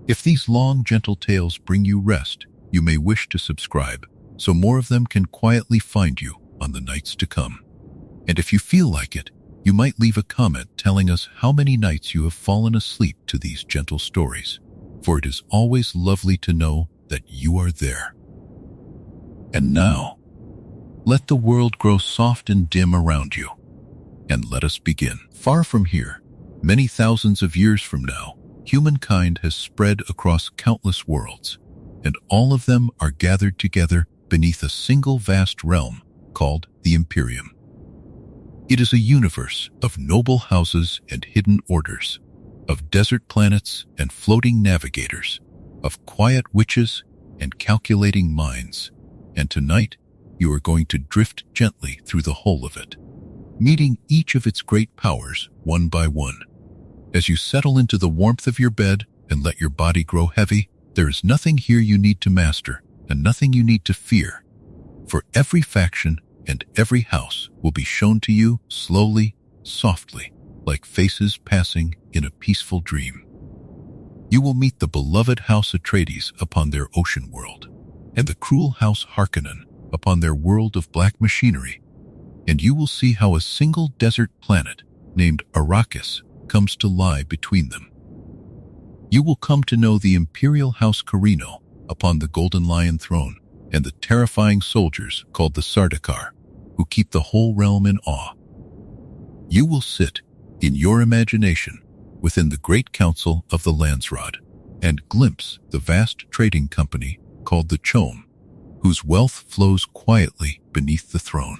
If these long, gentle tales bring you rest, you may wish to subscribe, so more of them can quietly find you on the nights to come. And if you feel like it, you might leave a comment telling us how many nights you have fallen asleep to these gentle stories, for it is always lovely to know that you are there. And now, let the world grow soft and dim around you, and let us begin. Far from here, many thousands of years from now, humankind has spread across countless worlds, and all of them are gathered together beneath a single vast realm called the Imperium. It is a universe of noble houses and hidden orders, of desert planets and floating navigators, of quiet witches and calculating minds, and tonight you are going to drift gently through the whole of it, meeting each of its great powers one by one. As you settle into the warmth of your bed and let your body grow heavy, there is nothing here you need to master and nothing you need to fear, for every faction and every house will be shown to you slowly, softly, like faces passing in a peaceful dream. You will meet the beloved House Atreides upon their ocean world, and the cruel House Harkonnen upon their world of black machinery, and you will see how a single desert planet named Arrakis comes to lie between them. You will come to know the Imperial House Corrino upon the Golden Lion throne, and the terrifying soldiers called the Sardaukar, who keep the whole realm in awe. You will sit, in your imagination, within the great council of the Landsraad, and glimpse the vast trading company called the Chom, whose wealth flows quietly beneath the throne.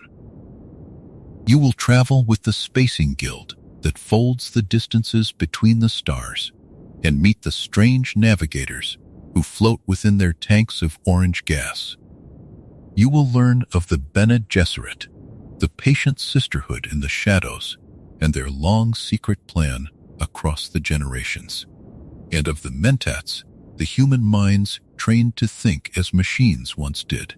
You will travel with the Spacing Guild that folds the distances between the stars, and meet the strange navigators who float within their tanks of orange gas. You will learn of the Bene Gesserit, the patient sisterhood in the shadows, and their long secret plan across the generations, and of the Mentats, the human minds trained to think as machines once did.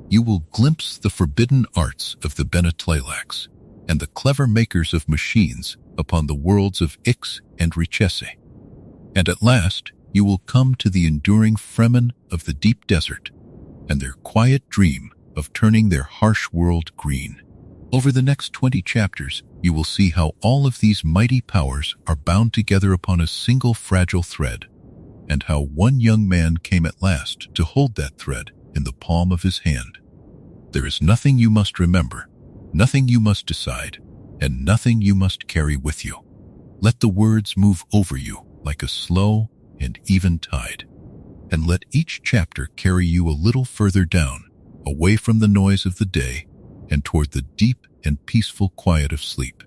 You will glimpse the forbidden arts of the Bene Tleilaxu and the clever makers of machines upon the worlds of Ix and Richesse. And at last, you will come to the enduring Fremen of the deep desert and their quiet dream of turning their harsh world green. Over the next 20 chapters, you will see how all of these mighty powers are bound together upon a single fragile thread, and how one young man came at last to hold that thread in the palm of his hand. There is nothing you must remember, nothing you must decide, and nothing you must carry with you. Let the words move over you like a slow and even tide, and let each chapter carry you a little further down, away from the noise of the day and toward the deep and peaceful quiet of sleep.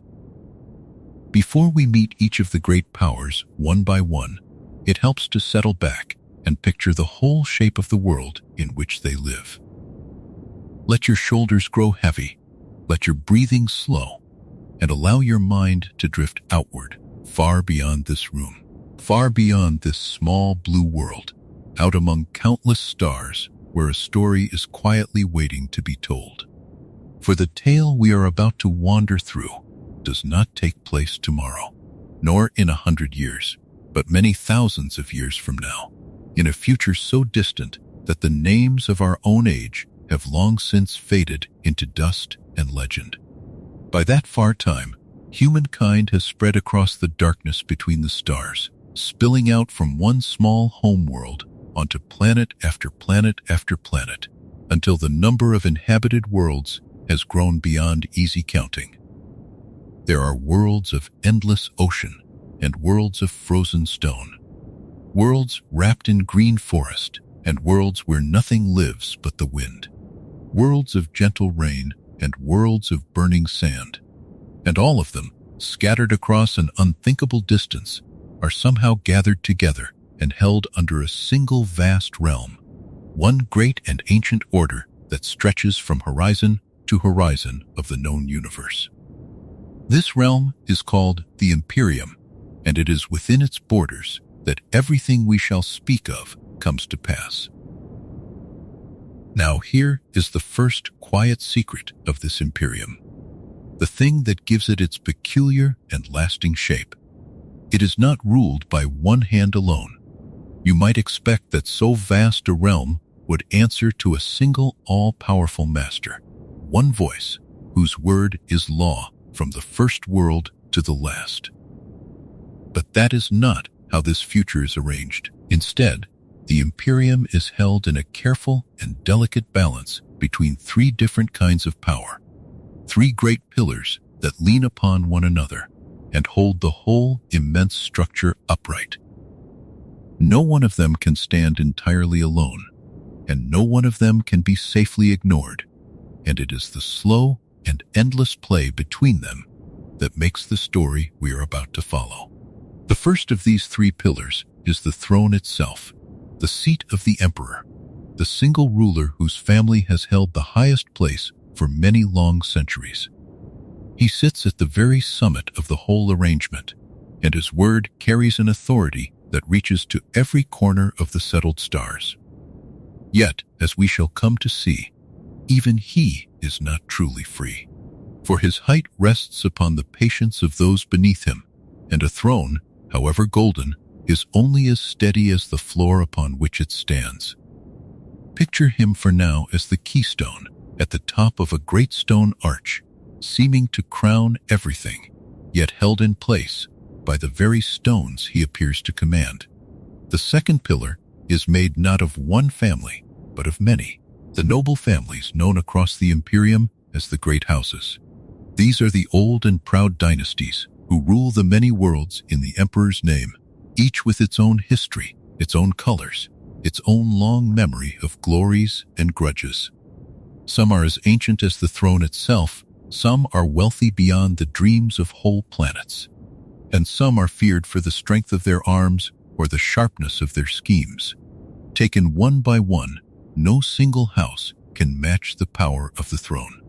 Before we meet each of the great powers one by one, it helps to settle back and picture the whole shape of the world in which they live. Let your shoulders grow heavy, let your breathing slow, and allow your mind to drift outward, far beyond this room, far beyond this small blue world, out among countless stars where a story is quietly waiting to be told. For the tale we are about to wander through does not take place tomorrow, nor in 100 years, but many thousands of years from now, in a future so distant that the names of our own age have long since faded into dust and legend. By that far time, humankind has spread across the darkness between the stars, spilling out from one small homeworld onto planet after planet after planet, until the number of inhabited worlds has grown beyond easy counting. There are worlds of endless ocean and worlds of frozen stone, worlds wrapped in green forest and worlds where nothing lives but the wind, worlds of gentle rain and worlds of burning sand, and all of them, scattered across an unthinkable distance, are somehow gathered together and held under a single vast realm, one great and ancient order that stretches from horizon to horizon of the known universe. This realm is called the Imperium, and it is within its borders that everything we shall speak of comes to pass. Now here is the first quiet secret of this Imperium, the thing that gives it its peculiar and lasting shape. It is not ruled by one hand alone, You might expect that so vast a realm would answer to a single all-powerful master, one voice whose word is law from the first world to the last. But that is not how this future is arranged. Instead, the Imperium is held in a careful and delicate balance between three different kinds of power, three great pillars that lean upon one another and hold the whole immense structure upright. No one of them can stand entirely alone, and no one of them can be safely ignored, and it is the slow and endless play between them that makes the story we are about to follow. The first of these three pillars is the throne itself, the seat of the emperor, the single ruler whose family has held the highest place for many long centuries. He sits at the very summit of the whole arrangement, and his word carries an authority that reaches to every corner of the settled stars. Yet, as we shall come to see, even he is not truly free, for his height rests upon the patience of those beneath him, and a throne, however golden, is only as steady as the floor upon which it stands. Picture him for now as the keystone at the top of a great stone arch, seeming to crown everything, yet held in place by the very stones he appears to command. The second pillar is made not of one family, but of many, the noble families known across the Imperium as the Great Houses. These are the old and proud dynasties who rule the many worlds in the Emperor's name, each with its own history, its own colors, its own long memory of glories and grudges. Some are as ancient as the throne itself, some are wealthy beyond the dreams of whole planets, and some are feared for the strength of their arms or the sharpness of their schemes. Taken one by one, no single house can match the power of the throne.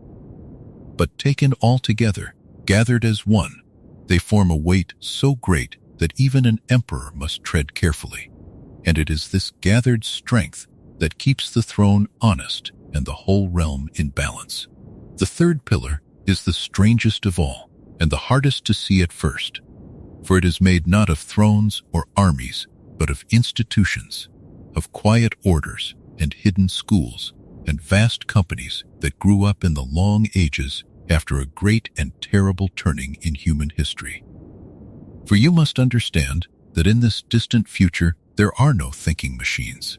But taken all together, gathered as one, they form a weight so great that even an emperor must tread carefully. And it is this gathered strength that keeps the throne honest and the whole realm in balance. The third pillar is the strangest of all, and the hardest to see at first, for it is made not of thrones or armies, but of institutions, of quiet orders and hidden schools, and vast companies that grew up in the long ages after a great and terrible turning in human history. For you must understand that in this distant future there are no thinking machines,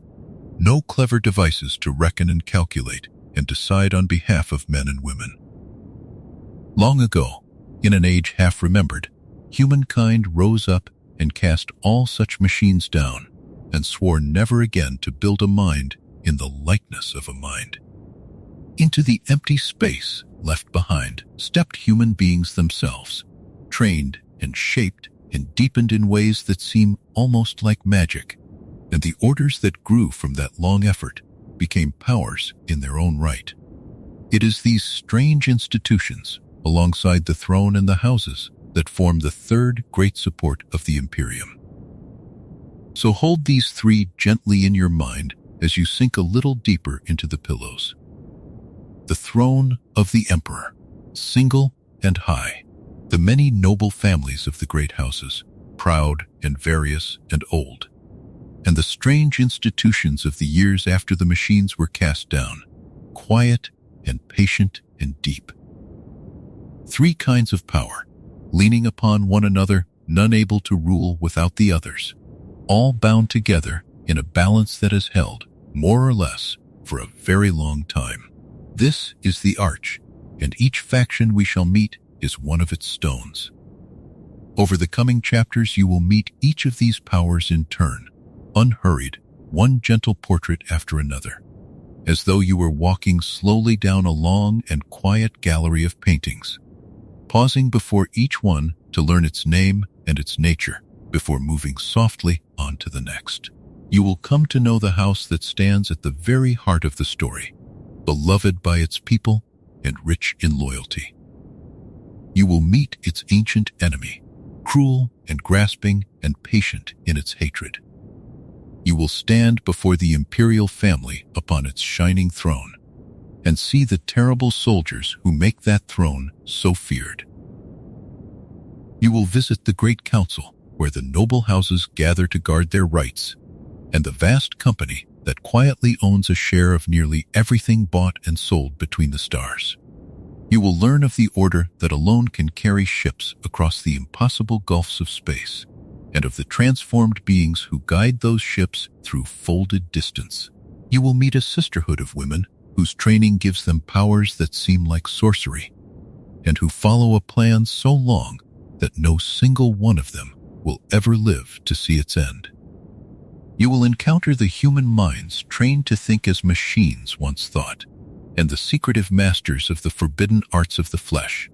no clever devices to reckon and calculate and decide on behalf of men and women. Long ago, in an age half remembered, humankind rose up and cast all such machines down, and swore never again to build a mind in the likeness of a mind. Into the empty space left behind stepped human beings themselves, trained and shaped and deepened in ways that seem almost like magic, and the orders that grew from that long effort became powers in their own right. It is these strange institutions, alongside the throne and the houses, that form the third great support of the Imperium. So hold these three gently in your mind as you sink a little deeper into the pillows. The throne of the Emperor, single and high, the many noble families of the great houses, proud and various and old, and the strange institutions of the years after the machines were cast down, quiet and patient and deep. Three kinds of power, leaning upon one another, none able to rule without the others, all bound together in a balance that has held, more or less, for a very long time. This is the arch, and each faction we shall meet is one of its stones. Over the coming chapters you will meet each of these powers in turn, unhurried, one gentle portrait after another, as though you were walking slowly down a long and quiet gallery of paintings, pausing before each one to learn its name and its nature before moving softly on to the next. You will come to know the house that stands at the very heart of the story, beloved by its people and rich in loyalty. You will meet its ancient enemy, cruel and grasping and patient in its hatred. You will stand before the imperial family upon its shining throne and see the terrible soldiers who make that throne so feared. You will visit the great council where the noble houses gather to guard their rights and the vast company that quietly owns a share of nearly everything bought and sold between the stars. You will learn of the order that alone can carry ships across the impossible gulfs of space, and of the transformed beings who guide those ships through folded distance. You will meet a sisterhood of women whose training gives them powers that seem like sorcery, and who follow a plan so long that no single one of them will ever live to see its end. You will encounter the human minds trained to think as machines once thought, and the secretive masters of the forbidden arts of the flesh,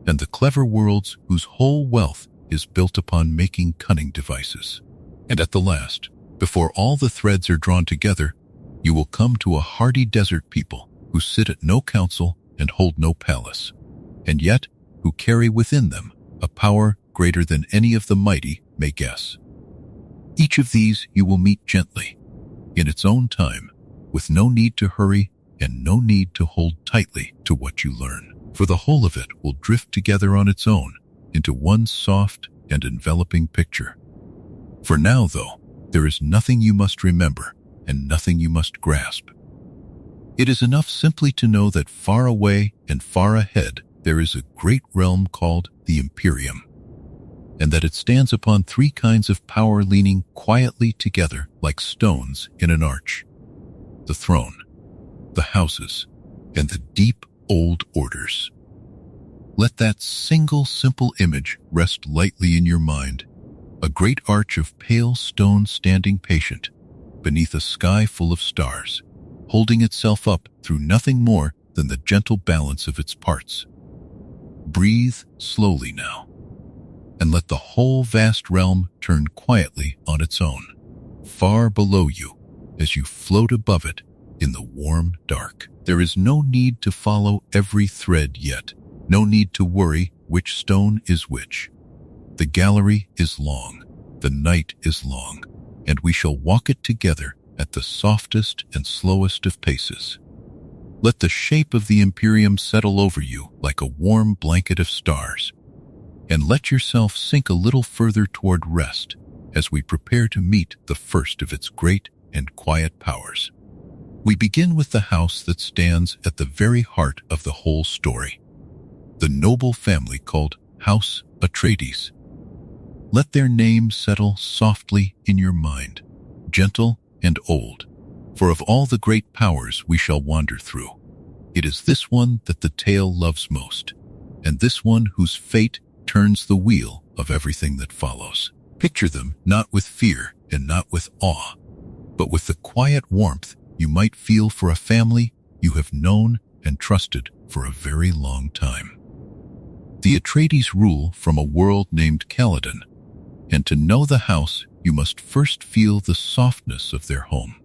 and the clever worlds whose whole wealth is built upon making cunning devices. And at the last, before all the threads are drawn together, you will come to a hardy desert people who sit at no council and hold no palace, and yet who carry within them a power greater than any of the mighty may guess. Each of these you will meet gently, in its own time, with no need to hurry and no need to hold tightly to what you learn, for the whole of it will drift together on its own into one soft and enveloping picture. For now, though, there is nothing you must remember and nothing you must grasp. It is enough simply to know that far away and far ahead there is a great realm called the Imperium, and that it stands upon three kinds of power leaning quietly together like stones in an arch: the throne, the houses, and the deep old orders. Let that single simple image rest lightly in your mind, a great arch of pale stone standing patient beneath a sky full of stars, holding itself up through nothing more than the gentle balance of its parts. Breathe slowly now, and let the whole vast realm turn quietly on its own, far below you, as you float above it in the warm dark. There is no need to follow every thread yet, no need to worry which stone is which. The gallery is long, the night is long, and we shall walk it together at the softest and slowest of paces. Let the shape of the Imperium settle over you like a warm blanket of stars, and let yourself sink a little further toward rest as we prepare to meet the first of its great and quiet powers. We begin with the house that stands at the very heart of the whole story, the noble family called House Atreides. Let their name settle softly in your mind, gentle and old, for of all the great powers we shall wander through, it is this one that the tale loves most, and this one whose fate turns the wheel of everything that follows. Picture them not with fear and not with awe, but with the quiet warmth you might feel for a family you have known and trusted for a very long time. The Atreides rule from a world named Caladan, and to know the house you must first feel the softness of their home.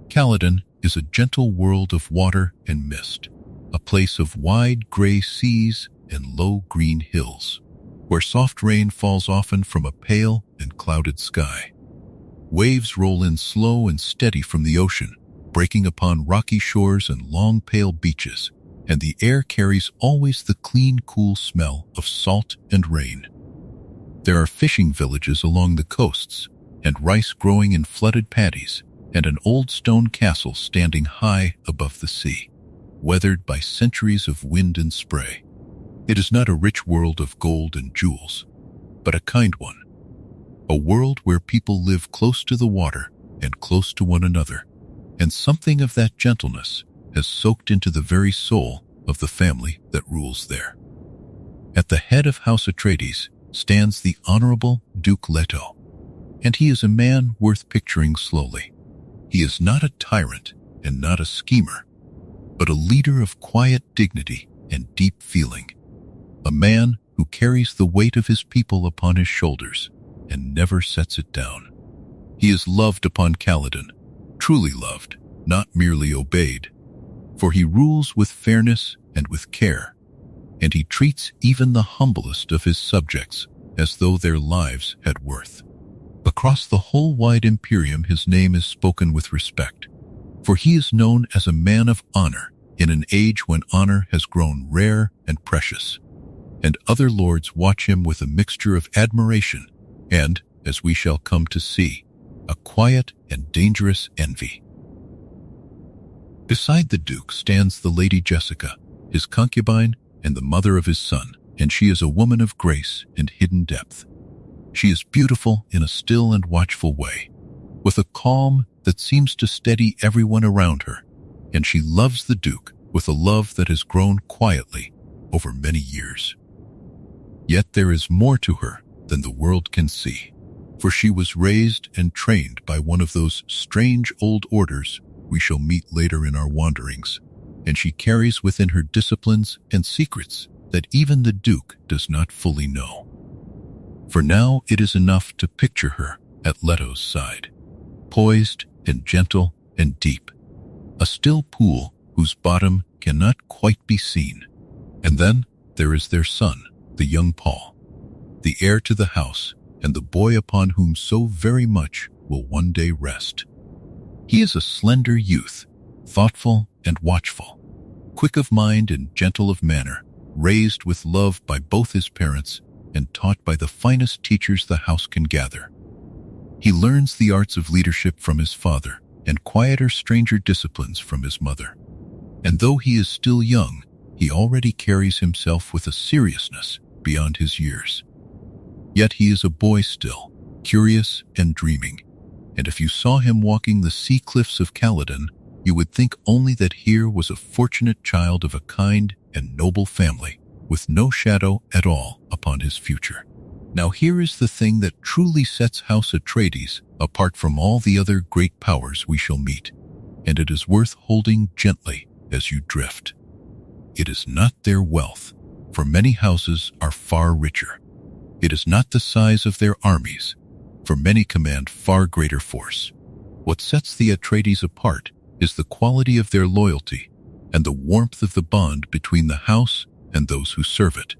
Caladan is a gentle world of water and mist, a place of wide gray seas and low green hills, where soft rain falls often from a pale and clouded sky. Waves roll in slow and steady from the ocean, breaking upon rocky shores and long pale beaches, and the air carries always the clean, cool smell of salt and rain. There are fishing villages along the coasts, and rice growing in flooded paddies, and an old stone castle standing high above the sea, weathered by centuries of wind and spray. It is not a rich world of gold and jewels, but a kind one, a world where people live close to the water and close to one another, and something of that gentleness has soaked into the very soul of the family that rules there. At the head of House Atreides stands the Honorable Duke Leto, and he is a man worth picturing slowly. He is not a tyrant and not a schemer, but a leader of quiet dignity and deep feeling, a man who carries the weight of his people upon his shoulders and never sets it down. He is loved upon Caladan, truly loved, not merely obeyed, for he rules with fairness and with care, and he treats even the humblest of his subjects as though their lives had worth. Across the whole wide Imperium his name is spoken with respect, for he is known as a man of honor in an age when honor has grown rare and precious, and other lords watch him with a mixture of admiration and, as we shall come to see, a quiet and dangerous envy. Beside the Duke stands the Lady Jessica, his concubine and the mother of his son, and she is a woman of grace and hidden depth. She is beautiful in a still and watchful way, with a calm that seems to steady everyone around her, and she loves the Duke with a love that has grown quietly over many years. Yet there is more to her than the world can see, for she was raised and trained by one of those strange old orders we shall meet later in our wanderings, and she carries within her disciplines and secrets that even the Duke does not fully know. For now it is enough to picture her at Leto's side, poised and gentle and deep, a still pool whose bottom cannot quite be seen. And then there is their son, the young Paul, the heir to the house and the boy upon whom so very much will one day rest. He is a slender youth, thoughtful and watchful, quick of mind and gentle of manner, raised with love by both his parents and taught by the finest teachers the house can gather. He learns the arts of leadership from his father and quieter, stranger disciplines from his mother. And though he is still young, he already carries himself with a seriousness beyond his years. Yet he is a boy still, curious and dreaming, and if you saw him walking the sea cliffs of Caladan, you would think only that here was a fortunate child of a kind and noble family, with no shadow at all upon his future. Now here is the thing that truly sets House Atreides apart from all the other great powers we shall meet, and it is worth holding gently as you drift. It is not their wealth, for many houses are far richer. It is not the size of their armies, for many command far greater force. What sets the Atreides apart is the quality of their loyalty and the warmth of the bond between the house and those who serve it.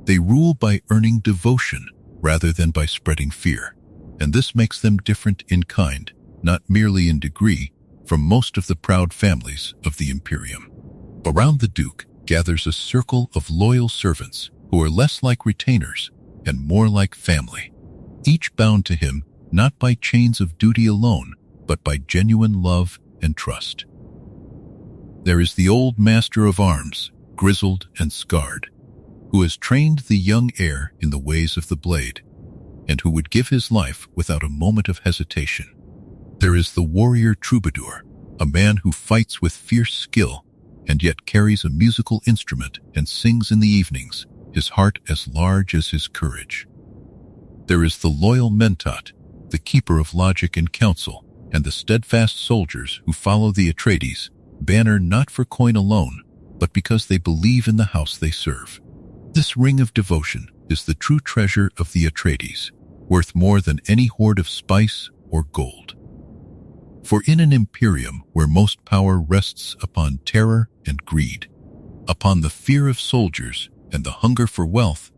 They rule by earning devotion rather than by spreading fear, and this makes them different in kind, not merely in degree, from most of the proud families of the Imperium. Around the Duke gathers a circle of loyal servants who are less like retainers and more like family, each bound to him not by chains of duty alone, but by genuine love and trust. There is the old master of arms, grizzled and scarred, who has trained the young heir in the ways of the blade, and who would give his life without a moment of hesitation. There is the warrior troubadour, a man who fights with fierce skill and yet carries a musical instrument and sings in the evenings, his heart as large as his courage. There is the loyal Mentat, the keeper of logic and counsel, and the steadfast soldiers who follow the Atreides, banner not for coin alone, but because they believe in the house they serve. This ring of devotion is the true treasure of the Atreides, worth more than any hoard of spice or gold. For in an Imperium where most power rests upon terror and greed, upon the fear of soldiers and the hunger for wealth,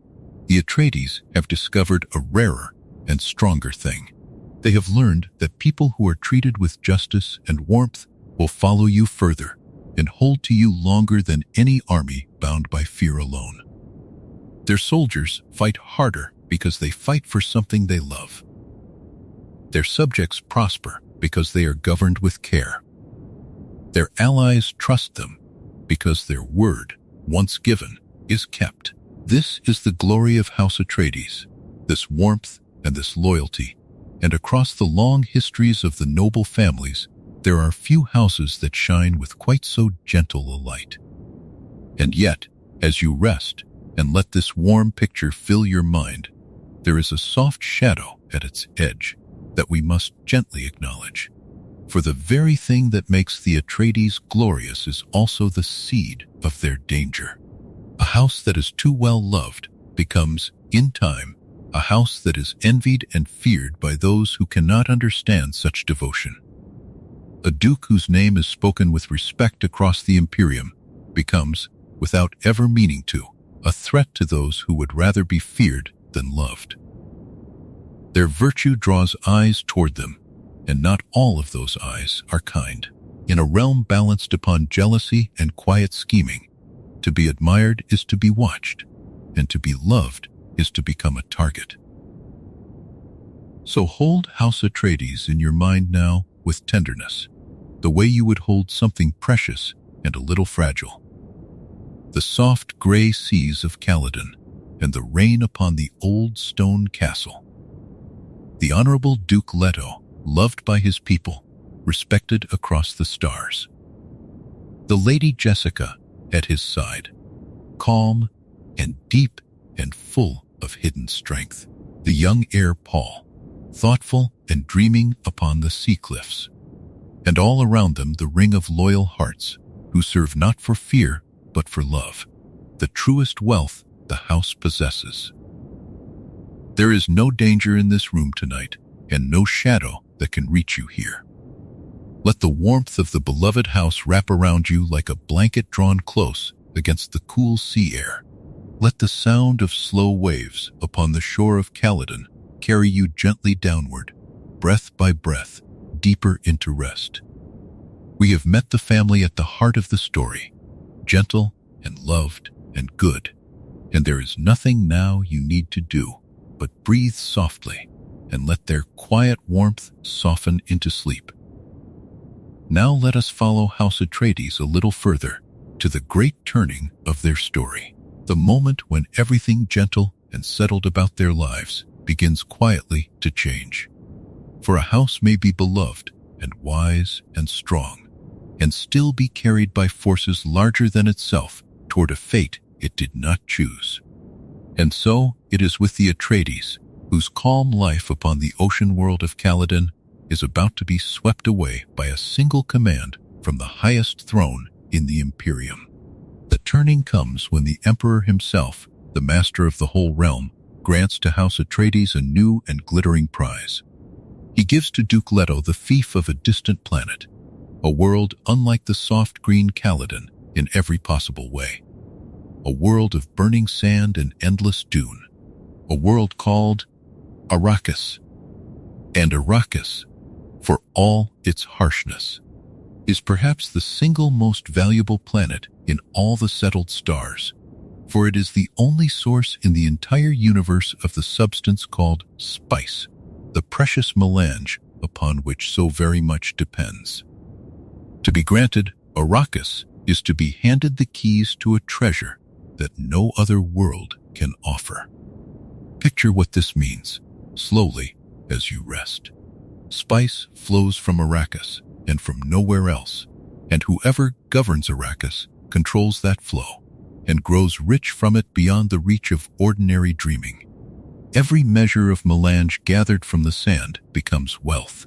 the Atreides have discovered a rarer and stronger thing. They have learned that people who are treated with justice and warmth will follow you further and hold to you longer than any army bound by fear alone. Their soldiers fight harder because they fight for something they love. Their subjects prosper because they are governed with care. Their allies trust them because their word, once given, is kept. This is the glory of House Atreides, this warmth and this loyalty, and across the long histories of the noble families, there are few houses that shine with quite so gentle a light. And yet, as you rest and let this warm picture fill your mind, there is a soft shadow at its edge that we must gently acknowledge. For the very thing that makes the Atreides glorious is also the seed of their danger. A house that is too well loved becomes, in time, a house that is envied and feared by those who cannot understand such devotion. A duke whose name is spoken with respect across the Imperium becomes, without ever meaning to, a threat to those who would rather be feared than loved. Their virtue draws eyes toward them, and not all of those eyes are kind. In a realm balanced upon jealousy and quiet scheming, to be admired is to be watched, and to be loved is to become a target. So hold House Atreides in your mind now with tenderness, the way you would hold something precious and a little fragile. The soft gray seas of Caladan and the rain upon the old stone castle. The Honorable Duke Leto, loved by his people, respected across the stars. The Lady Jessica at his side, calm and deep and full of hidden strength. The young heir Paul, thoughtful and dreaming upon the sea cliffs. And all around them the ring of loyal hearts, who serve not for fear, but for love, the truest wealth the house possesses. There is no danger in this room tonight, and no shadow that can reach you here. Let the warmth of the beloved house wrap around you like a blanket drawn close against the cool sea air. Let the sound of slow waves upon the shore of Caladan carry you gently downward, breath by breath, deeper into rest. We have met the family at the heart of the story, gentle and loved and good, and there is nothing now you need to do but breathe softly and let their quiet warmth soften into sleep. Now let us follow House Atreides a little further to the great turning of their story, the moment when everything gentle and settled about their lives begins quietly to change. For a house may be beloved and wise and strong, and still be carried by forces larger than itself toward a fate it did not choose. And so it is with the Atreides, whose calm life upon the ocean world of Caladan is about to be swept away by a single command from the highest throne in the Imperium. The turning comes when the Emperor himself, the master of the whole realm, grants to House Atreides a new and glittering prize. He gives to Duke Leto the fief of a distant planet, a world unlike the soft green Caladan in every possible way. A world of burning sand and endless dune. A world called Arrakis. And Arrakis, for all its harshness, is perhaps the single most valuable planet in all the settled stars, for it is the only source in the entire universe of the substance called spice, the precious melange upon which so very much depends. To be granted Arrakis is to be handed the keys to a treasure that no other world can offer. Picture what this means, slowly, as you rest. Spice flows from Arrakis and from nowhere else, and whoever governs Arrakis controls that flow and grows rich from it beyond the reach of ordinary dreaming. Every measure of melange gathered from the sand becomes wealth,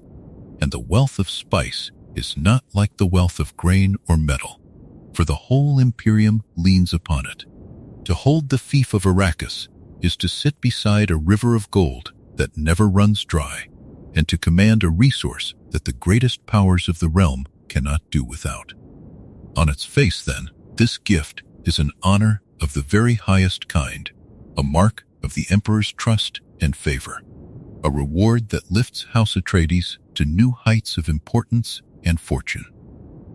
and the wealth of spice is not like the wealth of grain or metal, for the whole Imperium leans upon it. To hold the fief of Arrakis is to sit beside a river of gold that never runs dry, and to command a resource that the greatest powers of the realm cannot do without. On its face, then, this gift is an honor of the very highest kind, a mark of the Emperor's trust and favor, a reward that lifts House Atreides to new heights of importance and fortune.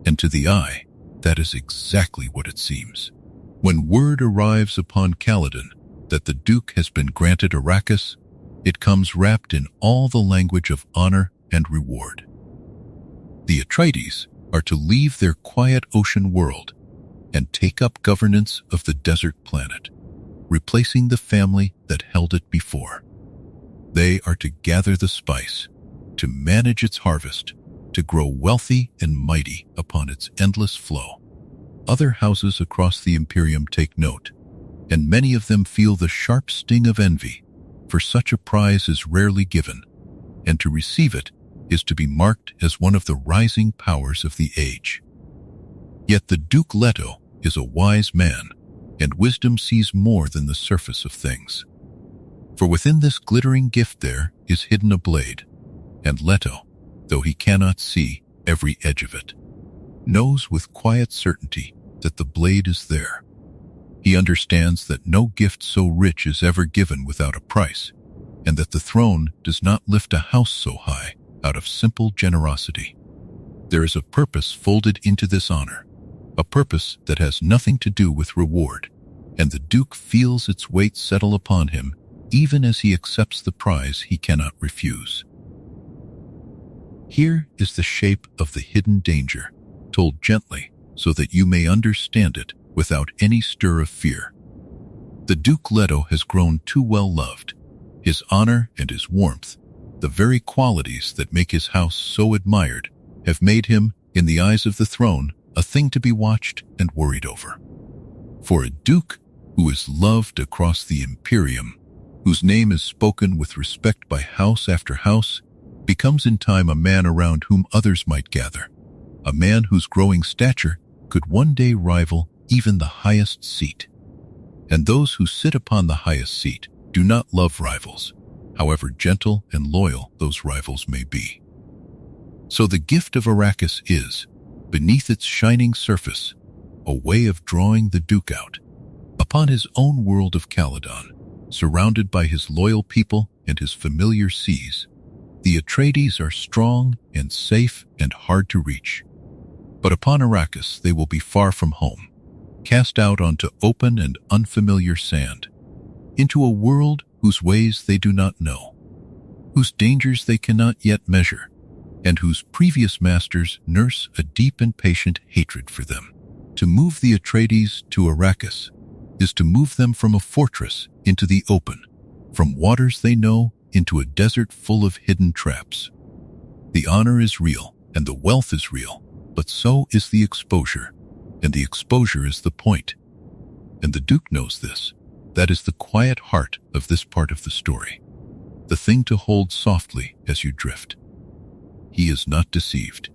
And to the eye, that is exactly what it seems. When word arrives upon Caladan that the Duke has been granted Arrakis, it comes wrapped in all the language of honor and reward. The Atreides are to leave their quiet ocean world and take up governance of the desert planet, replacing the family that held it before. They are to gather the spice, to manage its harvest, to grow wealthy and mighty upon its endless flow. Other houses across the Imperium take note, and many of them feel the sharp sting of envy, for such a prize is rarely given, and to receive it is to be marked as one of the rising powers of the age. Yet the Duke Leto is a wise man, and wisdom sees more than the surface of things. For within this glittering gift there is hidden a blade, and Leto, though he cannot see every edge of it, knows with quiet certainty that the blade is there. He understands that no gift so rich is ever given without a price, and that the throne does not lift a house so high out of simple generosity. There is a purpose folded into this honor, a purpose that has nothing to do with reward, and the Duke feels its weight settle upon him even as he accepts the prize he cannot refuse. Here is the shape of the hidden danger, told gently so that you may understand it without any stir of fear. The Duke Leto has grown too well loved. His honor and his warmth, the very qualities that make his house so admired, have made him, in the eyes of the throne, a thing to be watched and worried over. For a duke who is loved across the Imperium, whose name is spoken with respect by house after house, becomes in time a man around whom others might gather, a man whose growing stature could one day rival even the highest seat. And those who sit upon the highest seat do not love rivals, however gentle and loyal those rivals may be. So the gift of Arrakis is, beneath its shining surface, a way of drawing the Duke out, upon his own world of Caladan, surrounded by his loyal people and his familiar seas. The Atreides are strong and safe and hard to reach. But upon Arrakis they will be far from home, cast out onto open and unfamiliar sand, into a world whose ways they do not know, whose dangers they cannot yet measure, and whose previous masters nurse a deep and patient hatred for them. To move the Atreides to Arrakis is to move them from a fortress into the open, from waters they know into a desert full of hidden traps. The honor is real, and the wealth is real, but so is the exposure, and the exposure is the point. And the Duke knows this. That is the quiet heart of this part of the story, the thing to hold softly as you drift. He is not deceived.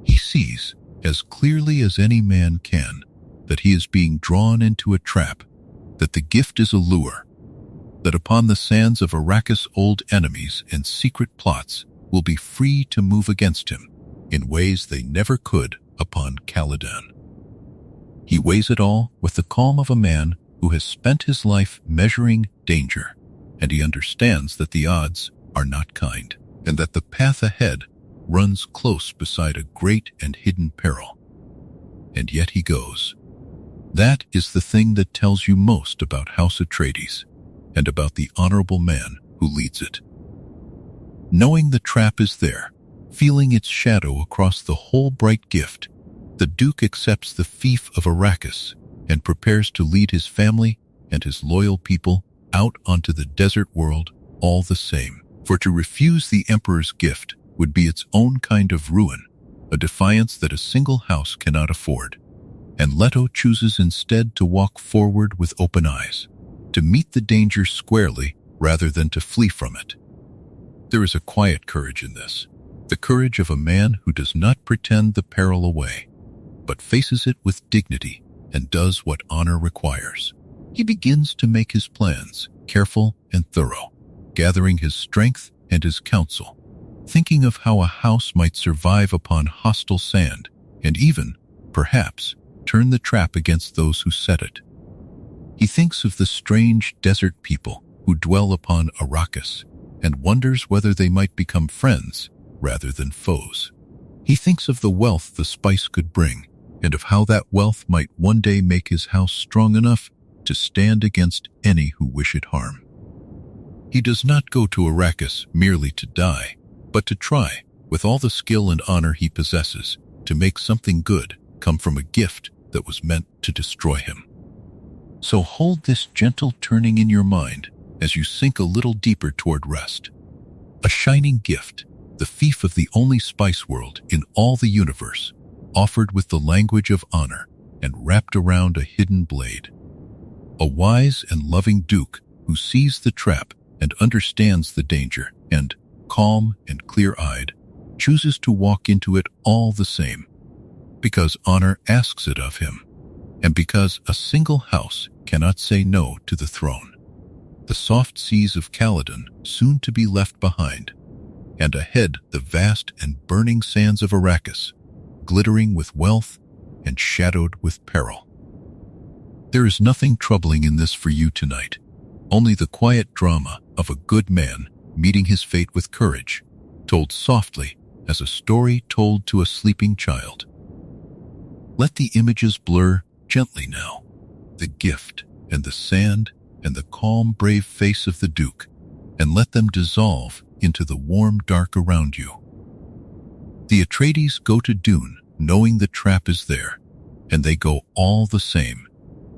He sees, as clearly as any man can, that he is being drawn into a trap, that the gift is a lure, that upon the sands of Arrakis old enemies and secret plots will be free to move against him in ways they never could upon Caladan. He weighs it all with the calm of a man who has spent his life measuring danger, and he understands that the odds are not kind, and that the path ahead runs close beside a great and hidden peril. And yet he goes. That is the thing that tells you most about House Atreides, and about the honorable man who leads it. Knowing the trap is there, feeling its shadow across the whole bright gift, the Duke accepts the fief of Arrakis and prepares to lead his family and his loyal people out onto the desert world all the same. For to refuse the Emperor's gift would be its own kind of ruin, a defiance that a single house cannot afford. And Leto chooses instead to walk forward with open eyes, to meet the danger squarely rather than to flee from it. There is a quiet courage in this, the courage of a man who does not pretend the peril away, but faces it with dignity and does what honor requires. He begins to make his plans, careful and thorough, gathering his strength and his counsel, thinking of how a house might survive upon hostile sand, and even, perhaps, turn the trap against those who set it. He thinks of the strange desert people who dwell upon Arrakis, and wonders whether they might become friends rather than foes. He thinks of the wealth the spice could bring, and of how that wealth might one day make his house strong enough to stand against any who wish it harm. He does not go to Arrakis merely to die, but to try, with all the skill and honor he possesses, to make something good come from a gift that was meant to destroy him. So hold this gentle turning in your mind as you sink a little deeper toward rest. A shining gift, the fief of the only spice world in all the universe, offered with the language of honor and wrapped around a hidden blade. A wise and loving Duke who sees the trap and understands the danger and, calm and clear-eyed, chooses to walk into it all the same, because honor asks it of him, and because a single house cannot say no to the throne. The soft seas of Caladan soon to be left behind, and ahead the vast and burning sands of Arrakis, glittering with wealth and shadowed with peril. There is nothing troubling in this for you tonight, only the quiet drama of a good man meeting his fate with courage, told softly as a story told to a sleeping child. Let the images blur gently now, the gift and the sand and the calm, brave face of the Duke, and let them dissolve into the warm dark around you. The Atreides go to Dune knowing the trap is there, and they go all the same,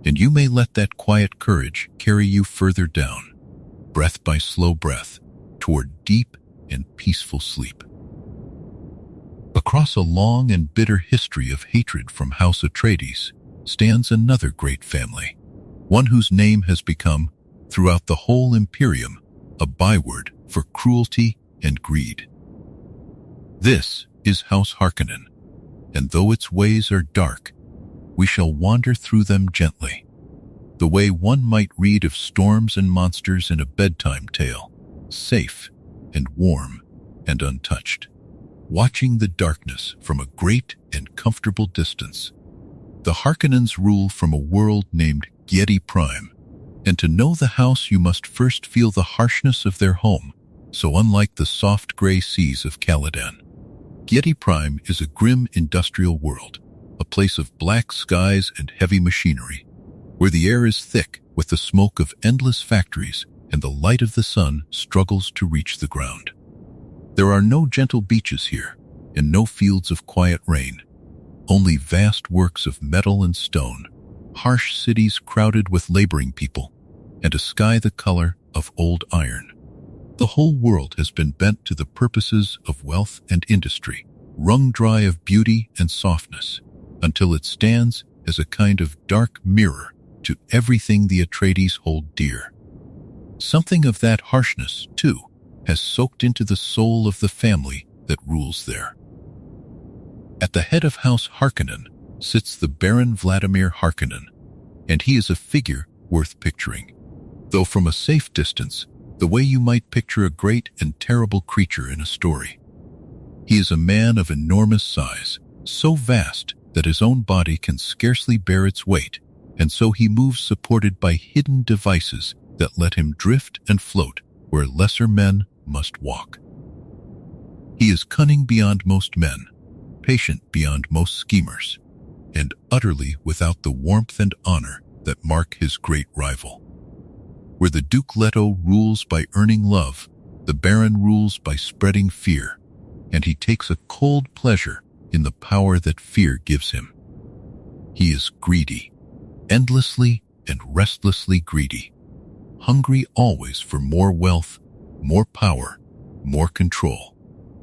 and you may let that quiet courage carry you further down, breath by slow breath, toward deep and peaceful sleep. Across a long and bitter history of hatred from House Atreides stands another great family, one whose name has become, throughout the whole Imperium, a byword for cruelty and greed. This is House Harkonnen, and though its ways are dark, we shall wander through them gently, the way one might read of storms and monsters in a bedtime tale, safe and warm and untouched, watching the darkness from a great and comfortable distance. The Harkonnens rule from a world named Giedi Prime, and to know the house you must first feel the harshness of their home, so unlike the soft gray seas of Caladan. Giedi Prime is a grim industrial world, a place of black skies and heavy machinery, where the air is thick with the smoke of endless factories and the light of the sun struggles to reach the ground. There are no gentle beaches here, and no fields of quiet rain, only vast works of metal and stone, harsh cities crowded with laboring people, and a sky the color of old iron. The whole world has been bent to the purposes of wealth and industry, wrung dry of beauty and softness, until it stands as a kind of dark mirror to everything the Atreides hold dear. Something of that harshness, too, has soaked into the soul of the family that rules there. At the head of House Harkonnen sits the Baron Vladimir Harkonnen, and he is a figure worth picturing, though from a safe distance, the way you might picture a great and terrible creature in a story. He is a man of enormous size, so vast that his own body can scarcely bear its weight, and so he moves supported by hidden devices that let him drift and float where lesser men must walk. He is cunning beyond most men, patient beyond most schemers, and utterly without the warmth and honor that mark his great rival. Where the Duke Leto rules by earning love, the Baron rules by spreading fear, and he takes a cold pleasure in the power that fear gives him. He is greedy, endlessly and restlessly greedy, hungry always for more wealth, more power, more control,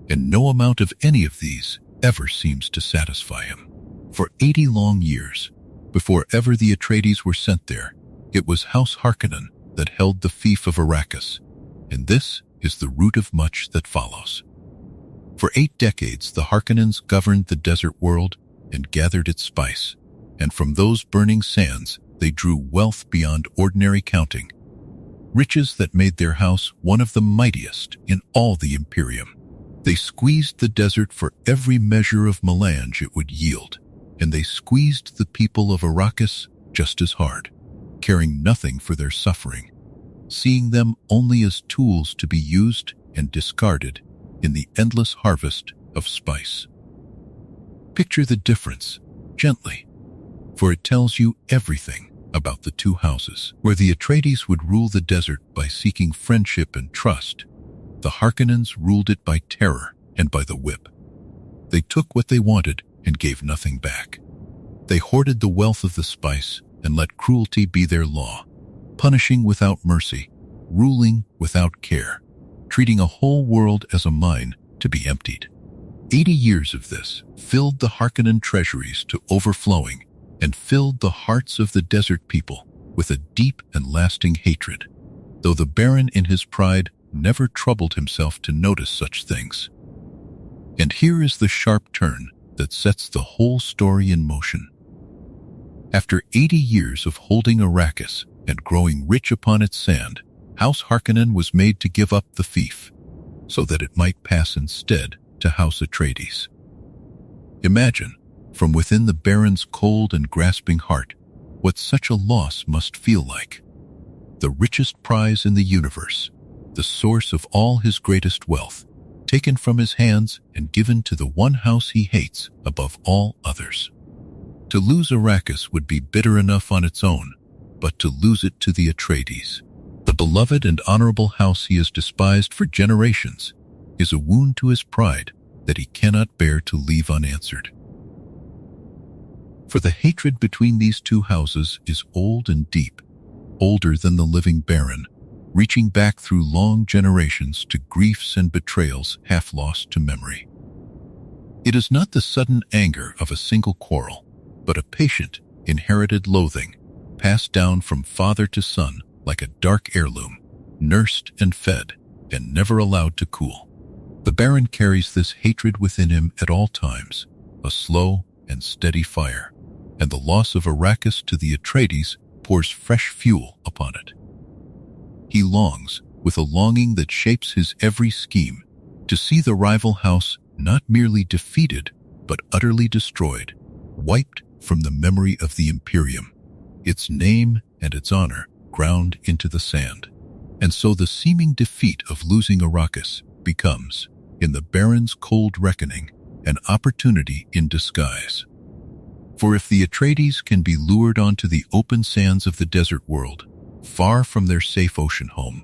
and no amount of any of these ever seems to satisfy him. For 80 long years, before ever the Atreides were sent there, it was House Harkonnen that held the fief of Arrakis, and this is the root of much that follows. For 8 decades the Harkonnens governed the desert world and gathered its spice, and from those burning sands they drew wealth beyond ordinary counting, riches that made their house one of the mightiest in all the Imperium. They squeezed the desert for every measure of melange it would yield, and they squeezed the people of Arrakis just as hard, caring nothing for their suffering, seeing them only as tools to be used and discarded in the endless harvest of spice. Picture the difference, gently, for it tells you everything about the two houses. Where the Atreides would rule the desert by seeking friendship and trust, the Harkonnens ruled it by terror and by the whip. They took what they wanted and gave nothing back. They hoarded the wealth of the spice and let cruelty be their law, punishing without mercy, ruling without care, treating a whole world as a mine to be emptied. 80 years of this filled the Harkonnen treasuries to overflowing and filled the hearts of the desert people with a deep and lasting hatred, though the Baron in his pride never troubled himself to notice such things. And here is the sharp turn that sets the whole story in motion. After 80 years of holding Arrakis and growing rich upon its sand, House Harkonnen was made to give up the fief, so that it might pass instead to House Atreides. Imagine, from within the Baron's cold and grasping heart, what such a loss must feel like. The richest prize in the universe, the source of all his greatest wealth, taken from his hands and given to the one house he hates above all others. To lose Arrakis would be bitter enough on its own, but to lose it to the Atreides. The beloved and honorable house he has despised for generations is a wound to his pride that he cannot bear to leave unanswered. For the hatred between these two houses is old and deep, older than the living Baron, reaching back through long generations to griefs and betrayals half lost to memory. It is not the sudden anger of a single quarrel, but a patient, inherited loathing, passed down from father to son like a dark heirloom, nursed and fed, and never allowed to cool. The Baron carries this hatred within him at all times, a slow and steady fire, and the loss of Arrakis to the Atreides pours fresh fuel upon it. He longs, with a longing that shapes his every scheme, to see the rival house not merely defeated, but utterly destroyed, wiped from the memory of the Imperium, its name and its honor ground into the sand. And so the seeming defeat of losing Arrakis becomes, in the Baron's cold reckoning, an opportunity in disguise. For if the Atreides can be lured onto the open sands of the desert world, far from their safe ocean home,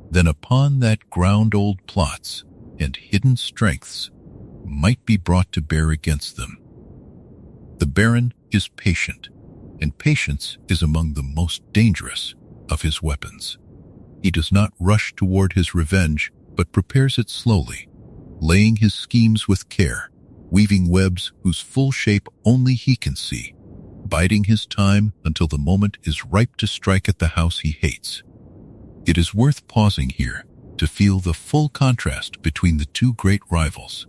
then upon that ground old plots and hidden strengths might be brought to bear against them. The Baron is patient, and patience is among the most dangerous of his weapons. He does not rush toward his revenge, but prepares it slowly, laying his schemes with care, weaving webs whose full shape only he can see, biding his time until the moment is ripe to strike at the house he hates. It is worth pausing here to feel the full contrast between the two great rivals,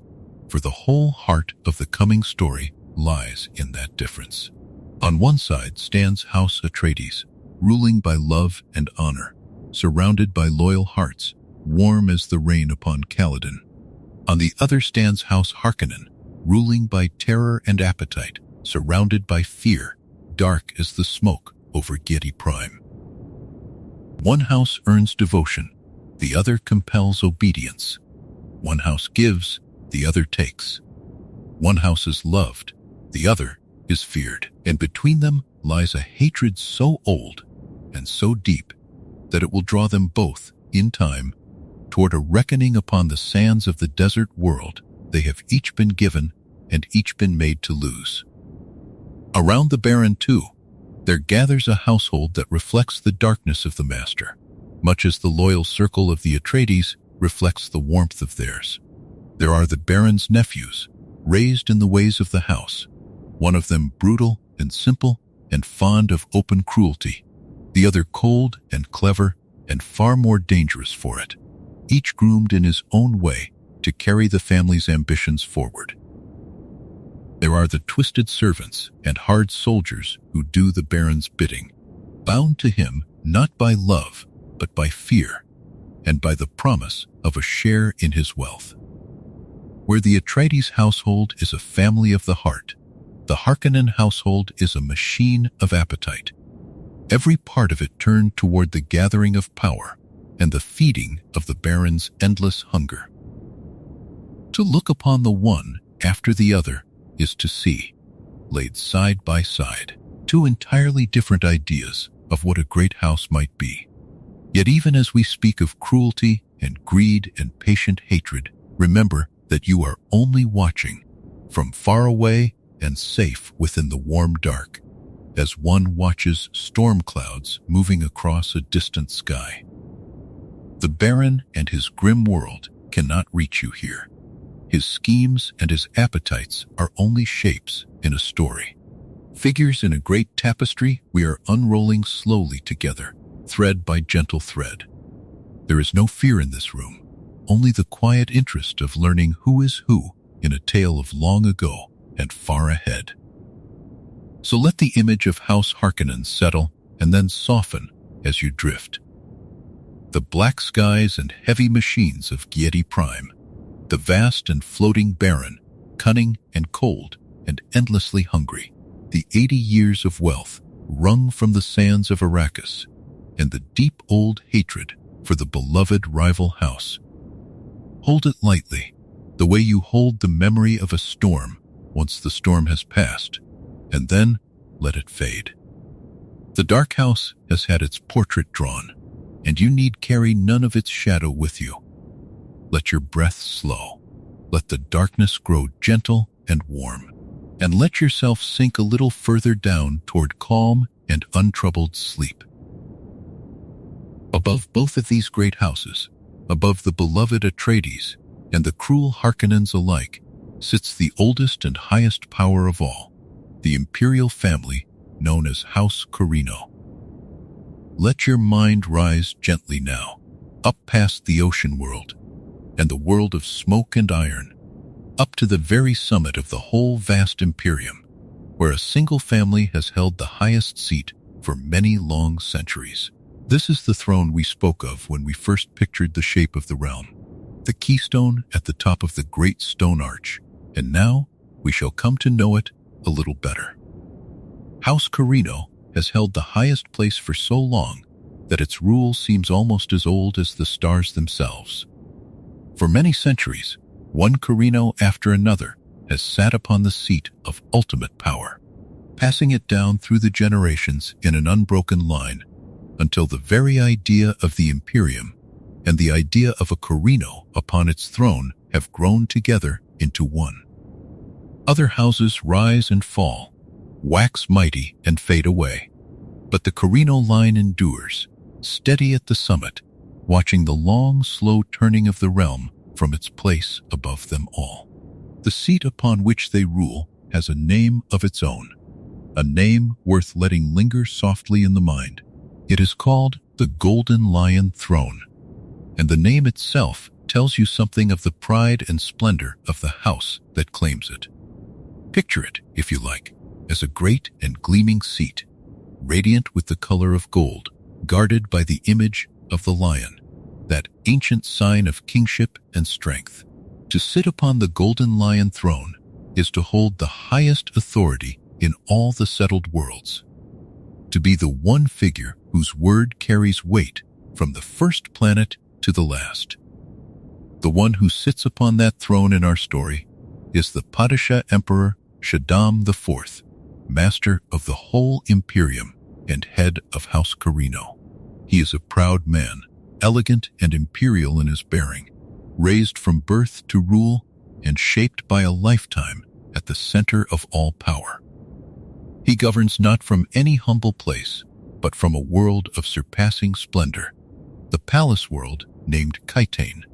for the whole heart of the coming story lies in that difference. On one side stands House Atreides, ruling by love and honor, surrounded by loyal hearts, warm as the rain upon Caladan. On the other stands House Harkonnen, ruling by terror and appetite, surrounded by fear, dark as the smoke over Giedi Prime. One house earns devotion, the other compels obedience. One house gives, the other takes. One house is loved, the other is feared, and between them lies a hatred so old and so deep that it will draw them both, in time, toward a reckoning upon the sands of the desert world they have each been given and each been made to lose. Around the Baron, too, there gathers a household that reflects the darkness of the Master, much as the loyal circle of the Atreides reflects the warmth of theirs. There are the Baron's nephews, raised in the ways of the house, one of them brutal and simple and fond of open cruelty, the other cold and clever and far more dangerous for it, each groomed in his own way to carry the family's ambitions forward. There are the twisted servants and hard soldiers who do the Baron's bidding, bound to him not by love, but by fear, and by the promise of a share in his wealth. Where the Atreides household is a family of the heart, the Harkonnen household is a machine of appetite, every part of it turned toward the gathering of power and the feeding of the Baron's endless hunger. To look upon the one after the other is to see, laid side by side, two entirely different ideas of what a great house might be. Yet even as we speak of cruelty and greed and patient hatred, remember that you are only watching from far away and safe within the warm dark, as one watches storm clouds moving across a distant sky. The Baron and his grim world cannot reach you here. His schemes and his appetites are only shapes in a story, figures in a great tapestry we are unrolling slowly together, thread by gentle thread. There is no fear in this room, only the quiet interest of learning who is who in a tale of long ago and far ahead. So let the image of House Harkonnen settle and then soften as you drift. The black skies and heavy machines of Giedi Prime, the vast and floating Baron, cunning and cold and endlessly hungry, the 80 years of wealth wrung from the sands of Arrakis, and the deep old hatred for the beloved rival house. Hold it lightly, the way you hold the memory of a storm once the storm has passed, and then let it fade. The Dark House has had its portrait drawn, and you need carry none of its shadow with you. Let your breath slow. Let the darkness grow gentle and warm, and let yourself sink a little further down toward calm and untroubled sleep. Above both of these great houses, above the beloved Atreides and the cruel Harkonnens alike, sits the oldest and highest power of all, the imperial family known as House Corrino. Let your mind rise gently now, up past the ocean world, and the world of smoke and iron, up to the very summit of the whole vast Imperium, where a single family has held the highest seat for many long centuries. This is the throne we spoke of when we first pictured the shape of the realm, the keystone at the top of the great stone arch, and now we shall come to know it a little better. House Corrino has held the highest place for so long that its rule seems almost as old as the stars themselves. For many centuries, one Corrino after another has sat upon the seat of ultimate power, passing it down through the generations in an unbroken line until the very idea of the Imperium and the idea of a Corrino upon its throne have grown together into one. Other houses rise and fall, wax mighty and fade away, but the Corrino line endures, steady at the summit, watching the long, slow turning of the realm from its place above them all. The seat upon which they rule has a name of its own, a name worth letting linger softly in the mind. It is called the Golden Lion Throne, and the name itself tells you something of the pride and splendor of the house that claims it. Picture it, if you like, as a great and gleaming seat, radiant with the color of gold, guarded by the image of the lion, that ancient sign of kingship and strength. To sit upon the Golden Lion Throne is to hold the highest authority in all the settled worlds, to be the one figure whose word carries weight from the first planet to the last. The one who sits upon that throne in our story is the Padishah Emperor Shaddam IV, master of the whole Imperium and head of House Corrino. He is a proud man, elegant and imperial in his bearing, raised from birth to rule and shaped by a lifetime at the center of all power. He governs not from any humble place, but from a world of surpassing splendor, the palace world named Kytane,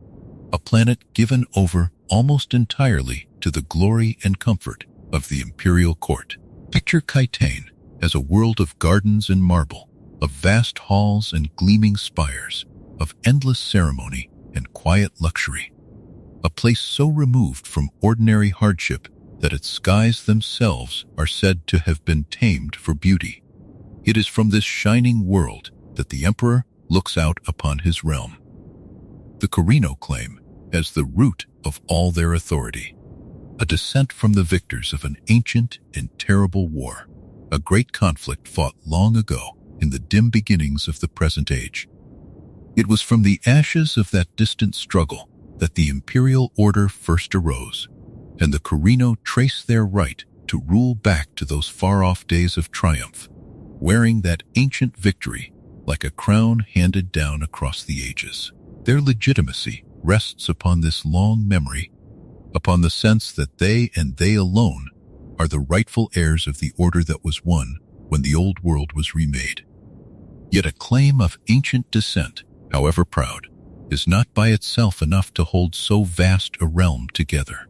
a planet given over almost entirely to the glory and comfort of the imperial court. Picture Kytane as a world of gardens and marble, of vast halls and gleaming spires, of endless ceremony and quiet luxury, a place so removed from ordinary hardship that its skies themselves are said to have been tamed for beauty. It is from this shining world that the emperor looks out upon his realm. The Corrino claim as the root of all their authority, a descent from the victors of an ancient and terrible war, a great conflict fought long ago in the dim beginnings of the present age. It was from the ashes of that distant struggle that the imperial order first arose, and the Corrino trace their right to rule back to those far-off days of triumph, wearing that ancient victory like a crown handed down across the ages. Their legitimacy rests upon this long memory, upon the sense that they and they alone are the rightful heirs of the order that was won when the old world was remade. Yet a claim of ancient descent, however proud, is not by itself enough to hold so vast a realm together.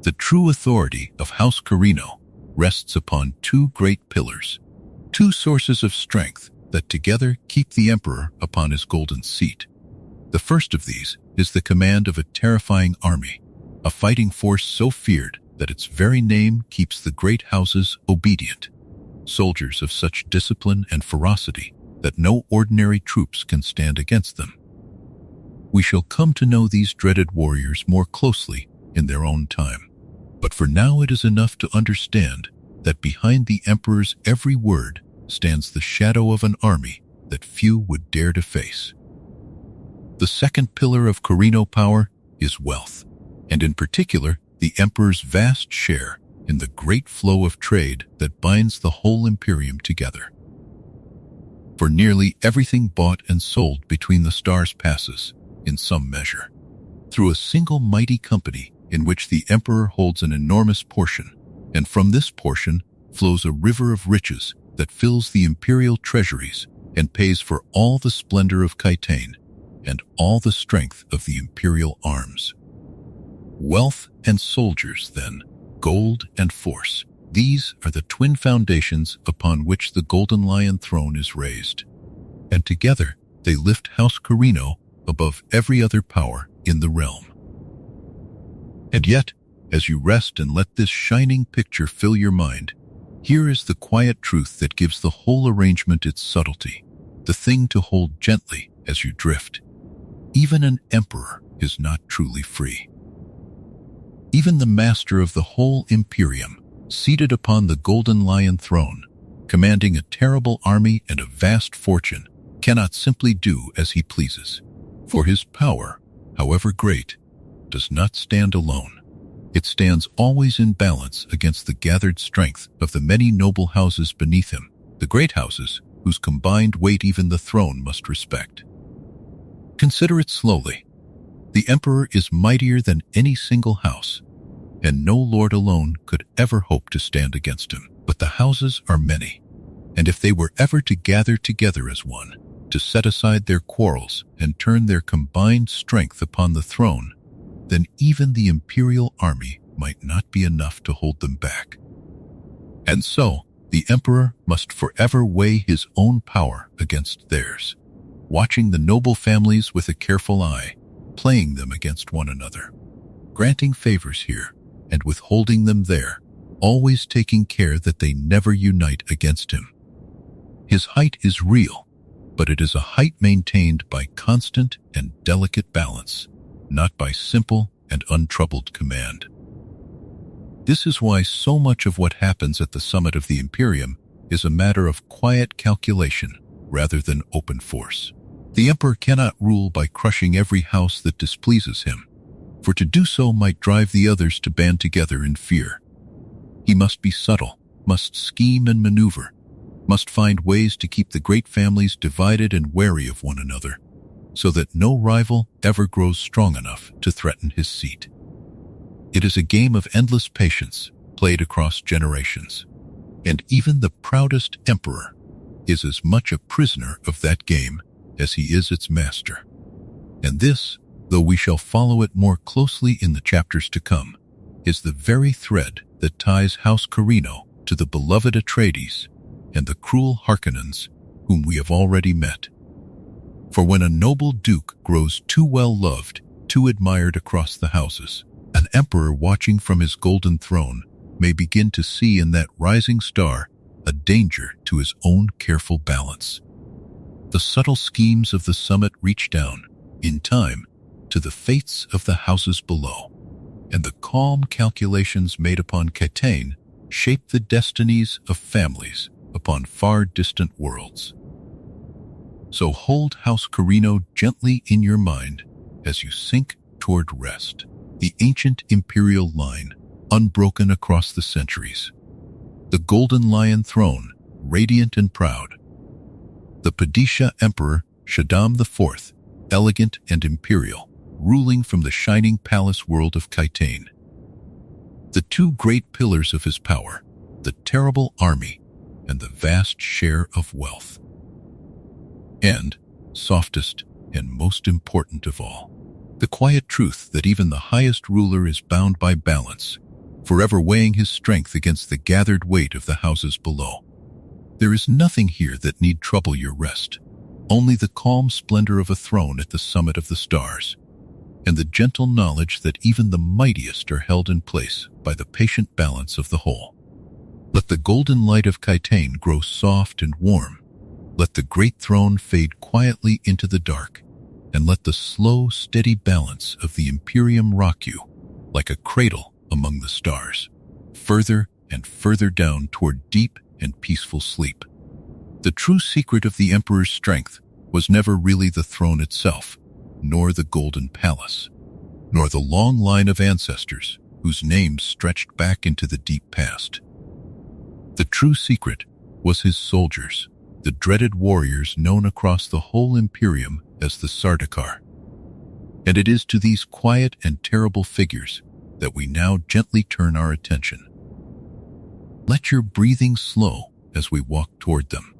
The true authority of House Corrino rests upon two great pillars, two sources of strength that together keep the emperor upon his golden seat. The first of these is the command of a terrifying army, a fighting force so feared that its very name keeps the great houses obedient, soldiers of such discipline and ferocity that no ordinary troops can stand against them. We shall come to know these dreaded warriors more closely in their own time, but for now it is enough to understand that behind the emperor's every word stands the shadow of an army that few would dare to face. The second pillar of Corrino power is wealth, and in particular the emperor's vast share in the great flow of trade that binds the whole Imperium together. for nearly everything bought and sold between the stars passes, in some measure, through a single mighty company in which the emperor holds an enormous portion, and from this portion flows a river of riches that fills the imperial treasuries and pays for all the splendor of Khitain and all the strength of the imperial arms. Wealth and soldiers, then, gold and force, these are the twin foundations upon which the Golden Lion throne is raised, and together they lift House Corrino above every other power in the realm. And yet, as you rest and let this shining picture fill your mind, here is the quiet truth that gives the whole arrangement its subtlety, the thing to hold gently as you drift. Even an emperor is not truly free. Even the master of the whole Imperium, seated upon the Golden Lion throne, commanding a terrible army and a vast fortune, cannot simply do as he pleases. For his power, however great, does not stand alone. It stands always in balance against the gathered strength of the many noble houses beneath him, the great houses whose combined weight even the throne must respect. Consider it slowly. The emperor is mightier than any single house, and no lord alone could ever hope to stand against him. But the houses are many, and if they were ever to gather together as one, to set aside their quarrels and turn their combined strength upon the throne, then even the imperial army might not be enough to hold them back. And so, the emperor must forever weigh his own power against theirs, watching the noble families with a careful eye, playing them against one another, granting favors here and withholding them there, always taking care that they never unite against him. His height is real, but it is a height maintained by constant and delicate balance, not by simple and untroubled command. This is why so much of what happens at the summit of the Imperium is a matter of quiet calculation rather than open force. The emperor cannot rule by crushing every house that displeases him, for to do so might drive the others to band together in fear. He must be subtle, must scheme and maneuver, must find ways to keep the great families divided and wary of one another, so that no rival ever grows strong enough to threaten his seat. It is a game of endless patience, played across generations, and even the proudest emperor is as much a prisoner of that game as he is its master. And this, though we shall follow it more closely in the chapters to come, is the very thread that ties House Corrino to the beloved Atreides and the cruel Harkonnens, whom we have already met. For when a noble duke grows too well loved, too admired across the houses, an emperor watching from his golden throne may begin to see in that rising star a danger to his own careful balance. The subtle schemes of the summit reach down, in time, to the fates of the houses below, and the calm calculations made upon Khitain shape the destinies of families upon far distant worlds. So hold House Corrino gently in your mind as you sink toward rest, the ancient imperial line, unbroken across the centuries, the Golden Lion throne, radiant and proud, the Padishah Emperor Shaddam IV, elegant and imperial, ruling from the shining palace world of Khitain. The two great pillars of his power, the terrible army and the vast share of wealth. And, softest and most important of all, the quiet truth that even the highest ruler is bound by balance, forever weighing his strength against the gathered weight of the houses below. There is nothing here that need trouble your rest, only the calm splendor of a throne at the summit of the stars, and the gentle knowledge that even the mightiest are held in place by the patient balance of the whole. Let the golden light of Khitain grow soft and warm. Let the great throne fade quietly into the dark, and let the slow, steady balance of the Imperium rock you, like a cradle among the stars, further and further down toward deep and peaceful sleep. The true secret of the Emperor's strength was never really the throne itself, nor the golden palace, nor the long line of ancestors whose names stretched back into the deep past. The true secret was his soldiers, the dreaded warriors known across the whole Imperium as the Sardaukar. And it is to these quiet and terrible figures that we now gently turn our attention. Let your breathing slow as we walk toward them.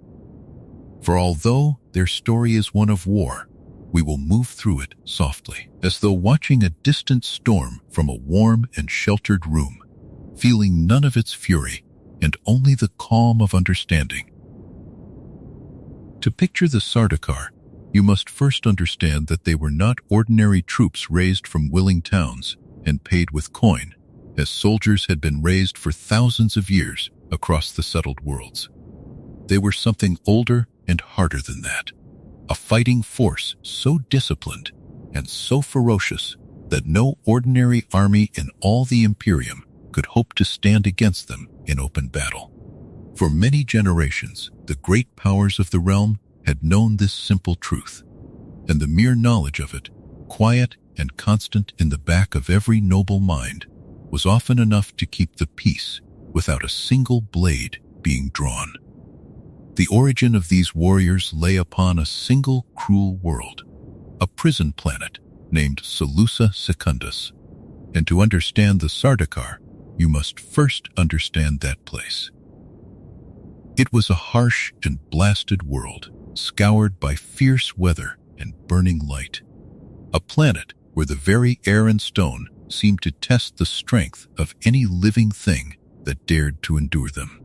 For although their story is one of war, we will move through it softly, as though watching a distant storm from a warm and sheltered room, feeling none of its fury and only the calm of understanding. To picture the Sardaukar, you must first understand that they were not ordinary troops raised from willing towns and paid with coin, as soldiers had been raised for thousands of years across the settled worlds. They were something older and harder than that, a fighting force so disciplined and so ferocious that no ordinary army in all the Imperium could hope to stand against them in open battle. For many generations, the great powers of the realm had known this simple truth, and the mere knowledge of it, quiet and constant in the back of every noble mind, was often enough to keep the peace without a single blade being drawn. The origin of these warriors lay upon a single cruel world, a prison planet named Seleucia Secundus. And to understand the Sardaukar, you must first understand that place. It was a harsh and blasted world, scoured by fierce weather and burning light. A planet where the very air and stone seemed to test the strength of any living thing that dared to endure them.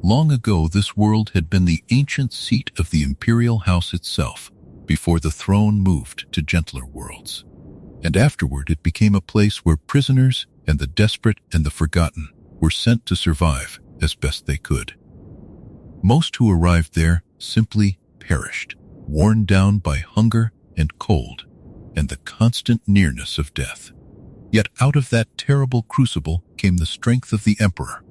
Long ago, this world had been the ancient seat of the imperial house itself, before the throne moved to gentler worlds. And afterward it became a place where prisoners and the desperate and the forgotten were sent to survive as best they could. Most who arrived there simply perished, worn down by hunger and cold and the constant nearness of death. Yet out of that terrible crucible came the strength of the emperor,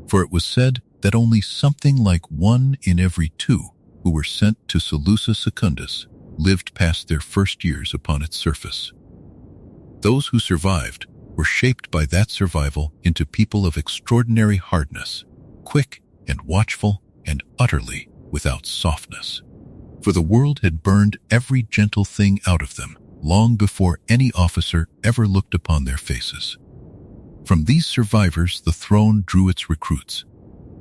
for it was said that only something like 1 in every 2 who were sent to Seleucia Secundus lived past their first years upon its surface. Those who survived were shaped by that survival into people of extraordinary hardness, quick and watchful and utterly without softness. For the world had burned every gentle thing out of them long before any officer ever looked upon their faces. From these survivors the throne drew its recruits,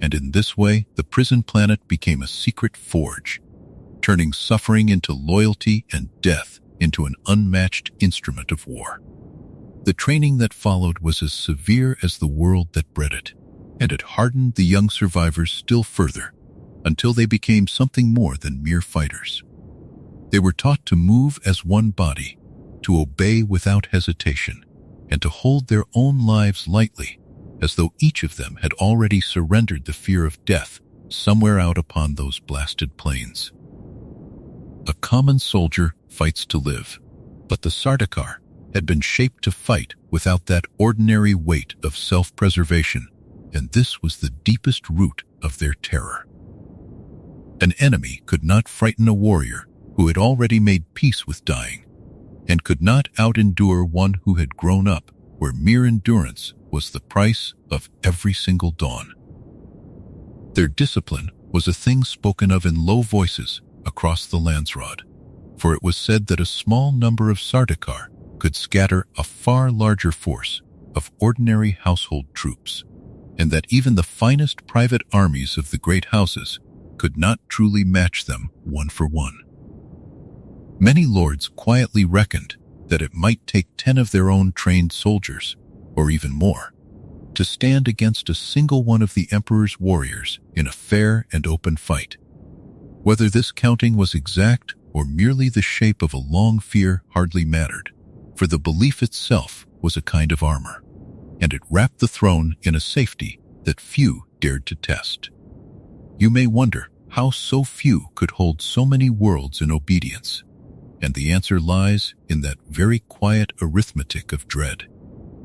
and in this way the prison planet became a secret forge, turning suffering into loyalty and death into an unmatched instrument of war. The training that followed was as severe as the world that bred it, and it hardened the young survivors still further, until they became something more than mere fighters. They were taught to move as one body, to obey without hesitation, and to hold their own lives lightly, as though each of them had already surrendered the fear of death somewhere out upon those blasted plains. A common soldier fights to live, but the Sardaukar had been shaped to fight without that ordinary weight of self-preservation, and this was the deepest root of their terror. An enemy could not frighten a warrior who had already made peace with dying, and could not out-endure one who had grown up where mere endurance was the price of every single dawn. Their discipline was a thing spoken of in low voices across the Landsraad, for it was said that a small number of Sardaukar could scatter a far larger force of ordinary household troops, and that even the finest private armies of the great houses could not truly match them 1 for 1. Many lords quietly reckoned that it might take 10 of their own trained soldiers, or even more, to stand against a single one of the emperor's warriors in a fair and open fight. Whether this counting was exact or merely the shape of a long fear hardly mattered, for the belief itself was a kind of armor, and it wrapped the throne in a safety that few dared to test. You may wonder how so few could hold so many worlds in obedience, and the answer lies in that very quiet arithmetic of dread.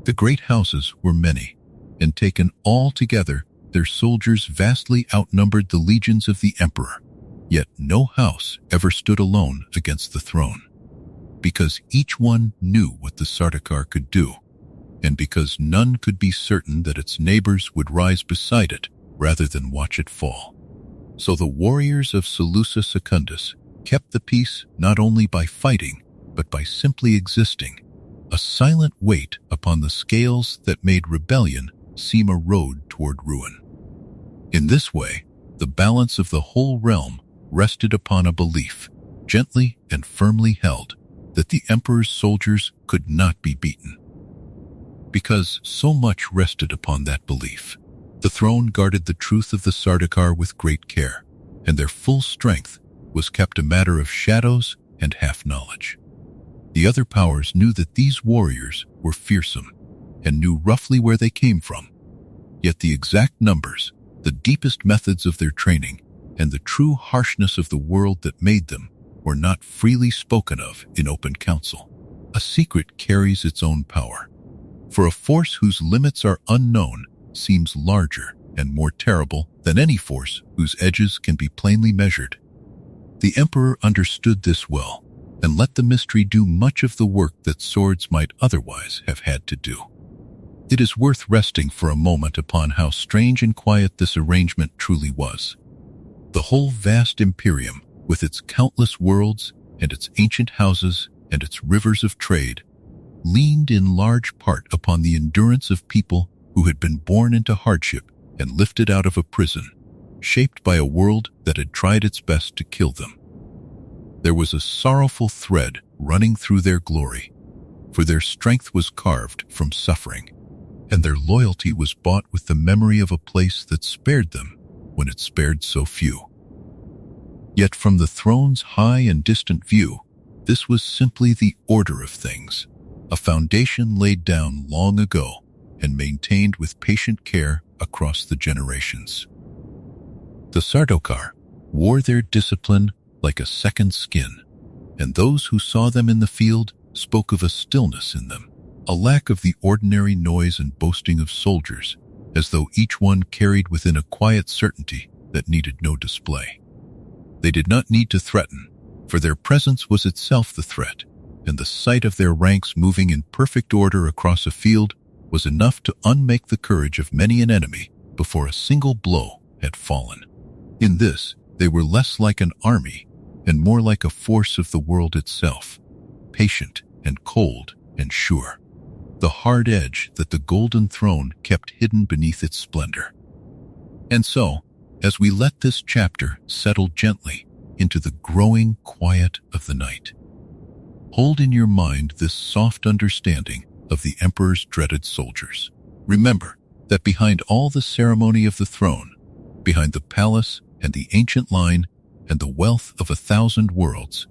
The great houses were many, and taken all together, their soldiers vastly outnumbered the legions of the emperor. Yet no house ever stood alone against the throne, because each one knew what the Sardaukar could do, and because none could be certain that its neighbors would rise beside it rather than watch it fall. So the warriors of Seleucia Secundus kept the peace not only by fighting, but by simply existing, a silent weight upon the scales that made rebellion seem a road toward ruin. In this way, the balance of the whole realm rested upon a belief, gently and firmly held, that the emperor's soldiers could not be beaten. Because so much rested upon that belief, the throne guarded the truth of the Sardaukar with great care, and their full strength was kept a matter of shadows and half-knowledge. The other powers knew that these warriors were fearsome, and knew roughly where they came from. Yet the exact numbers, the deepest methods of their training, and the true harshness of the world that made them were not freely spoken of in open council. A secret carries its own power. For a force whose limits are unknown seems larger and more terrible than any force whose edges can be plainly measured. The emperor understood this well, and let the mystery do much of the work that swords might otherwise have had to do. It is worth resting for a moment upon how strange and quiet this arrangement truly was. The whole vast Imperium, with its countless worlds and its ancient houses and its rivers of trade, leaned in large part upon the endurance of people who had been born into hardship and lifted out of a prison, shaped by a world that had tried its best to kill them. There was a sorrowful thread running through their glory, for their strength was carved from suffering, and their loyalty was bought with the memory of a place that spared them when it spared so few. Yet from the throne's high and distant view, this was simply the order of things, a foundation laid down long ago and maintained with patient care across the generations. The Sardaukar wore their discipline like a second skin, and those who saw them in the field spoke of a stillness in them, a lack of the ordinary noise and boasting of soldiers, as though each one carried within a quiet certainty that needed no display. They did not need to threaten, for their presence was itself the threat, and the sight of their ranks moving in perfect order across a field was enough to unmake the courage of many an enemy before a single blow had fallen. In this, they were less like an army and more like a force of the world itself, patient and cold and sure, the hard edge that the golden throne kept hidden beneath its splendor. And so, as we let this chapter settle gently into the growing quiet of the night, hold in your mind this soft understanding of the emperor's dreaded soldiers. Remember that behind all the ceremony of the throne, behind the palace and the ancient line and the wealth of 1,000 worlds,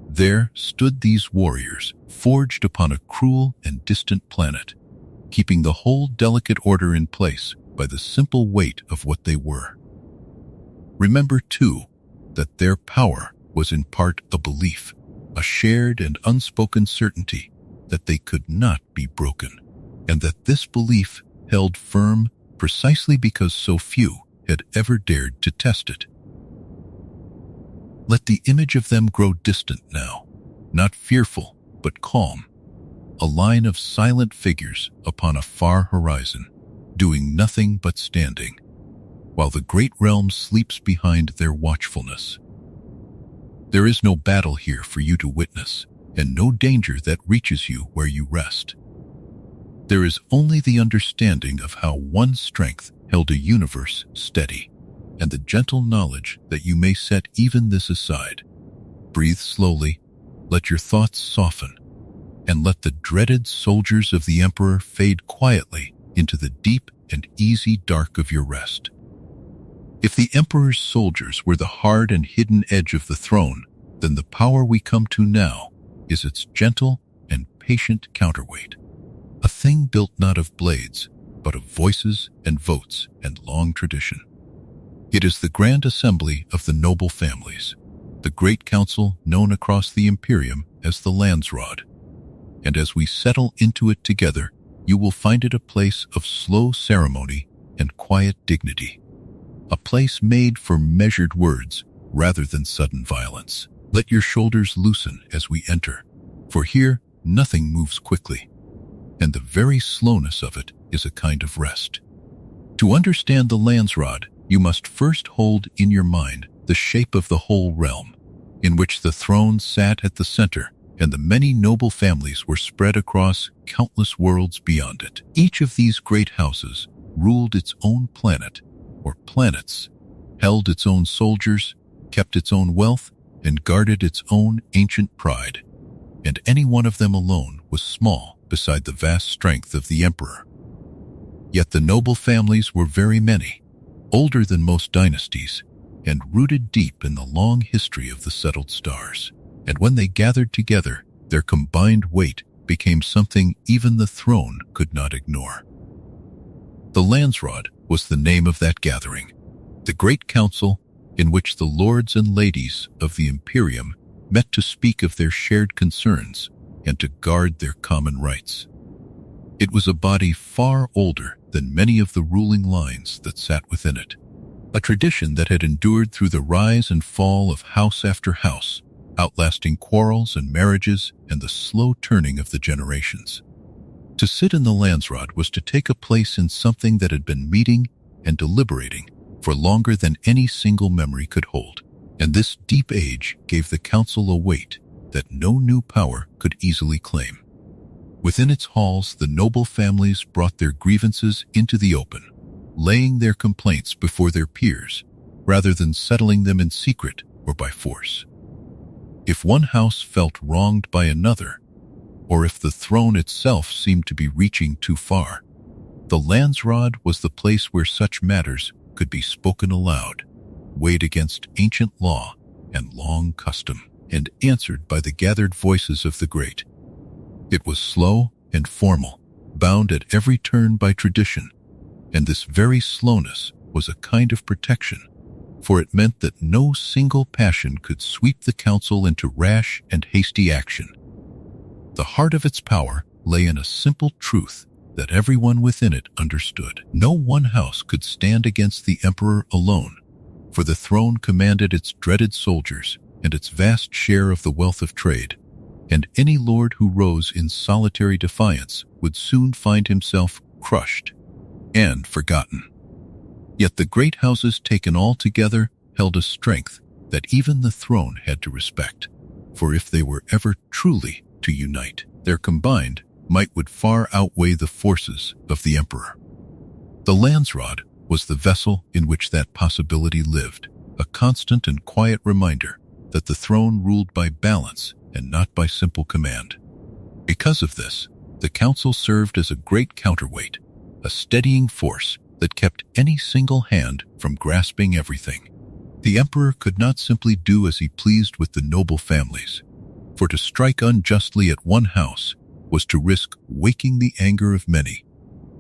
there stood these warriors forged upon a cruel and distant planet, keeping the whole delicate order in place by the simple weight of what they were. Remember, too, that their power was in part a belief, a shared and unspoken certainty that they could not be broken, and that this belief held firm precisely because so few had ever dared to test it. Let the image of them grow distant now, not fearful, but calm, a line of silent figures upon a far horizon, doing nothing but standing, while the great realm sleeps behind their watchfulness. There is no battle here for you to witness, and no danger that reaches you where you rest. There is only the understanding of how one strength held a universe steady, and the gentle knowledge that you may set even this aside. Breathe slowly, let your thoughts soften, and let the dreaded soldiers of the Emperor fade quietly into the deep and easy dark of your rest. If the Emperor's soldiers were the hard and hidden edge of the throne, then the power we come to now is its gentle and patient counterweight, a thing built not of blades, but of voices and votes and long tradition. It is the grand assembly of the noble families, the great council known across the Imperium as the Landsraad. And as we settle into it together, you will find it a place of slow ceremony and quiet dignity, a place made for measured words rather than sudden violence. Let your shoulders loosen as we enter, for here nothing moves quickly, and the very slowness of it is a kind of rest. To understand the Landsraad, you must first hold in your mind the shape of the whole realm, in which the throne sat at the center, and the many noble families were spread across countless worlds beyond it. Each of these great houses ruled its own planet, or planets, held its own soldiers, kept its own wealth, and guarded its own ancient pride, and any one of them alone was small beside the vast strength of the emperor. Yet the noble families were very many, older than most dynasties, and rooted deep in the long history of the settled stars. And when they gathered together, their combined weight became something even the throne could not ignore. The Landsraad was the name of that gathering, the great council in which the lords and ladies of the Imperium met to speak of their shared concerns and to guard their common rights. It was a body far older than many of the ruling lines that sat within it, a tradition that had endured through the rise and fall of house after house, outlasting quarrels and marriages and the slow turning of the generations. To sit in the Landsraad was to take a place in something that had been meeting and deliberating for longer than any single memory could hold, and this deep age gave the council a weight that no new power could easily claim. Within its halls, the noble families brought their grievances into the open, laying their complaints before their peers, rather than settling them in secret or by force. If one house felt wronged by another, or if the throne itself seemed to be reaching too far, the Landsraad was the place where such matters could be spoken aloud, weighed against ancient law and long custom, and answered by the gathered voices of the great. It was slow and formal, bound at every turn by tradition, and this very slowness was a kind of protection, for it meant that no single passion could sweep the council into rash and hasty action. The heart of its power lay in a simple truth that everyone within it understood. No one house could stand against the emperor alone, for the throne commanded its dreaded soldiers and its vast share of the wealth of trade, and any lord who rose in solitary defiance would soon find himself crushed and forgotten. Yet the great houses taken all together held a strength that even the throne had to respect, for if they were ever truly to unite, their combined might would far outweigh the forces of the emperor. The Landsraad was the vessel in which that possibility lived, a constant and quiet reminder that the throne ruled by balance and not by simple command. Because of this, the council served as a great counterweight, a steadying force that kept any single hand from grasping everything. The emperor could not simply do as he pleased with the noble families, for to strike unjustly at one house was to risk waking the anger of many,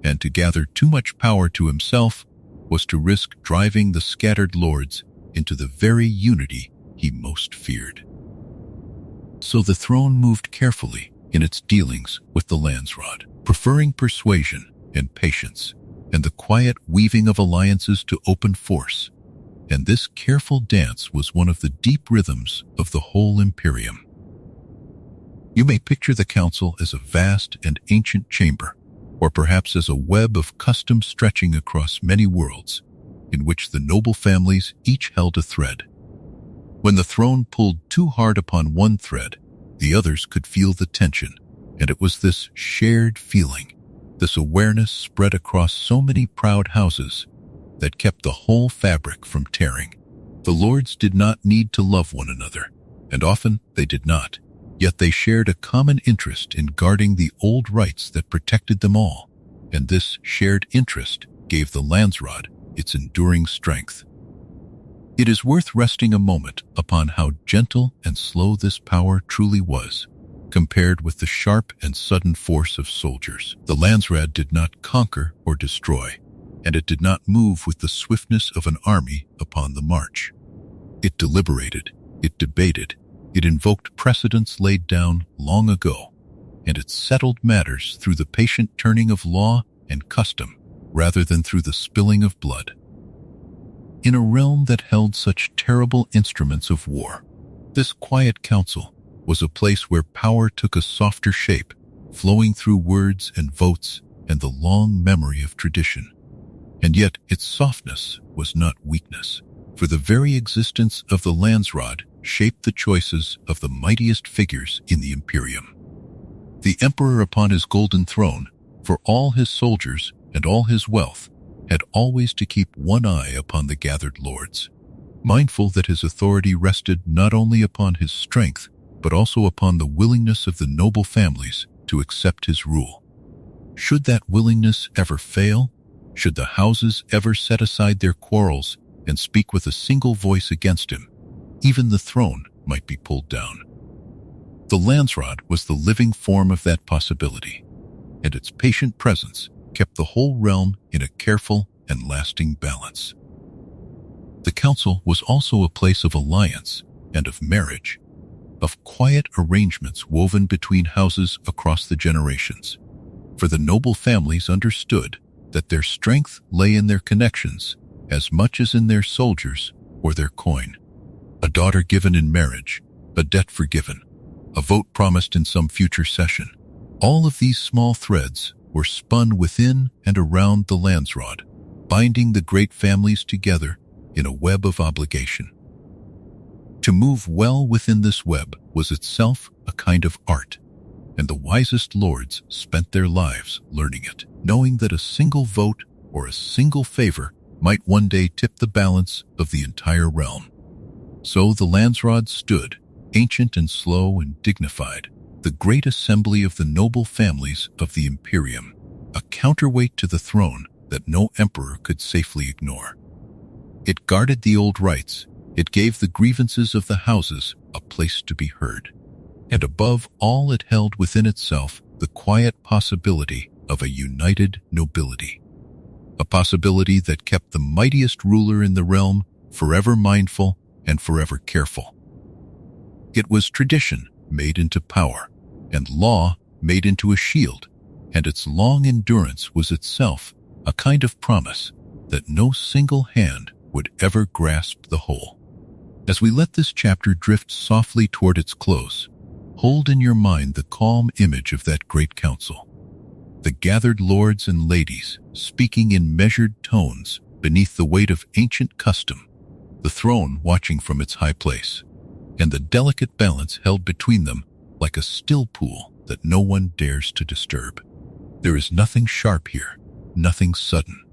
and to gather too much power to himself was to risk driving the scattered lords into the very unity he most feared. So the throne moved carefully in its dealings with the Landsraad, preferring persuasion and patience, and the quiet weaving of alliances to open force. And this careful dance was one of the deep rhythms of the whole Imperium. You may picture the council as a vast and ancient chamber, or perhaps as a web of custom stretching across many worlds, in which the noble families each held a thread. When the throne pulled too hard upon one thread, the others could feel the tension, and it was this shared feeling, this awareness spread across so many proud houses, that kept the whole fabric from tearing. The lords did not need to love one another, and often they did not, yet they shared a common interest in guarding the old rights that protected them all, and this shared interest gave the Landsraad its enduring strength. It is worth resting a moment upon how gentle and slow this power truly was, compared with the sharp and sudden force of soldiers. The Landsraad did not conquer or destroy, and it did not move with the swiftness of an army upon the march. It deliberated, it debated, it invoked precedents laid down long ago, and it settled matters through the patient turning of law and custom, rather than through the spilling of blood. In a realm that held such terrible instruments of war, this quiet council was a place where power took a softer shape, flowing through words and votes and the long memory of tradition. And yet its softness was not weakness, for the very existence of the Landsraad shaped the choices of the mightiest figures in the Imperium. The Emperor upon his golden throne, for all his soldiers and all his wealth, had always to keep one eye upon the gathered lords, mindful that his authority rested not only upon his strength, but also upon the willingness of the noble families to accept his rule. Should that willingness ever fail, should the houses ever set aside their quarrels and speak with a single voice against him, even the throne might be pulled down. The Landsraad was the living form of that possibility, and its patient presence kept the whole realm in a careful and lasting balance. The council was also a place of alliance and of marriage, of quiet arrangements woven between houses across the generations, for the noble families understood that their strength lay in their connections as much as in their soldiers or their coin. A daughter given in marriage, a debt forgiven, a vote promised in some future session. All of these small threads were spun within and around the Landsraad, binding the great families together in a web of obligation. To move well within this web was itself a kind of art, and the wisest lords spent their lives learning it, knowing that a single vote or a single favor might one day tip the balance of the entire realm. So the Landsraad stood, ancient and slow and dignified, the great assembly of the noble families of the Imperium, a counterweight to the throne that no emperor could safely ignore. It guarded the old rights, it gave the grievances of the houses a place to be heard, and above all it held within itself the quiet possibility of a united nobility, a possibility that kept the mightiest ruler in the realm forever mindful and forever careful. It was tradition made into power, and law made into a shield, and its long endurance was itself a kind of promise that no single hand would ever grasp the whole. As we let this chapter drift softly toward its close, hold in your mind the calm image of that great council. The gathered lords and ladies speaking in measured tones beneath the weight of ancient custom, the throne watching from its high place, and the delicate balance held between them like a still pool that no one dares to disturb. There is nothing sharp here, nothing sudden,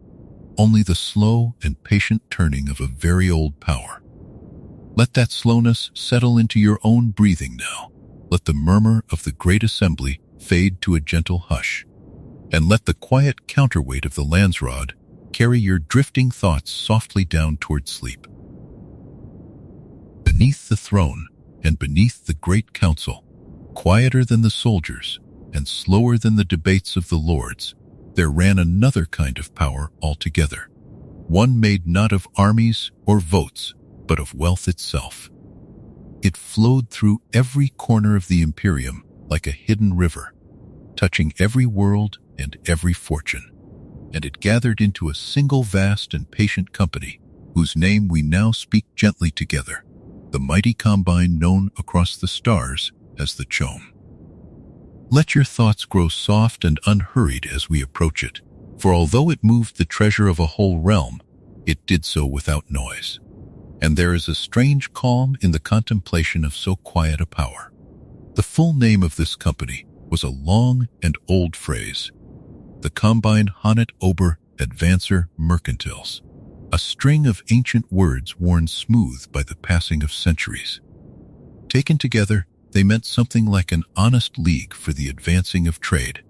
only the slow and patient turning of a very old power. Let that slowness settle into your own breathing now. Let the murmur of the great assembly fade to a gentle hush, and let the quiet counterweight of the Landsraad carry your drifting thoughts softly down toward sleep. Beneath the throne and beneath the great council, quieter than the soldiers and slower than the debates of the lords, there ran another kind of power altogether, one made not of armies or votes, but of wealth itself. It flowed through every corner of the Imperium like a hidden river, touching every world and every fortune, and it gathered into a single vast and patient company, whose name we now speak gently together, the mighty combine known across the stars as the Chom. Let your thoughts grow soft and unhurried as we approach it, for although it moved the treasure of a whole realm, it did so without noise. And there is a strange calm in the contemplation of so quiet a power. The full name of this company was a long and old phrase, the Combine Honnet Ober Advancer Mercantiles, a string of ancient words worn smooth by the passing of centuries. Taken together, they meant something like an honest league for the advancing of trade,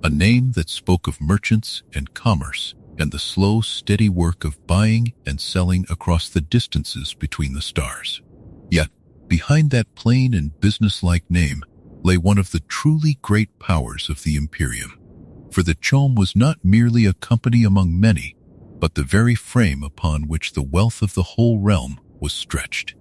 a name that spoke of merchants and commerce and the slow, steady work of buying and selling across the distances between the stars. Yet, behind that plain and businesslike name lay one of the truly great powers of the Imperium, for the Chom was not merely a company among many, but the very frame upon which the wealth of the whole realm was stretched.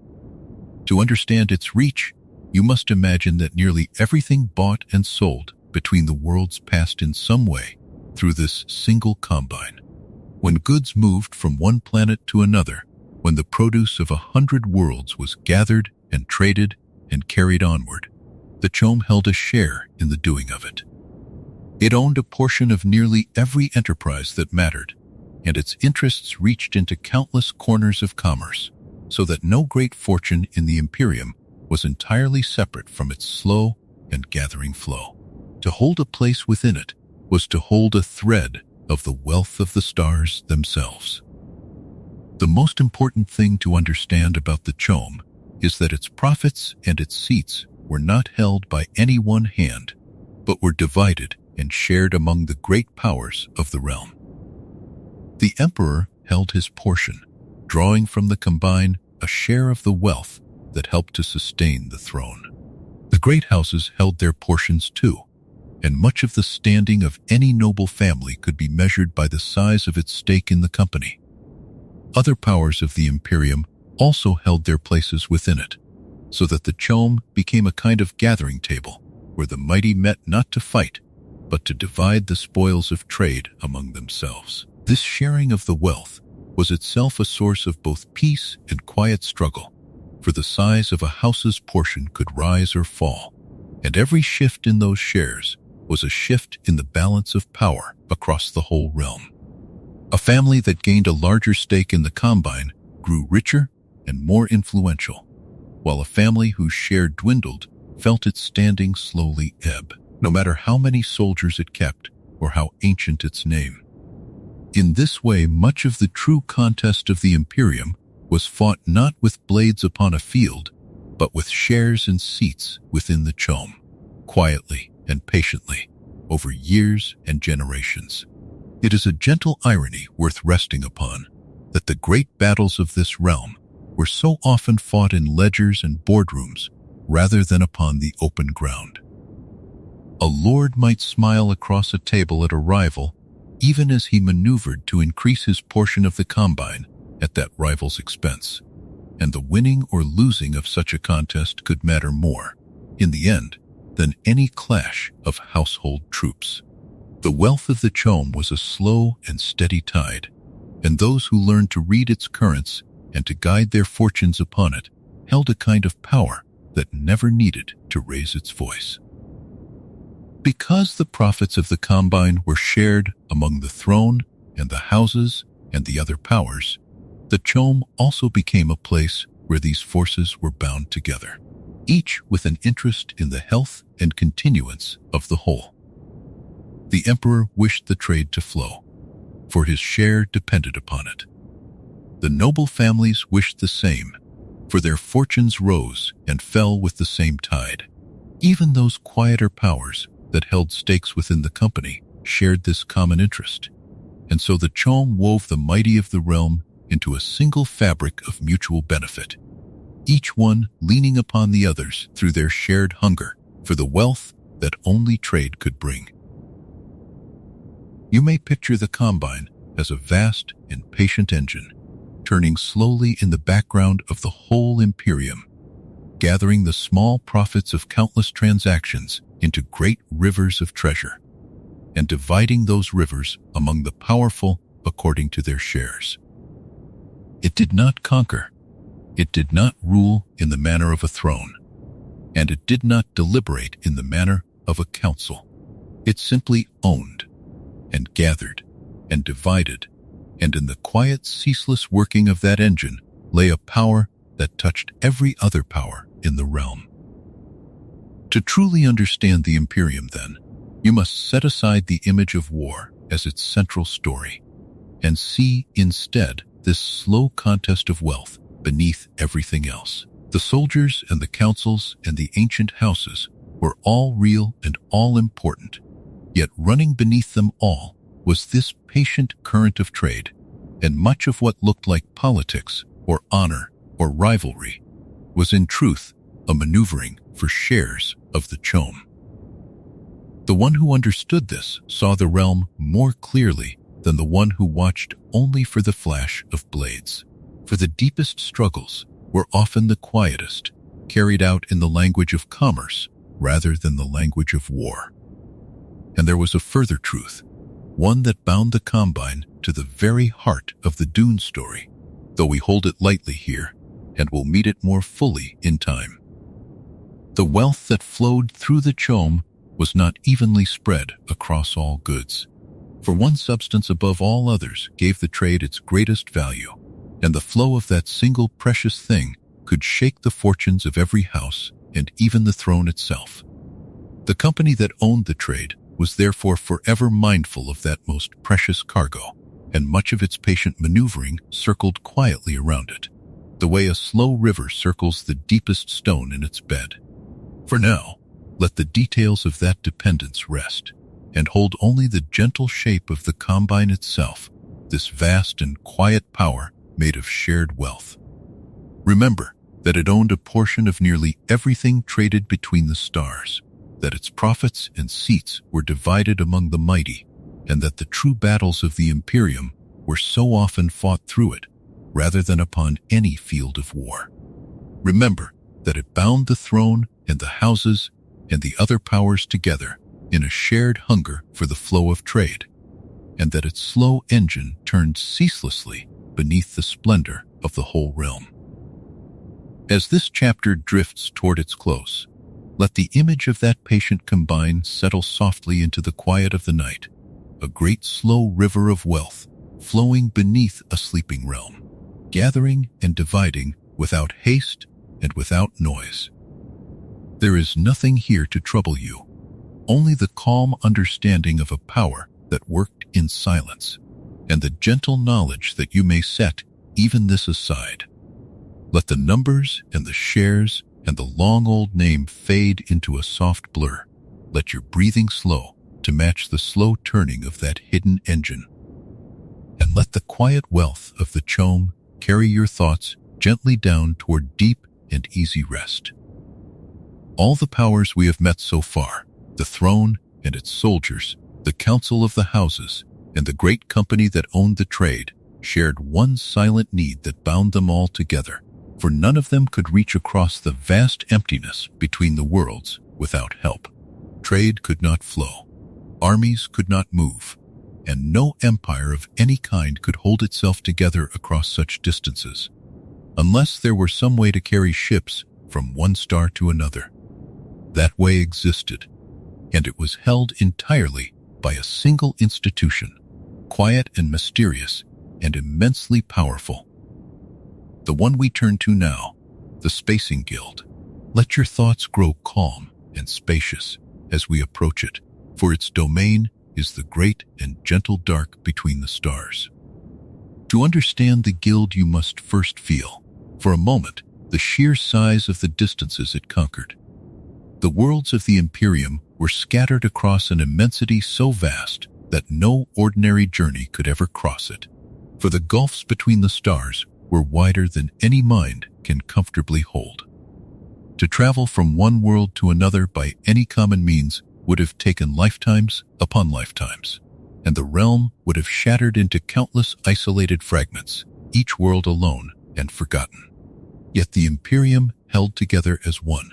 To understand its reach, you must imagine that nearly everything bought and sold between the worlds passed in some way through this single combine. When goods moved from one planet to another, when the produce of 100 worlds was gathered and traded and carried onward, the Chom held a share in the doing of it. It owned a portion of nearly every enterprise that mattered, and its interests reached into countless corners of commerce, so that no great fortune in the Imperium was entirely separate from its slow and gathering flow. To hold a place within it was to hold a thread of the wealth of the stars themselves. The most important thing to understand about the Chom is that its profits and its seats were not held by any one hand, but were divided and shared among the great powers of the realm. The emperor held his portion, drawing from the combine a share of the wealth that helped to sustain the throne. The great houses held their portions too, and much of the standing of any noble family could be measured by the size of its stake in the company. Other powers of the Imperium also held their places within it, so that the Chom became a kind of gathering table where the mighty met not to fight, but to divide the spoils of trade among themselves. This sharing of the wealth was itself a source of both peace and quiet struggle, for the size of a house's portion could rise or fall, and every shift in those shares was a shift in the balance of power across the whole realm. A family that gained a larger stake in the combine grew richer and more influential, while a family whose share dwindled felt its standing slowly ebb, no matter how many soldiers it kept or how ancient its name. In this way, much of the true contest of the Imperium was fought not with blades upon a field, but with shares and seats within the Chom, quietly and patiently, over years and generations. It is a gentle irony worth resting upon that the great battles of this realm were so often fought in ledgers and boardrooms rather than upon the open ground. A lord might smile across a table at a rival even as he maneuvered to increase his portion of the combine at that rival's expense, and the winning or losing of such a contest could matter more, in the end, than any clash of household troops. The wealth of the Chom was a slow and steady tide, and those who learned to read its currents and to guide their fortunes upon it held a kind of power that never needed to raise its voice. Because the profits of the combine were shared among the throne and the houses and the other powers, the Chom also became a place where these forces were bound together, each with an interest in the health and continuance of the whole. The emperor wished the trade to flow, for his share depended upon it. The noble families wished the same, for their fortunes rose and fell with the same tide. Even those quieter powers that held stakes within the company shared this common interest, and so the Chom wove the mighty of the realm into a single fabric of mutual benefit, each one leaning upon the others through their shared hunger for the wealth that only trade could bring. You may picture the combine as a vast and patient engine, turning slowly in the background of the whole Imperium, gathering the small profits of countless transactions into great rivers of treasure, and dividing those rivers among the powerful according to their shares. It did not conquer, it did not rule in the manner of a throne, and it did not deliberate in the manner of a council. It simply owned, and gathered, and divided, and in the quiet, ceaseless working of that engine lay a power that touched every other power in the realm. To truly understand the Imperium, then, you must set aside the image of war as its central story, and see instead this slow contest of wealth beneath everything else. The soldiers and the councils and the ancient houses were all real and all important, yet running beneath them all was this patient current of trade, and much of what looked like politics or honor or rivalry was in truth a maneuvering for shares of the Chom. The one who understood this saw the realm more clearly than the one who watched only for the flash of blades. For the deepest struggles were often the quietest, carried out in the language of commerce rather than the language of war. And there was a further truth, one that bound the combine to the very heart of the Dune story, though we hold it lightly here and will meet it more fully in time. The wealth that flowed through the Chom was not evenly spread across all goods. For one substance above all others gave the trade its greatest value, and the flow of that single precious thing could shake the fortunes of every house and even the throne itself. The company that owned the trade was therefore forever mindful of that most precious cargo, and much of its patient maneuvering circled quietly around it, the way a slow river circles the deepest stone in its bed. For now, let the details of that dependence rest, and hold only the gentle shape of the combine itself, this vast and quiet power made of shared wealth. Remember that it owned a portion of nearly everything traded between the stars, that its profits and seats were divided among the mighty, and that the true battles of the Imperium were so often fought through it, rather than upon any field of war. Remember that it bound the throne and the houses and the other powers together in a shared hunger for the flow of trade, and that its slow engine turned ceaselessly beneath the splendor of the whole realm. As this chapter drifts toward its close, let the image of that patient combine settle softly into the quiet of the night, a great slow river of wealth flowing beneath a sleeping realm, gathering and dividing without haste and without noise. There is nothing here to trouble you, only the calm understanding of a power that worked in silence, and the gentle knowledge that you may set even this aside. Let the numbers and the shares and the long old name fade into a soft blur. Let your breathing slow to match the slow turning of that hidden engine. And let the quiet wealth of the chome carry your thoughts gently down toward deep and easy rest. All the powers we have met so far, the throne and its soldiers, the council of the houses, and the great company that owned the trade, shared one silent need that bound them all together, for none of them could reach across the vast emptiness between the worlds without help. Trade could not flow, armies could not move, and no empire of any kind could hold itself together across such distances, unless there were some way to carry ships from one star to another. That way existed, and it was held entirely by a single institution, quiet and mysterious and immensely powerful. The one we turn to now, the Spacing Guild. Let your thoughts grow calm and spacious as we approach it, for its domain is the great and gentle dark between the stars. To understand the guild, you must first feel, for a moment, the sheer size of the distances it conquered. The worlds of the Imperium were scattered across an immensity so vast that no ordinary journey could ever cross it, for the gulfs between the stars were wider than any mind can comfortably hold. To travel from one world to another by any common means would have taken lifetimes upon lifetimes, and the realm would have shattered into countless isolated fragments, each world alone and forgotten. Yet the Imperium held together as one,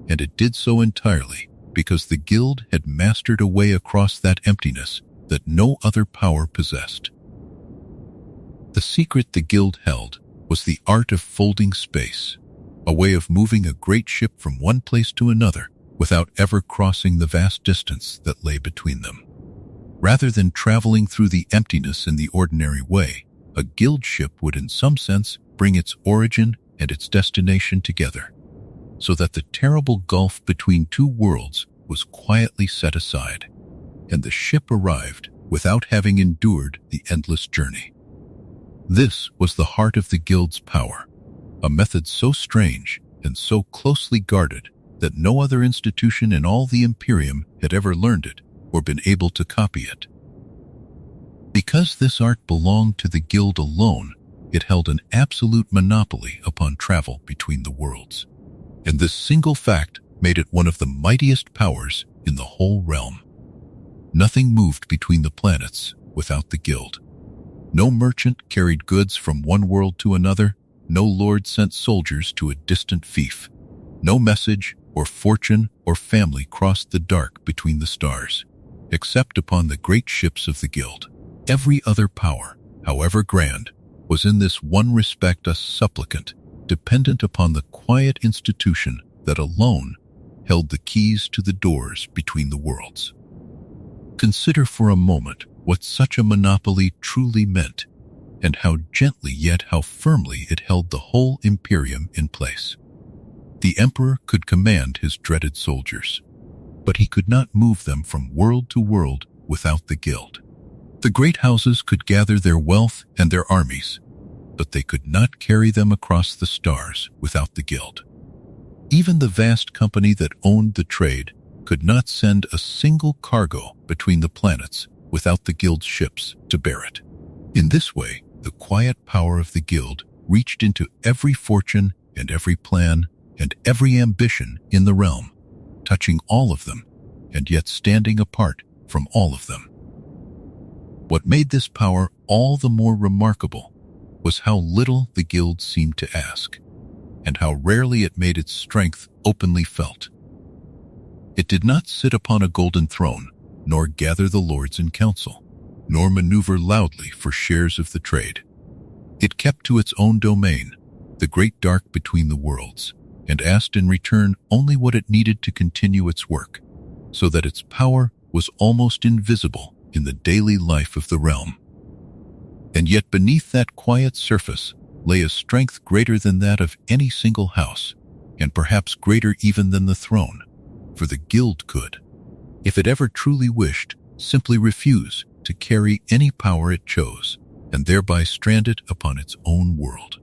and it did so entirely because the guild had mastered a way across that emptiness that no other power possessed. The secret the guild held was the art of folding space, a way of moving a great ship from one place to another without ever crossing the vast distance that lay between them. Rather than traveling through the emptiness in the ordinary way, a guild ship would in some sense bring its origin and its destination together, so that the terrible gulf between two worlds was quietly set aside, and the ship arrived without having endured the endless journey. This was the heart of the guild's power, a method so strange and so closely guarded that no other institution in all the Imperium had ever learned it or been able to copy it. Because this art belonged to the guild alone, it held an absolute monopoly upon travel between the worlds, and this single fact made it one of the mightiest powers in the whole realm. Nothing moved between the planets without the guild. No merchant carried goods from one world to another, no lord sent soldiers to a distant fief. No message or fortune or family crossed the dark between the stars, except upon the great ships of the guild. Every other power, however grand, was in this one respect a supplicant, dependent upon the quiet institution that alone held the keys to the doors between the worlds. Consider for a moment what such a monopoly truly meant, and how gently yet how firmly it held the whole Imperium in place. The Emperor could command his dreaded soldiers, but he could not move them from world to world without the Guild. The great houses could gather their wealth and their armies, but they could not carry them across the stars without the Guild. Even the vast company that owned the trade could not send a single cargo between the planets without the Guild's ships to bear it. In this way, the quiet power of the Guild reached into every fortune and every plan and every ambition in the realm, touching all of them, and yet standing apart from all of them. What made this power all the more remarkable was how little the Guild seemed to ask, and how rarely it made its strength openly felt. It did not sit upon a golden throne, nor gather the lords in council, nor maneuver loudly for shares of the trade. It kept to its own domain, the great dark between the worlds, and asked in return only what it needed to continue its work, so that its power was almost invisible in the daily life of the realm. And yet beneath that quiet surface lay a strength greater than that of any single house, and perhaps greater even than the throne, for the Guild could, if it ever truly wished, simply refuse to carry any power it chose, and thereby strand it upon its own world.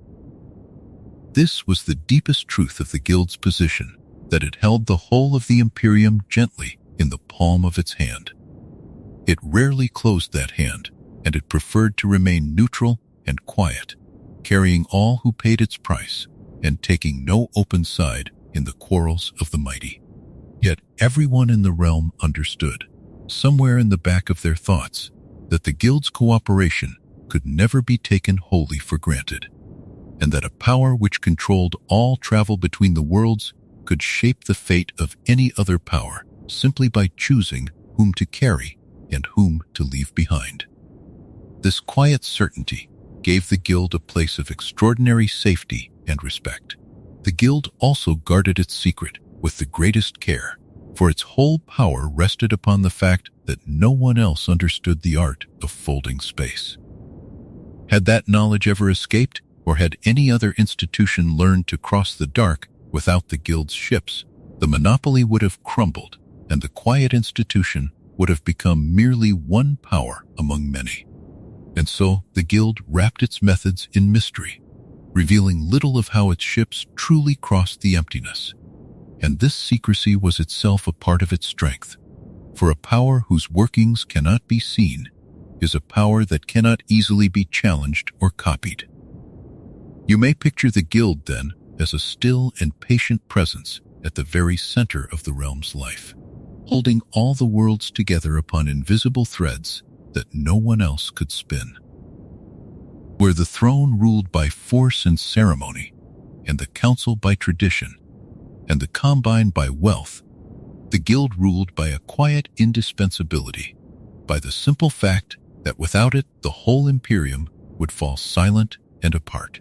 This was the deepest truth of the Guild's position, that it held the whole of the Imperium gently in the palm of its hand. It rarely closed that hand, and it preferred to remain neutral and quiet, carrying all who paid its price, and taking no open side in the quarrels of the mighty. Yet everyone in the realm understood, somewhere in the back of their thoughts, that the Guild's cooperation could never be taken wholly for granted, and that a power which controlled all travel between the worlds could shape the fate of any other power simply by choosing whom to carry and whom to leave behind. This quiet certainty gave the Guild a place of extraordinary safety and respect. The Guild also guarded its secret with the greatest care, for its whole power rested upon the fact that no one else understood the art of folding space. Had that knowledge ever escaped, or had any other institution learned to cross the dark without the Guild's ships, the monopoly would have crumbled, and the quiet institution would have become merely one power among many. And so the Guild wrapped its methods in mystery, revealing little of how its ships truly crossed the emptiness. And this secrecy was itself a part of its strength, for a power whose workings cannot be seen is a power that cannot easily be challenged or copied. You may picture the Guild, then, as a still and patient presence at the very center of the realm's life, holding all the worlds together upon invisible threads that no one else could spin. Where the throne ruled by force and ceremony, and the council by tradition, and the combine by wealth, the Guild ruled by a quiet indispensability, by the simple fact that without it the whole Imperium would fall silent and apart.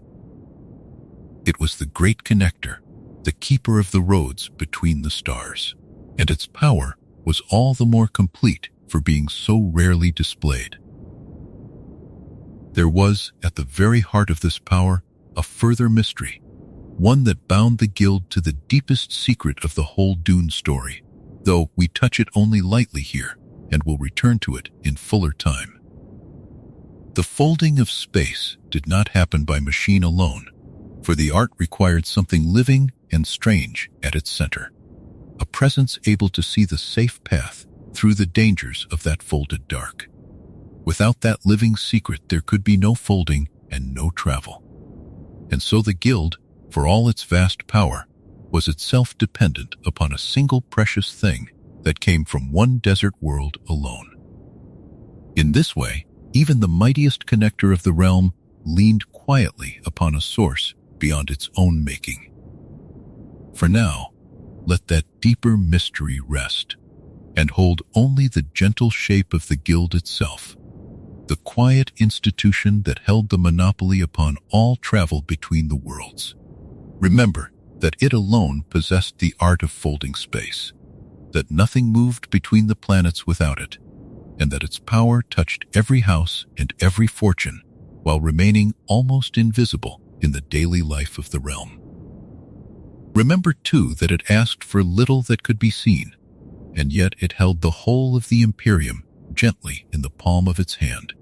It was the great connector, the keeper of the roads between the stars, and its power was all the more complete for being so rarely displayed. There was, at the very heart of this power, a further mystery, one that bound the Guild to the deepest secret of the whole Dune story, though we touch it only lightly here and will return to it in fuller time. The folding of space did not happen by machine alone, for the art required something living and strange at its center, a presence able to see the safe path through the dangers of that folded dark. Without that living secret, there could be no folding and no travel. And so the Guild, for all its vast power, was itself dependent upon a single precious thing that came from one desert world alone. In this way, even the mightiest connector of the realm leaned quietly upon a source beyond its own making. For now, let that deeper mystery rest, and hold only the gentle shape of the Guild itself, the quiet institution that held the monopoly upon all travel between the worlds. Remember that it alone possessed the art of folding space, that nothing moved between the planets without it, and that its power touched every house and every fortune, while remaining almost invisible in the daily life of the realm. Remember, too, that it asked for little that could be seen, and yet it held the whole of the Imperium gently in the palm of its hand,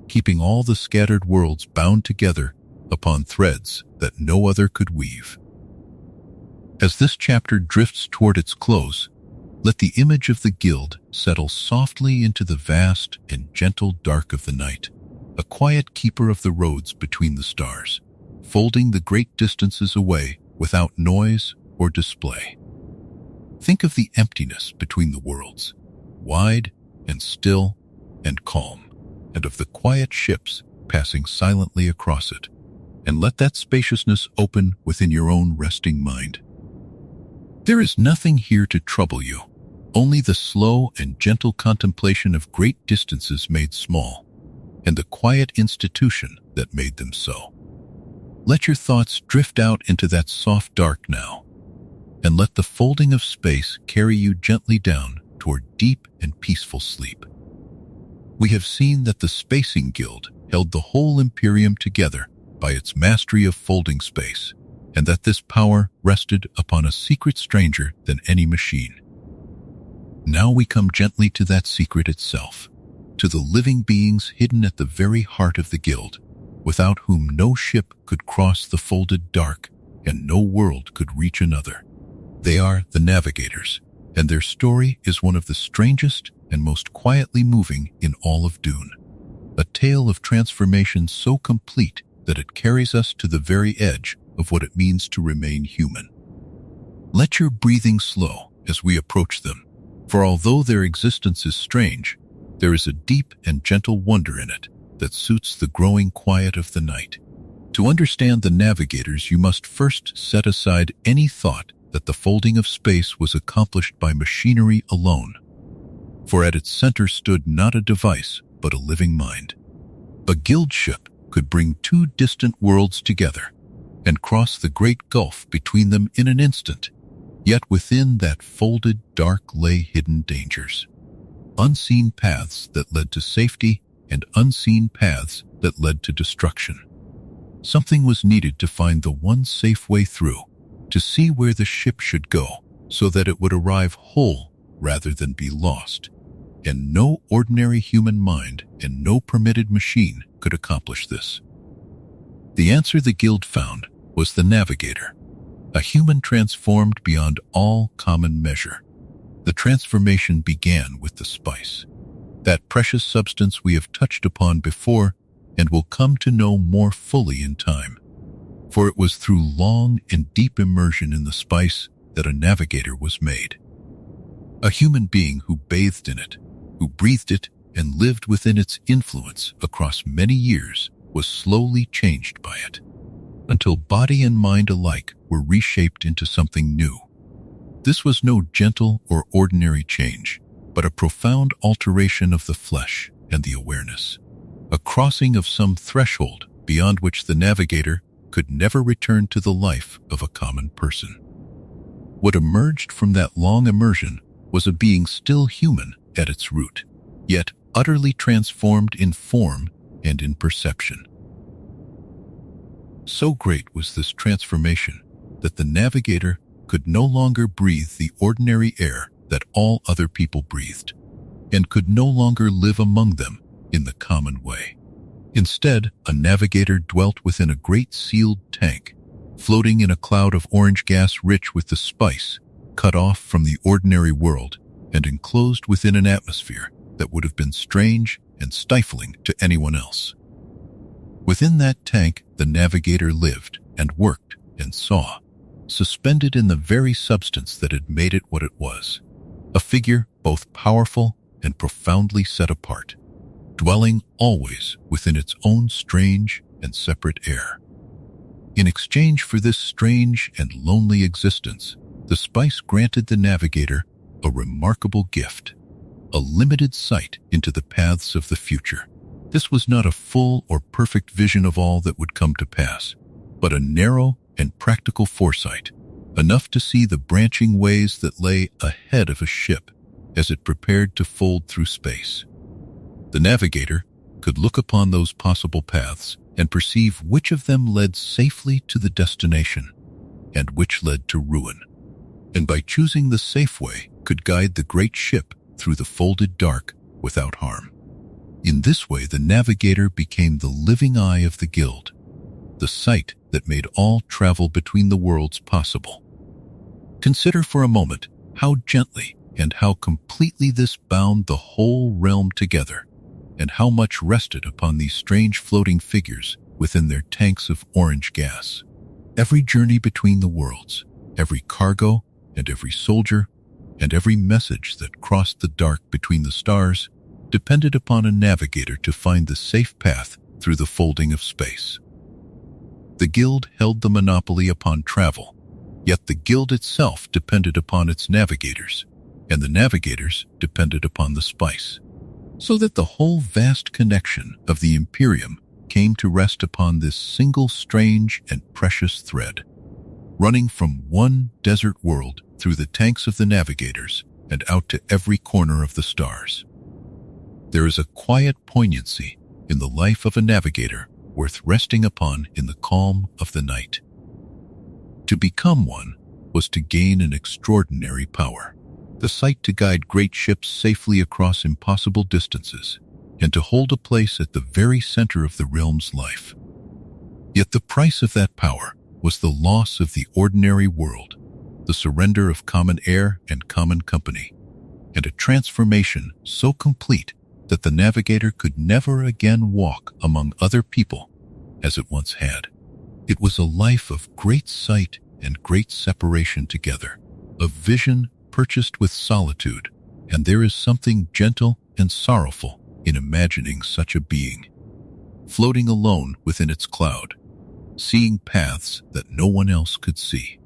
keeping all the scattered worlds bound together upon threads that no other could weave. As this chapter drifts toward its close, let the image of the guild settle softly into the vast and gentle dark of the night, a quiet keeper of the roads between the stars, folding the great distances away without noise or display. Think of the emptiness between the worlds, wide and still and calm, and of the quiet ships passing silently across it, and let that spaciousness open within your own resting mind. There is nothing here to trouble you, only the slow and gentle contemplation of great distances made small, and the quiet institution that made them so. Let your thoughts drift out into that soft dark now, and let the folding of space carry you gently down toward deep and peaceful sleep. We have seen that the Spacing Guild held the whole Imperium together by its mastery of folding space, and that this power rested upon a secret stranger than any machine. Now we come gently to that secret itself, to the living beings hidden at the very heart of the guild, without whom no ship could cross the folded dark and no world could reach another. They are the navigators, and their story is one of the strangest and most quietly moving in all of Dune. A tale of transformation so complete that it carries us to the very edge of what it means to remain human. Let your breathing slow as we approach them, for although their existence is strange, there is a deep and gentle wonder in it that suits the growing quiet of the night. To understand the navigators, you must first set aside any thought that the folding of space was accomplished by machinery alone, for at its center stood not a device, but a living mind. A guild ship could bring two distant worlds together and cross the great gulf between them in an instant, yet within that folded dark lay hidden dangers. Unseen paths that led to safety and unseen paths that led to destruction. Something was needed to find the one safe way through, to see where the ship should go, so that it would arrive whole rather than be lost. And no ordinary human mind and no permitted machine could accomplish this. The answer the guild found was the navigator, a human transformed beyond all common measure. The transformation began with the spice, that precious substance we have touched upon before and will come to know more fully in time. For it was through long and deep immersion in the spice that a navigator was made. A human being who bathed in it, who breathed it and lived within its influence across many years, was slowly changed by it, until body and mind alike were reshaped into something new. This was no gentle or ordinary change, but a profound alteration of the flesh and the awareness, a crossing of some threshold beyond which the navigator could never return to the life of a common person. What emerged from that long immersion was a being still human at its root, yet utterly transformed in form and in perception. So great was this transformation that the navigator could no longer breathe the ordinary air that all other people breathed, and could no longer live among them in the common way. Instead, a navigator dwelt within a great sealed tank, floating in a cloud of orange gas rich with the spice, cut off from the ordinary world, and enclosed within an atmosphere that would have been strange and stifling to anyone else. Within that tank, the navigator lived and worked and saw, suspended in the very substance that had made it what it was, a figure both powerful and profoundly set apart, dwelling always within its own strange and separate air. In exchange for this strange and lonely existence, the spice granted the navigator a remarkable gift, a limited sight into the paths of the future. This was not a full or perfect vision of all that would come to pass, but a narrow and practical foresight, enough to see the branching ways that lay ahead of a ship as it prepared to fold through space. The navigator could look upon those possible paths and perceive which of them led safely to the destination and which led to ruin, and by choosing the safe way could guide the great ship through the folded dark without harm. In this way, the navigator became the living eye of the guild, the sight that made all travel between the worlds possible. Consider for a moment how gently and how completely this bound the whole realm together, and how much rested upon these strange floating figures within their tanks of orange gas. Every journey between the worlds, every cargo and every soldier, and every message that crossed the dark between the stars depended upon a navigator to find the safe path through the folding of space. The guild held the monopoly upon travel, yet the guild itself depended upon its navigators, and the navigators depended upon the spice, so that the whole vast connection of the Imperium came to rest upon this single strange and precious thread, running from one desert world through the tanks of the navigators and out to every corner of the stars. There is a quiet poignancy in the life of a navigator worth resting upon in the calm of the night. To become one was to gain an extraordinary power, the sight to guide great ships safely across impossible distances, and to hold a place at the very center of the realm's life. Yet the price of that power was the loss of the ordinary world, the surrender of common air and common company, and a transformation so complete that the navigator could never again walk among other people as it once had. It was a life of great sight and great separation together, a vision purchased with solitude, and there is something gentle and sorrowful in imagining such a being, floating alone within its cloud, seeing paths that no one else could see.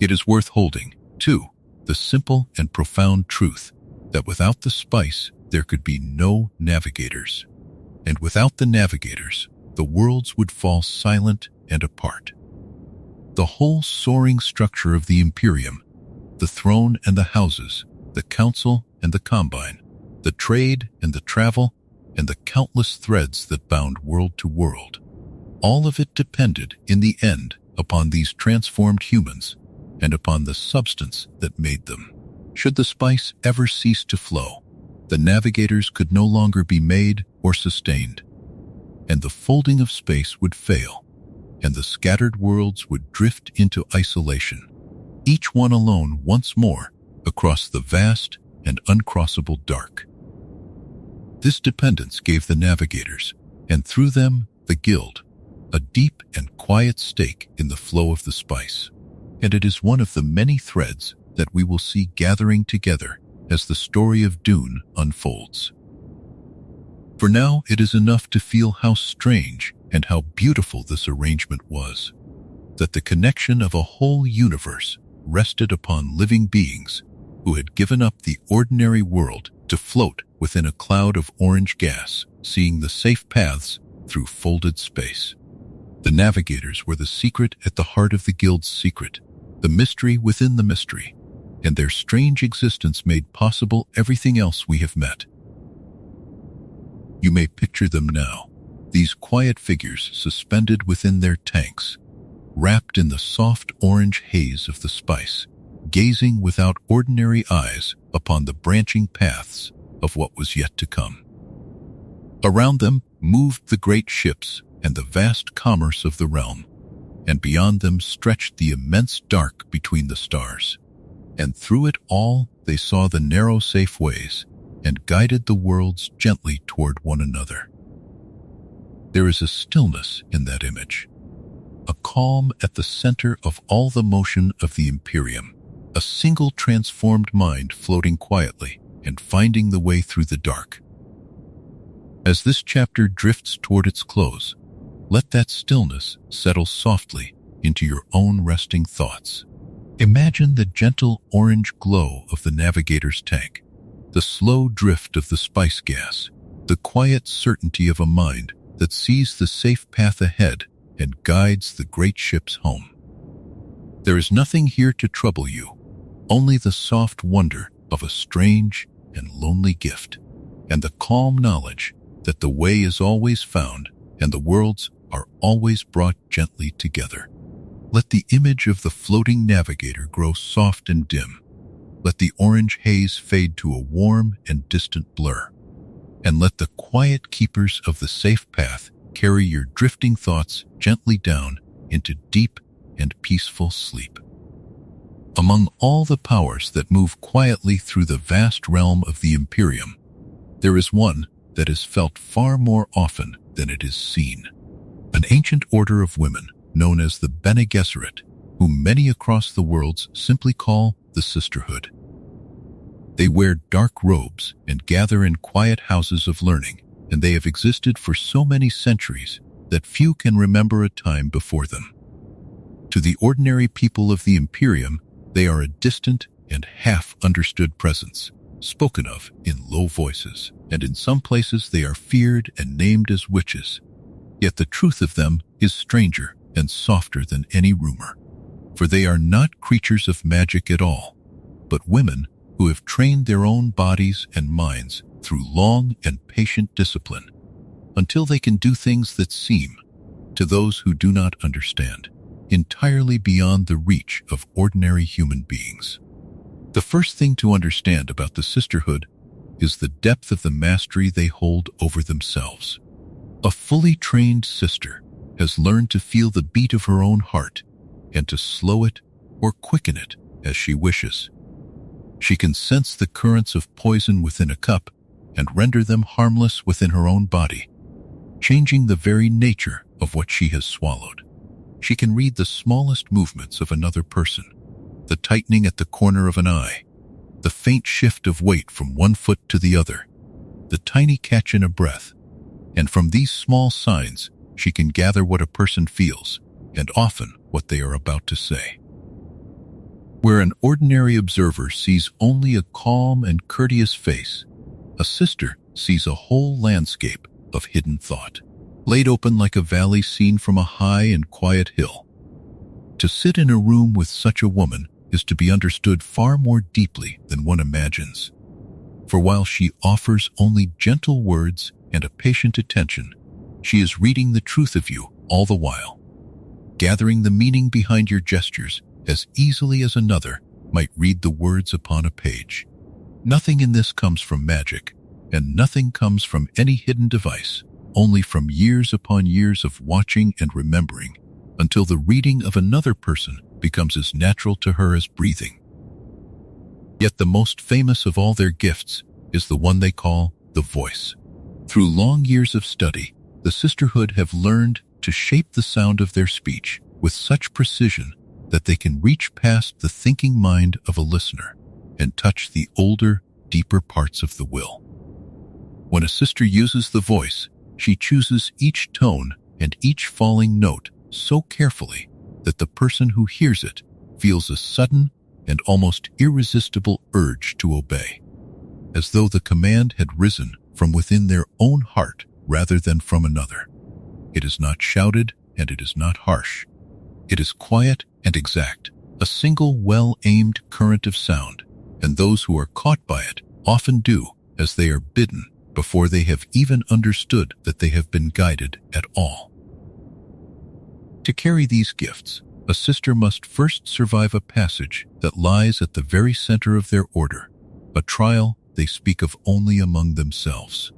It is worth holding, too, the simple and profound truth that without the spice there could be no navigators, and without the navigators the worlds would fall silent and apart. The whole soaring structure of the Imperium, the throne and the houses, the council and the combine, the trade and the travel, and the countless threads that bound world to world, all of it depended in the end upon these transformed humans and upon the substance that made them. Should the spice ever cease to flow, the navigators could no longer be made or sustained, and the folding of space would fail, and the scattered worlds would drift into isolation, each one alone once more across the vast and uncrossable dark. This dependence gave the navigators, and through them the guild, a deep and quiet stake in the flow of the spice, and it is one of the many threads that we will see gathering together as the story of Dune unfolds. For now, it is enough to feel how strange and how beautiful this arrangement was, that the connection of a whole universe rested upon living beings who had given up the ordinary world to float within a cloud of orange gas, seeing the safe paths through folded space. The navigators were the secret at the heart of the guild's secret, the mystery within the mystery, and their strange existence made possible everything else we have met. You may picture them now, these quiet figures suspended within their tanks, wrapped in the soft orange haze of the spice, gazing without ordinary eyes upon the branching paths of what was yet to come. Around them moved the great ships and the vast commerce of the realm, and beyond them stretched the immense dark between the stars. And through it all they saw the narrow safe ways and guided the worlds gently toward one another. There is a stillness in that image, a calm at the center of all the motion of the Imperium, a single transformed mind floating quietly and finding the way through the dark. As this chapter drifts toward its close, let that stillness settle softly into your own resting thoughts. Imagine the gentle orange glow of the navigator's tank, the slow drift of the spice gas, the quiet certainty of a mind that sees the safe path ahead and guides the great ships home. There is nothing here to trouble you, only the soft wonder of a strange and lonely gift. and the calm knowledge that the way is always found and the worlds are always brought gently together. Let the image of the floating navigator grow soft and dim. Let the orange haze fade to a warm and distant blur. And let the quiet keepers of the safe path carry your drifting thoughts gently down into deep and peaceful sleep. Among all the powers that move quietly through the vast realm of the Imperium, there is one that is felt far more often than it is seen. An ancient order of women known as the Bene Gesserit, whom many across the worlds simply call the sisterhood. They wear dark robes and gather in quiet houses of learning, and they have existed for so many centuries that few can remember a time before them. To the ordinary people of the Imperium, they are a distant and half-understood presence, spoken of in low voices, and in some places they are feared and named as witches. Yet the truth of them is stranger and softer than any rumor, for they are not creatures of magic at all, but women who have trained their own bodies and minds through long and patient discipline until they can do things that seem, to those who do not understand, entirely beyond the reach of ordinary human beings. The first thing to understand about the sisterhood is the depth of the mastery they hold over themselves. A fully trained sister has learned to feel the beat of her own heart and to slow it or quicken it as she wishes. She can sense the currents of poison within a cup and render them harmless within her own body, changing the very nature of what she has swallowed. She can read the smallest movements of another person, the tightening at the corner of an eye, the faint shift of weight from one foot to the other, the tiny catch in a breath, and from these small signs, she can gather what a person feels, and often what they are about to say. Where an ordinary observer sees only a calm and courteous face, a sister sees a whole landscape of hidden thought, laid open like a valley seen from a high and quiet hill. To sit in a room with such a woman is to be understood far more deeply than one imagines. For while she offers only gentle words and a patient attention, she is reading the truth of you all the while, gathering the meaning behind your gestures as easily as another might read the words upon a page. Nothing in this comes from magic, and nothing comes from any hidden device, only from years upon years of watching and remembering, until the reading of another person becomes as natural to her as breathing. Yet the most famous of all their gifts is the one they call the voice. Through long years of study, the sisterhood have learned to shape the sound of their speech with such precision that they can reach past the thinking mind of a listener and touch the older, deeper parts of the will. When a sister uses the voice, she chooses each tone and each falling note so carefully that the person who hears it feels a sudden and almost irresistible urge to obey, as though the command had risen from within their own heart rather than from another. It is not shouted and it is not harsh. It is quiet and exact, a single well-aimed current of sound, and those who are caught by it often do as they are bidden before they have even understood that they have been guided at all. To carry these gifts, a sister must first survive a passage that lies at the very center of their order, a trial they speak of only among themselves.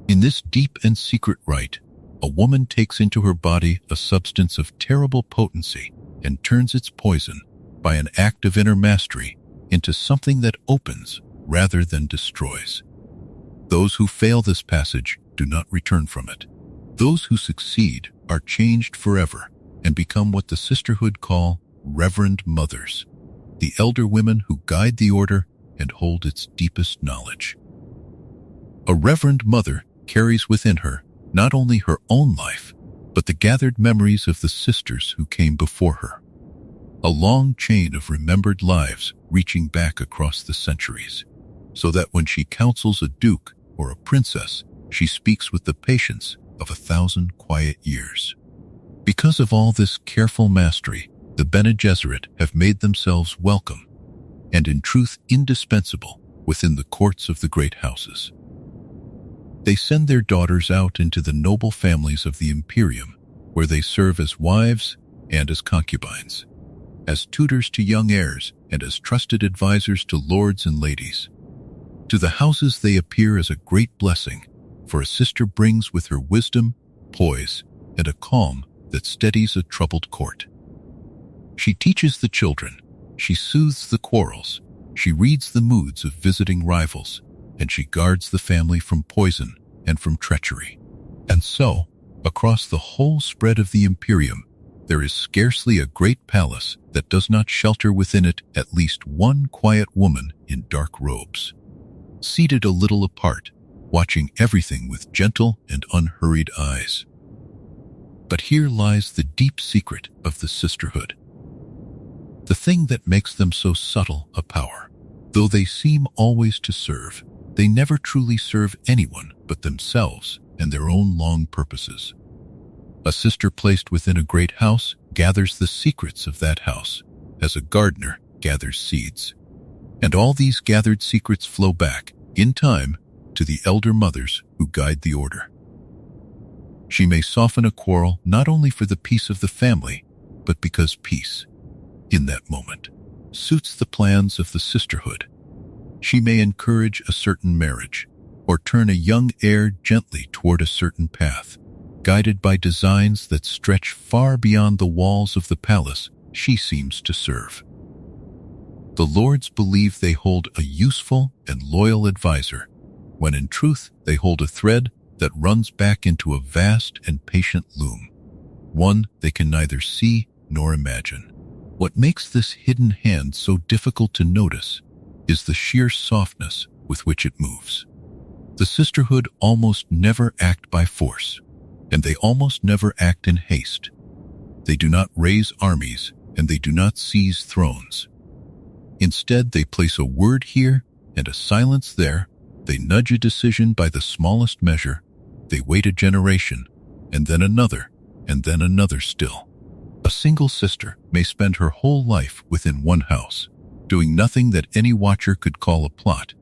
In this deep and secret rite, a woman takes into her body a substance of terrible potency and turns its poison, by an act of inner mastery, into something that opens rather than destroys. Those who fail this passage do not return from it. Those who succeed are changed forever and become what the sisterhood call Reverend Mothers, the elder women who guide the order and hold its deepest knowledge. A Reverend Mother carries within her not only her own life, but the gathered memories of the sisters who came before her. A long chain of remembered lives reaching back across the centuries, so that when she counsels a duke or a princess, she speaks with the patience of 1,000 quiet years. Because of all this careful mastery, the Bene Gesserit have made themselves welcome, and in truth indispensable, within the courts of the great houses. They send their daughters out into the noble families of the Imperium, where they serve as wives and as concubines, as tutors to young heirs and as trusted advisors to lords and ladies. To the houses they appear as a great blessing, for a sister brings with her wisdom, poise, and a calm that steadies a troubled court. She teaches the children, she soothes the quarrels, she reads the moods of visiting rivals, and she guards the family from poison and from treachery. And so, across the whole spread of the Imperium, there is scarcely a great palace that does not shelter within it at least one quiet woman in dark robes, seated a little apart, watching everything with gentle and unhurried eyes. But here lies the deep secret of the sisterhood. The thing that makes them so subtle a power. Though they seem always to serve, they never truly serve anyone but themselves and their own long purposes. A sister placed within a great house gathers the secrets of that house, as a gardener gathers seeds. And all these gathered secrets flow back, in time, to the elder mothers who guide the order. She may soften a quarrel not only for the peace of the family, but because peace, in that moment, suits the plans of the sisterhood. She may encourage a certain marriage, or turn a young heir gently toward a certain path, guided by designs that stretch far beyond the walls of the palace she seems to serve. The lords believe they hold a useful and loyal advisor, when in truth they hold a thread that runs back into a vast and patient loom, one they can neither see nor imagine. What makes this hidden hand so difficult to notice is the sheer softness with which it moves. The sisterhood almost never act by force, and they almost never act in haste. They do not raise armies, and they do not seize thrones. Instead, they place a word here and a silence there. They nudge a decision by the smallest measure. They wait a generation, and then another still. A single sister may spend her whole life within one house, doing nothing that any watcher could call a plot,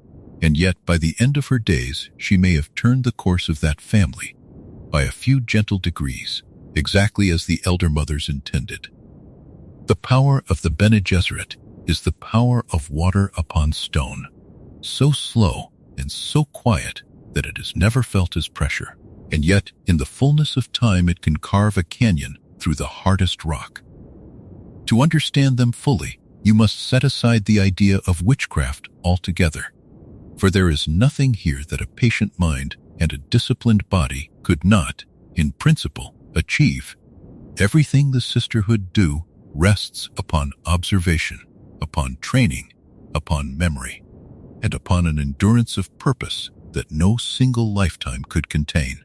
and yet by the end of her days she may have turned the course of that family by a few gentle degrees, exactly as the elder mothers intended. The power of the Bene Gesserit is the power of water upon stone, so slow and so quiet that it is never felt as pressure, and yet in the fullness of time it can carve a canyon through the hardest rock. To understand them fully, you must set aside the idea of witchcraft altogether, for there is nothing here that a patient mind and a disciplined body could not, in principle, achieve. Everything the sisterhood do rests upon observation, upon training, upon memory, and upon an endurance of purpose that no single lifetime could contain.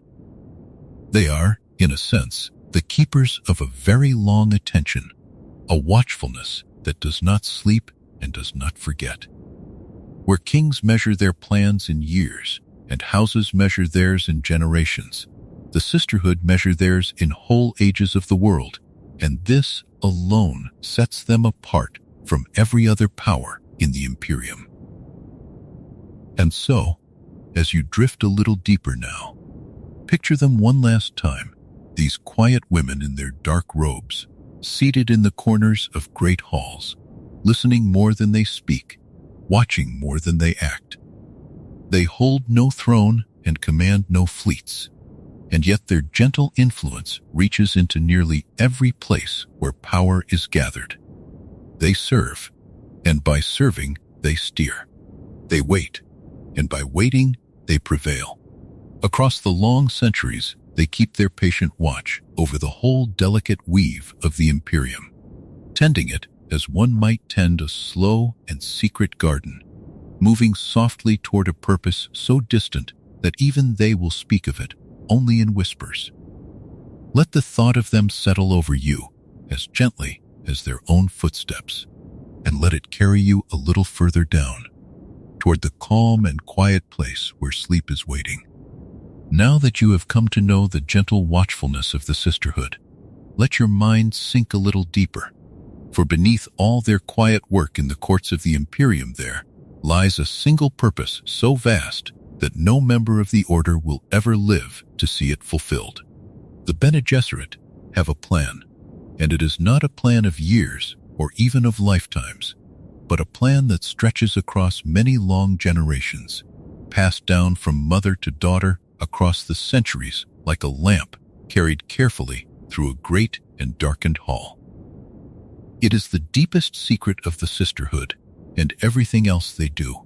They are, in a sense, the keepers of a very long attention, a watchfulness that does not sleep and does not forget. Where kings measure their plans in years and houses measure theirs in generations, the sisterhood measure theirs in whole ages of the world, and this alone sets them apart from every other power in the Imperium. And so, as you drift a little deeper now, picture them one last time, these quiet women in their dark robes, seated in the corners of great halls, listening more than they speak, watching more than they act. They hold no throne and command no fleets, and yet their gentle influence reaches into nearly every place where power is gathered. They serve, and by serving, they steer. They wait, and by waiting, they prevail. Across the long centuries, they keep their patient watch over the whole delicate weave of the Imperium, tending it as one might tend a slow and secret garden, moving softly toward a purpose so distant that even they will speak of it only in whispers. Let the thought of them settle over you as gently as their own footsteps, and let it carry you a little further down, toward the calm and quiet place where sleep is waiting. Now that you have come to know the gentle watchfulness of the sisterhood, let your mind sink a little deeper, for beneath all their quiet work in the courts of the Imperium there lies a single purpose so vast that no member of the Order will ever live to see it fulfilled. The Bene Gesserit have a plan, and it is not a plan of years or even of lifetimes, but a plan that stretches across many long generations, passed down from mother to daughter across the centuries like a lamp carried carefully through a great and darkened hall. It is the deepest secret of the sisterhood and everything else they do,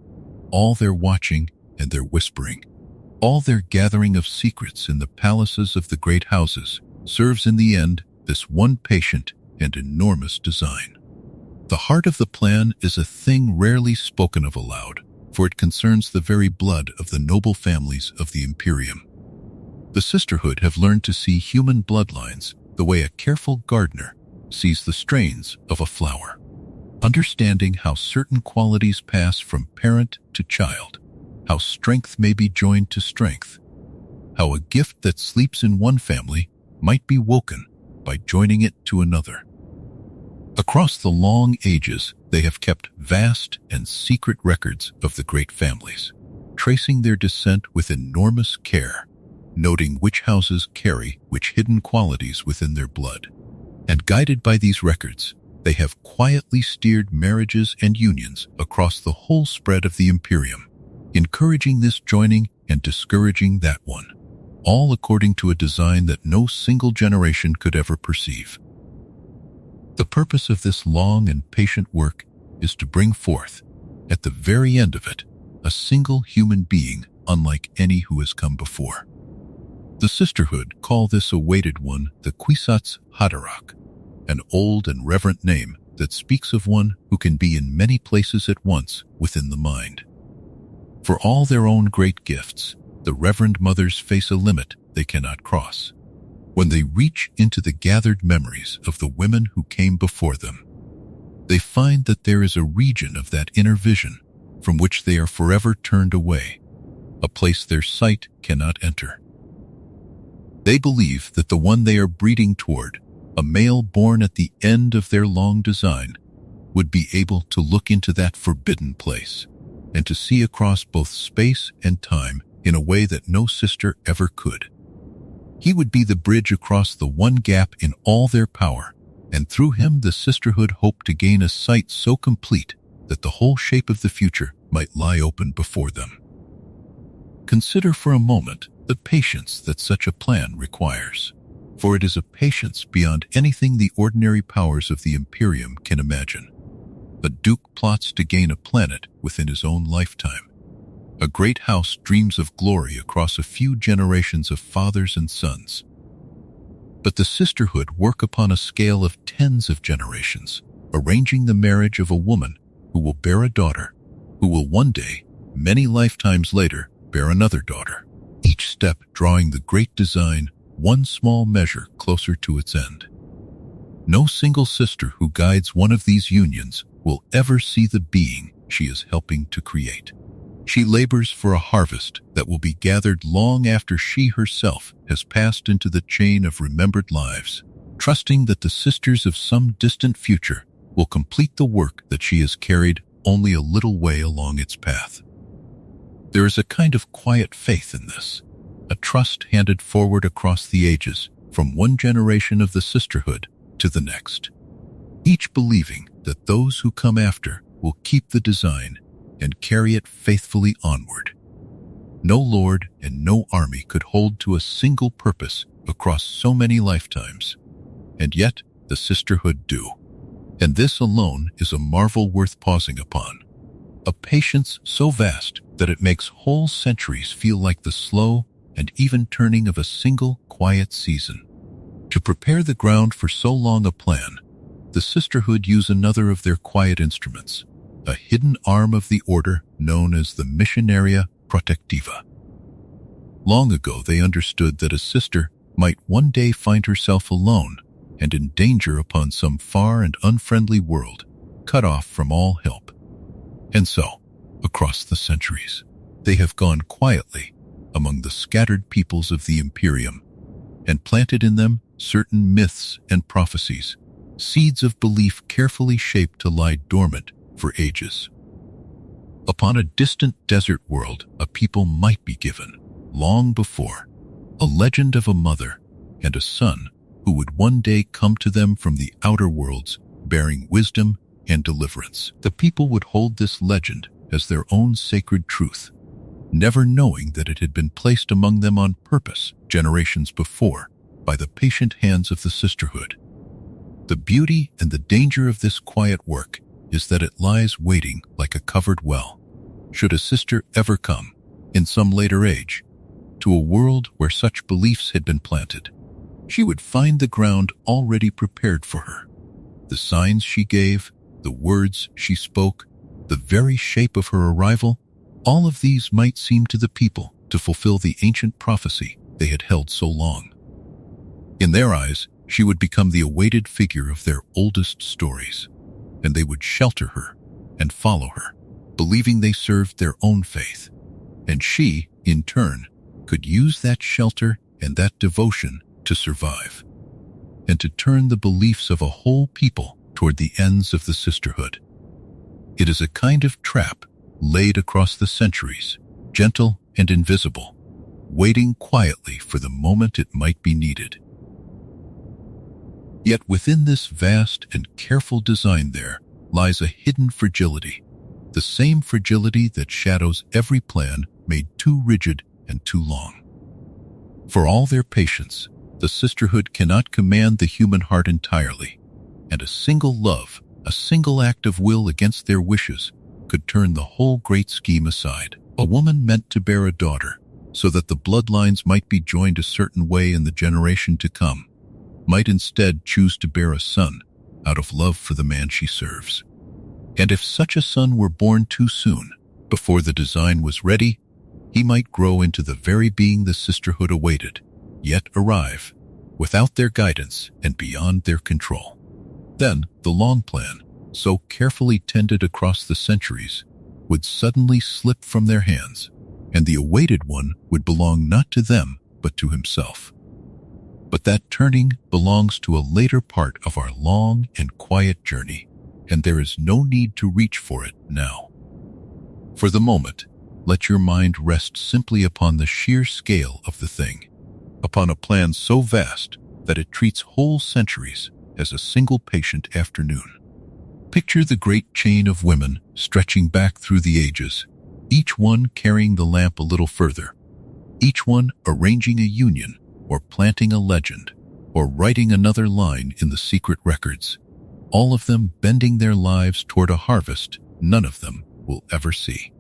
all their watching and their whispering, all their gathering of secrets in the palaces of the great houses serves in the end this one patient and enormous design. The heart of the plan is a thing rarely spoken of aloud, for it concerns the very blood of the noble families of the Imperium. The sisterhood have learned to see human bloodlines the way a careful gardener sees the strains of a flower, understanding how certain qualities pass from parent to child, how strength may be joined to strength, how a gift that sleeps in one family might be woken by joining it to another. Across the long ages, they have kept vast and secret records of the great families, tracing their descent with enormous care, noting which houses carry which hidden qualities within their blood. And guided by these records, they have quietly steered marriages and unions across the whole spread of the Imperium, encouraging this joining and discouraging that one, all according to a design that no single generation could ever perceive. The purpose of this long and patient work is to bring forth, at the very end of it, a single human being unlike any who has come before. The sisterhood call this awaited one the Kwisatz Haderach, an old and reverent name that speaks of one who can be in many places at once within the mind. For all their own great gifts, the Reverend Mothers face a limit they cannot cross. When they reach into the gathered memories of the women who came before them, they find that there is a region of that inner vision from which they are forever turned away, a place their sight cannot enter. They believe that the one they are breeding toward, a male born at the end of their long design, would be able to look into that forbidden place and to see across both space and time in a way that no sister ever could. He would be the bridge across the one gap in all their power, and through him the sisterhood hoped to gain a sight so complete that the whole shape of the future might lie open before them. Consider for a moment the patience that such a plan requires, for it is a patience beyond anything the ordinary powers of the Imperium can imagine. A duke plots to gain a planet within his own lifetime. A great house dreams of glory across a few generations of fathers and sons. But the sisterhood work upon a scale of tens of generations, arranging the marriage of a woman who will bear a daughter, who will one day, many lifetimes later, bear another daughter, each step drawing the great design one small measure closer to its end. No single sister who guides one of these unions will ever see the being she is helping to create. She labors for a harvest that will be gathered long after she herself has passed into the chain of remembered lives, trusting that the sisters of some distant future will complete the work that she has carried only a little way along its path. There is a kind of quiet faith in this, a trust handed forward across the ages from one generation of the sisterhood to the next, each believing that those who come after will keep the design and carry it faithfully onward. No lord and no army could hold to a single purpose across so many lifetimes, and yet the sisterhood do. And this alone is a marvel worth pausing upon, a patience so vast that it makes whole centuries feel like the slow and even turning of a single quiet season. To prepare the ground for so long a plan, the sisterhood use another of their quiet instruments, a hidden arm of the order known as the Missionaria Protectiva. Long ago they understood that a sister might one day find herself alone and in danger upon some far and unfriendly world, cut off from all help. And so, across the centuries, they have gone quietly among the scattered peoples of the Imperium and planted in them certain myths and prophecies, seeds of belief carefully shaped to lie dormant for ages. Upon a distant desert world, a people might be given, long before, a legend of a mother and a son who would one day come to them from the outer worlds, bearing wisdom and deliverance. The people would hold this legend as their own sacred truth, never knowing that it had been placed among them on purpose generations before by the patient hands of the sisterhood. The beauty and the danger of this quiet work is that it lies waiting like a covered well, should a sister ever come, in some later age, to a world where such beliefs had been planted. She would find the ground already prepared for her. The signs she gave, the words she spoke, the very shape of her arrival, all of these might seem to the people to fulfill the ancient prophecy they had held so long. In their eyes, she would become the awaited figure of their oldest stories, and they would shelter her and follow her, believing they served their own faith. And she, in turn, could use that shelter and that devotion to survive, and to turn the beliefs of a whole people toward the ends of the sisterhood. It is a kind of trap laid across the centuries, gentle and invisible, waiting quietly for the moment it might be needed. Yet within this vast and careful design there lies a hidden fragility, the same fragility that shadows every plan made too rigid and too long. For all their patience, the sisterhood cannot command the human heart entirely, and a single love, a single act of will against their wishes, could turn the whole great scheme aside. A woman meant to bear a daughter, so that the bloodlines might be joined a certain way in the generation to come, might instead choose to bear a son out of love for the man she serves. And if such a son were born too soon, before the design was ready, he might grow into the very being the sisterhood awaited, yet arrive, without their guidance and beyond their control. Then the long plan, so carefully tended across the centuries, would suddenly slip from their hands, and the awaited one would belong not to them, but to himself. But that turning belongs to a later part of our long and quiet journey, and there is no need to reach for it now. For the moment, let your mind rest simply upon the sheer scale of the thing, upon a plan so vast that it treats whole centuries as a single patient afternoon. Picture the great chain of women stretching back through the ages, each one carrying the lamp a little further, each one arranging a union or planting a legend or writing another line in the secret records, all of them bending their lives toward a harvest none of them will ever see.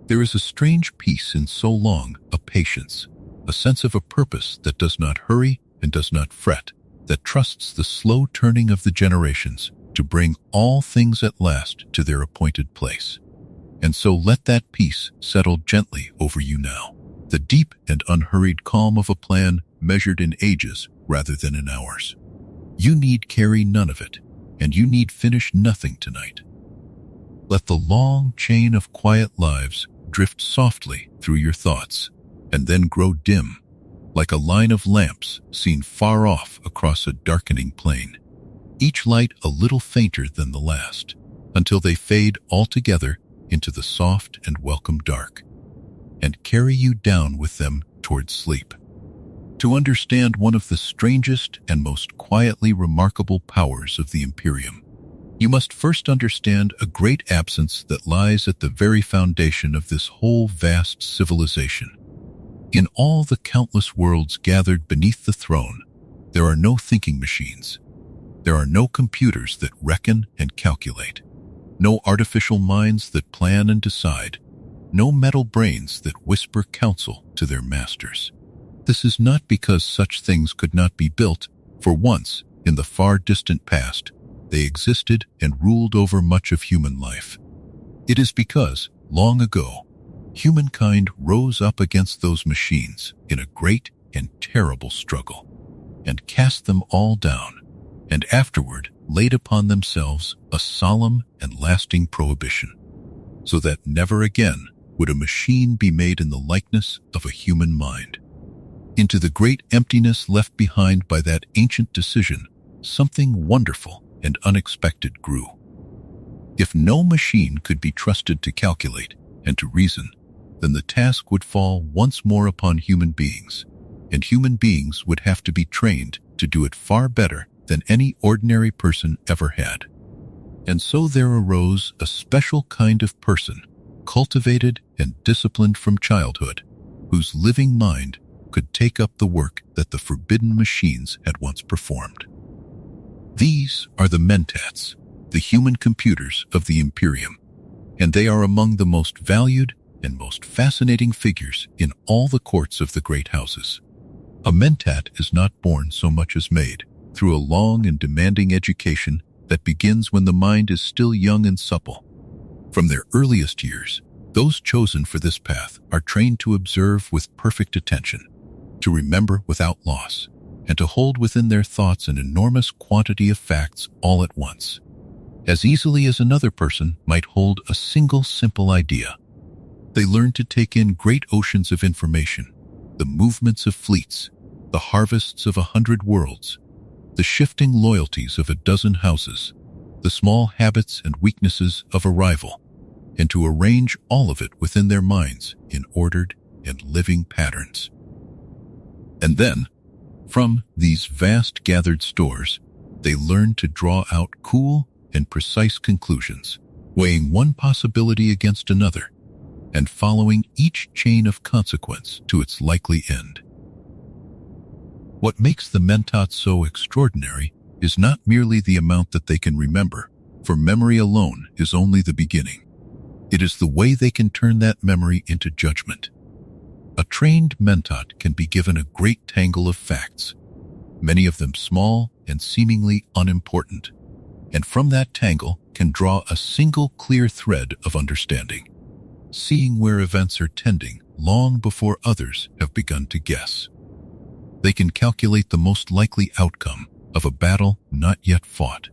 There is a strange peace in so long a patience, a sense of a purpose that does not hurry and does not fret, that trusts the slow turning of the generations to bring all things at last to their appointed place. And so let that peace settle gently over you now, the deep and unhurried calm of a plan measured in ages rather than in hours. You need carry none of it, and you need finish nothing tonight. Let the long chain of quiet lives drift softly through your thoughts, and then grow dim, like a line of lamps seen far off across a darkening plain, each light a little fainter than the last, until they fade altogether into the soft and welcome dark, and carry you down with them toward sleep. To understand one of the strangest and most quietly remarkable powers of the Imperium, you must first understand a great absence that lies at the very foundation of this whole vast civilization. In all the countless worlds gathered beneath the throne, there are no thinking machines. There are no computers that reckon and calculate, no artificial minds that plan and decide, no metal brains that whisper counsel to their masters. This is not because such things could not be built, for once, in the far distant past, they existed and ruled over much of human life. It is because, long ago, humankind rose up against those machines in a great and terrible struggle, and cast them all down, and afterward laid upon themselves a solemn and lasting prohibition, so that never again would a machine be made in the likeness of a human mind. Into the great emptiness left behind by that ancient decision, something wonderful and unexpected grew. If no machine could be trusted to calculate, and to reason, then the task would fall once more upon human beings, and human beings would have to be trained to do it far better than any ordinary person ever had. And so there arose a special kind of person, cultivated and disciplined from childhood, whose living mind could take up the work that the forbidden machines had once performed. These are the Mentats, the human computers of the Imperium, and they are among the most valued and most fascinating figures in all the courts of the great houses. A Mentat is not born so much as made, through a long and demanding education that begins when the mind is still young and supple. From their earliest years, those chosen for this path are trained to observe with perfect attention, to remember without loss, and to hold within their thoughts an enormous quantity of facts all at once, as easily as another person might hold a single simple idea. They learn to take in great oceans of information, the movements of fleets, the harvests of 100 worlds, the shifting loyalties of a dozen houses, the small habits and weaknesses of a rival, and to arrange all of it within their minds in ordered and living patterns. And then, from these vast gathered stores, they learn to draw out cool and precise conclusions, weighing one possibility against another, and following each chain of consequence to its likely end. What makes the Mentats so extraordinary is not merely the amount that they can remember, for memory alone is only the beginning. It is the way they can turn that memory into judgment. A trained Mentat can be given a great tangle of facts, many of them small and seemingly unimportant, and from that tangle can draw a single clear thread of understanding, seeing where events are tending long before others have begun to guess. They can calculate the most likely outcome of a battle not yet fought,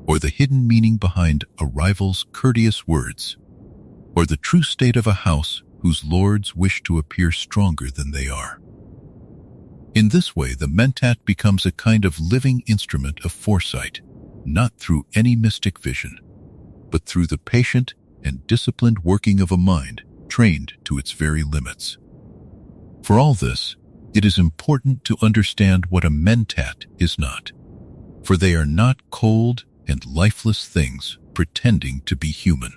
or the hidden meaning behind a rival's courteous words, or the true state of a house whose lords wish to appear stronger than they are. In this way, the Mentat becomes a kind of living instrument of foresight, not through any mystic vision, but through the patient and disciplined working of a mind trained to its very limits. For all this, it is important to understand what a Mentat is not, for they are not cold and lifeless things pretending to be human.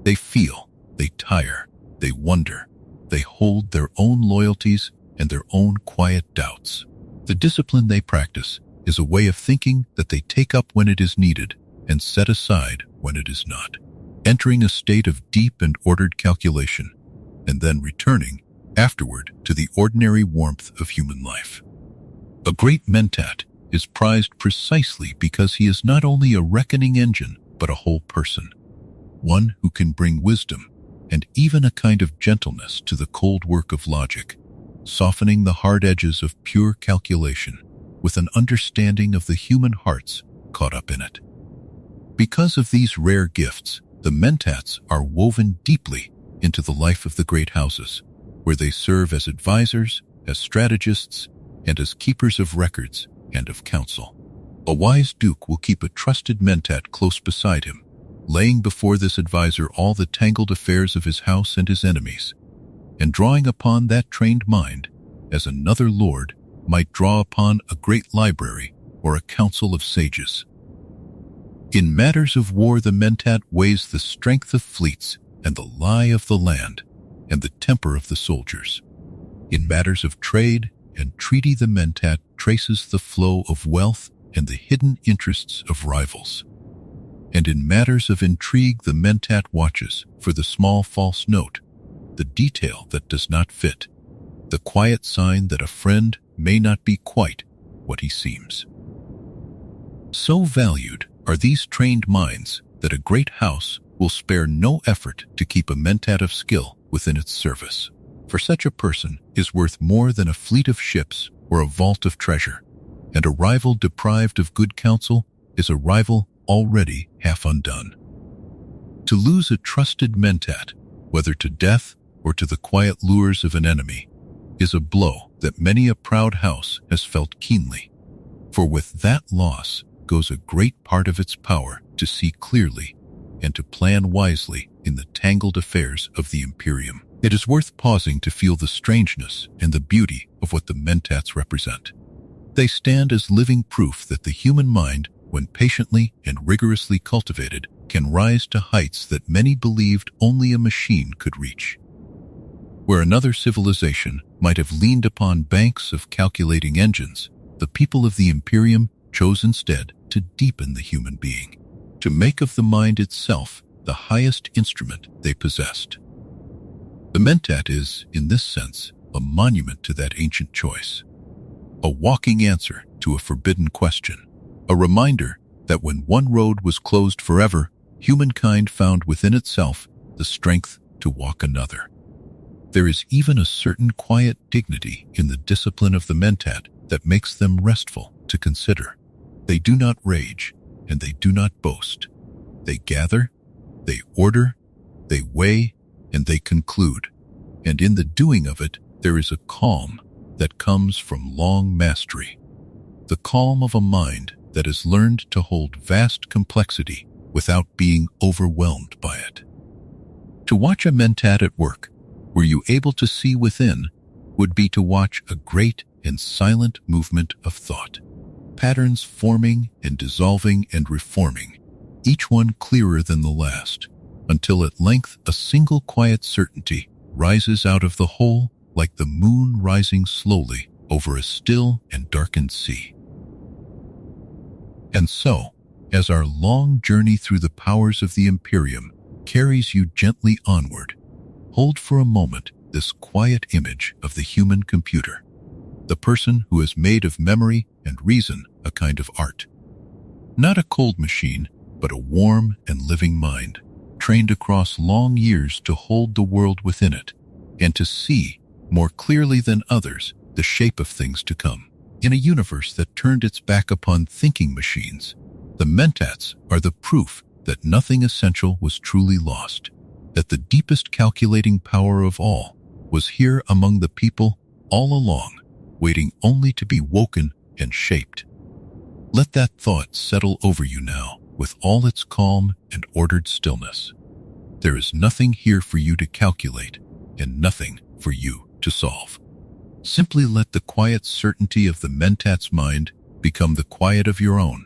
They feel, they tire, they wonder, they hold their own loyalties and their own quiet doubts. The discipline they practice is a way of thinking that they take up when it is needed and set aside when it is not, entering a state of deep and ordered calculation, and then returning afterward to the ordinary warmth of human life. A great Mentat is prized precisely because he is not only a reckoning engine, but a whole person, one who can bring wisdom and even a kind of gentleness to the cold work of logic, softening the hard edges of pure calculation with an understanding of the human hearts caught up in it. Because of these rare gifts, the Mentats are woven deeply into the life of the great houses, where they serve as advisors, as strategists, and as keepers of records and of counsel. A wise duke will keep a trusted Mentat close beside him, laying before this advisor all the tangled affairs of his house and his enemies, and drawing upon that trained mind, as another lord might draw upon a great library or a council of sages. In matters of war, the Mentat weighs the strength of fleets and the lie of the land and the temper of the soldiers. In matters of trade and treaty, the Mentat traces the flow of wealth and the hidden interests of rivals. And in matters of intrigue, the Mentat watches for the small false note, the detail that does not fit, the quiet sign that a friend may not be quite what he seems. So valued are these trained minds that a great house will spare no effort to keep a Mentat of skill within its service. For such a person is worth more than a fleet of ships or a vault of treasure, and a rival deprived of good counsel is a rival already half undone. To lose a trusted Mentat, whether to death or to the quiet lures of an enemy, is a blow that many a proud house has felt keenly, for with that loss goes a great part of its power to see clearly and to plan wisely in the tangled affairs of the Imperium. It is worth pausing to feel the strangeness and the beauty of what the Mentats represent. They stand as living proof that the human mind, when patiently and rigorously cultivated, can rise to heights that many believed only a machine could reach. Where another civilization might have leaned upon banks of calculating engines, the people of the Imperium chose instead to deepen the human being, to make of the mind itself the highest instrument they possessed. The Mentat is, in this sense, a monument to that ancient choice, a walking answer to a forbidden question, a reminder that when one road was closed forever, humankind found within itself the strength to walk another. There is even a certain quiet dignity in the discipline of the Mentat that makes them restful to consider. They do not rage, and they do not boast. They gather, they order, they weigh, and they conclude. And in the doing of it, there is a calm that comes from long mastery. The calm of a mind that has learned to hold vast complexity without being overwhelmed by it. To watch a Mentat at work, were you able to see within, would be to watch a great and silent movement of thought. Patterns forming and dissolving and reforming, each one clearer than the last, until at length a single quiet certainty rises out of the whole like the moon rising slowly over a still and darkened sea. And so, as our long journey through the powers of the Imperium carries you gently onward, hold for a moment this quiet image of the human computer, the person who has made of memory and reason a kind of art. Not a cold machine, but a warm and living mind, trained across long years to hold the world within it, and to see, more clearly than others, the shape of things to come. In a universe that turned its back upon thinking machines, the Mentats are the proof that nothing essential was truly lost, that the deepest calculating power of all was here among the people all along, waiting only to be woken and shaped. Let that thought settle over you now, with all its calm and ordered stillness. There is nothing here for you to calculate, and nothing for you to solve. Simply let the quiet certainty of the Mentat's mind become the quiet of your own,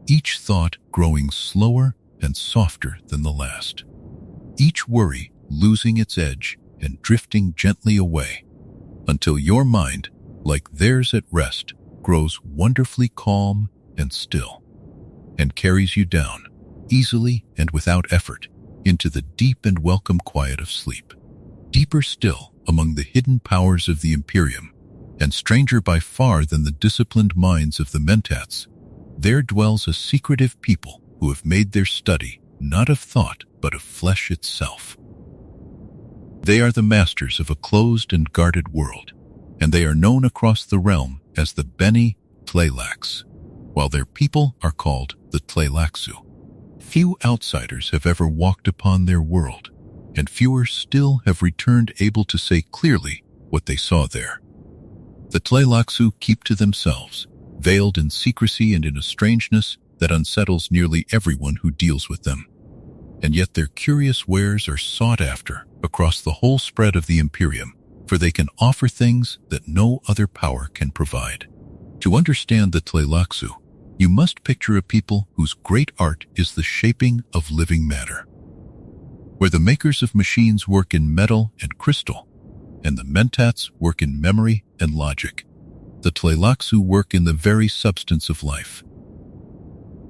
each thought growing slower and softer than the last, each worry losing its edge and drifting gently away, until your mind, like theirs at rest, grows wonderfully calm and still, and carries you down, easily and without effort, into the deep and welcome quiet of sleep. Deeper still, among the hidden powers of the Imperium, and stranger by far than the disciplined minds of the Mentats, there dwells a secretive people who have made their study not of thought but of flesh itself. They are the masters of a closed and guarded world, and they are known across the realm as the Bene Tleilaxu, while their people are called the Tleilaxu. Few outsiders have ever walked upon their world, and fewer still have returned able to say clearly what they saw there. The Tleilaxu keep to themselves, veiled in secrecy and in a strangeness that unsettles nearly everyone who deals with them. And yet their curious wares are sought after across the whole spread of the Imperium, for they can offer things that no other power can provide. To understand the Tleilaxu, you must picture a people whose great art is the shaping of living matter. Where the makers of machines work in metal and crystal, and the Mentats work in memory and logic, the Tleilaxu work in the very substance of life.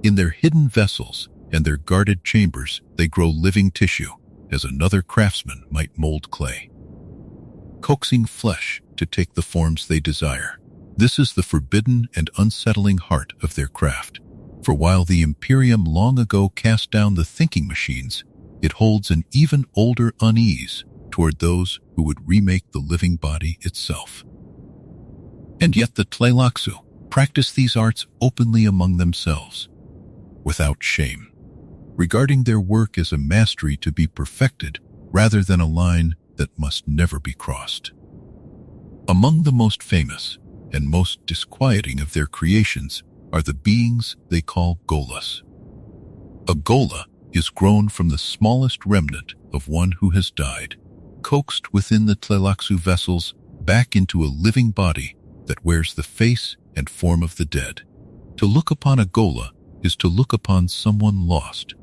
In their hidden vessels and their guarded chambers, they grow living tissue, as another craftsman might mold clay, coaxing flesh to take the forms they desire. This is the forbidden and unsettling heart of their craft. For while the Imperium long ago cast down the thinking machines, it holds an even older unease toward those who would remake the living body itself. And yet the Tleilaxu practice these arts openly among themselves, without shame, regarding their work as a mastery to be perfected rather than a line that must never be crossed. Among the most famous and most disquieting of their creations are the beings they call Golas. A Gola is grown from the smallest remnant of one who has died, coaxed within the Tleilaxu vessels back into a living body that wears the face and form of the dead. To look upon a Gola is to look upon someone lost,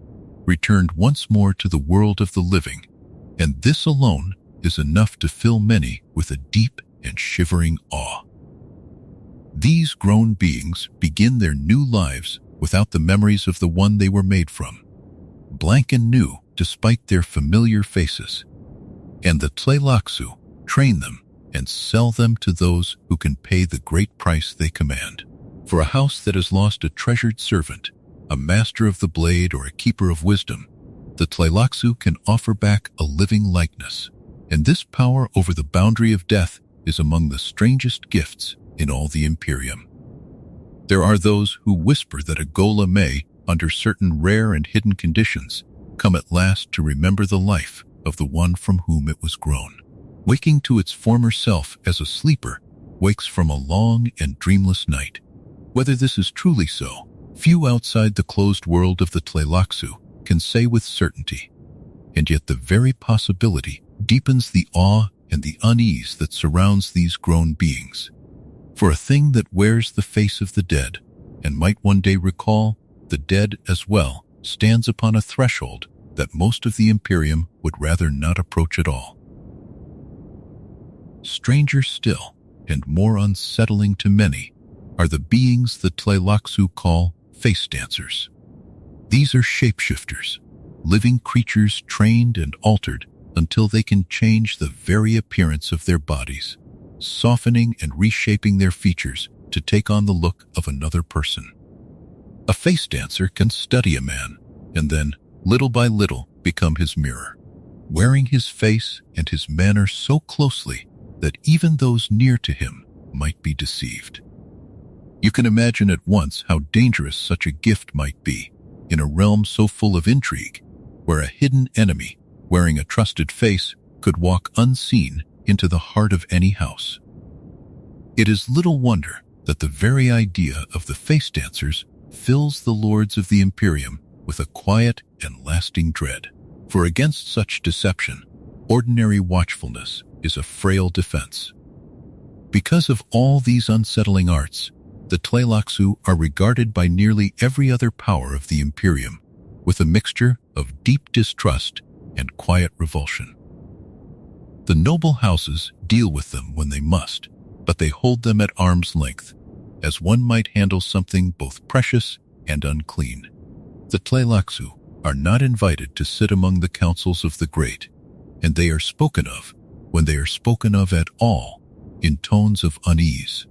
returned once more to the world of the living, and this alone is enough to fill many with a deep and shivering awe. These grown beings begin their new lives without the memories of the one they were made from, blank and new despite their familiar faces. And the Tleilaxu train them and sell them to those who can pay the great price they command. For a house that has lost a treasured servant, a master of the blade or a keeper of wisdom, the Tleilaxu can offer back a living likeness. And this power over the boundary of death is among the strangest gifts in all the Imperium. There are those who whisper that a Gola may, under certain rare and hidden conditions, come at last to remember the life of the one from whom it was grown. Waking to its former self as a sleeper wakes from a long and dreamless night. Whether this is truly so, few outside the closed world of the Tleilaxu can say with certainty. And yet the very possibility deepens the awe and the unease that surrounds these grown beings. For a thing that wears the face of the dead, and might one day recall the dead as well, stands upon a threshold that most of the Imperium would rather not approach at all. Stranger still, and more unsettling to many, are the beings the Tleilaxu call face dancers. These are shapeshifters, living creatures trained and altered until they can change the very appearance of their bodies, softening and reshaping their features to take on the look of another person. A face dancer can study a man and then, little by little, become his mirror, wearing his face and his manner so closely that even those near to him might be deceived. You can imagine at once how dangerous such a gift might be in a realm so full of intrigue, where a hidden enemy wearing a trusted face could walk unseen into the heart of any house. It is little wonder that the very idea of the face dancers fills the lords of the Imperium with a quiet and lasting dread. For against such deception, ordinary watchfulness is a frail defense. Because of all these unsettling arts, the Tleilaxu are regarded by nearly every other power of the Imperium with a mixture of deep distrust and quiet revulsion. The noble houses deal with them when they must, but they hold them at arm's length, as one might handle something both precious and unclean. The Tleilaxu are not invited to sit among the councils of the great, and they are spoken of, when they are spoken of at all, in tones of unease.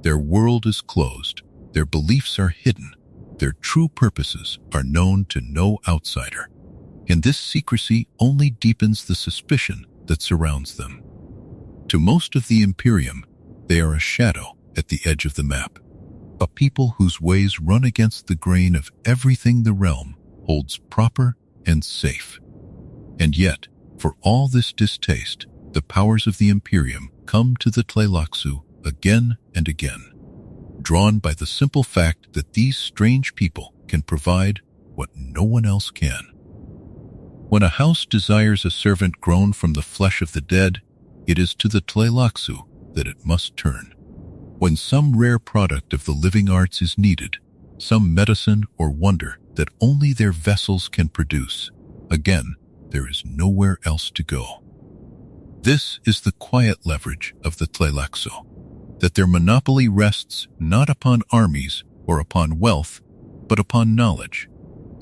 Their world is closed, their beliefs are hidden, their true purposes are known to no outsider, and this secrecy only deepens the suspicion that surrounds them. To most of the Imperium, they are a shadow at the edge of the map, a people whose ways run against the grain of everything the realm holds proper and safe. And yet, for all this distaste, the powers of the Imperium come to the Tleilaxu again and again, drawn by the simple fact that these strange people can provide what no one else can. When a house desires a servant grown from the flesh of the dead, it is to the Tleilaxu that it must turn. When some rare product of the living arts is needed, some medicine or wonder that only their vessels can produce, again, there is nowhere else to go. This is the quiet leverage of the Tleilaxu, that their monopoly rests not upon armies or upon wealth, but upon knowledge,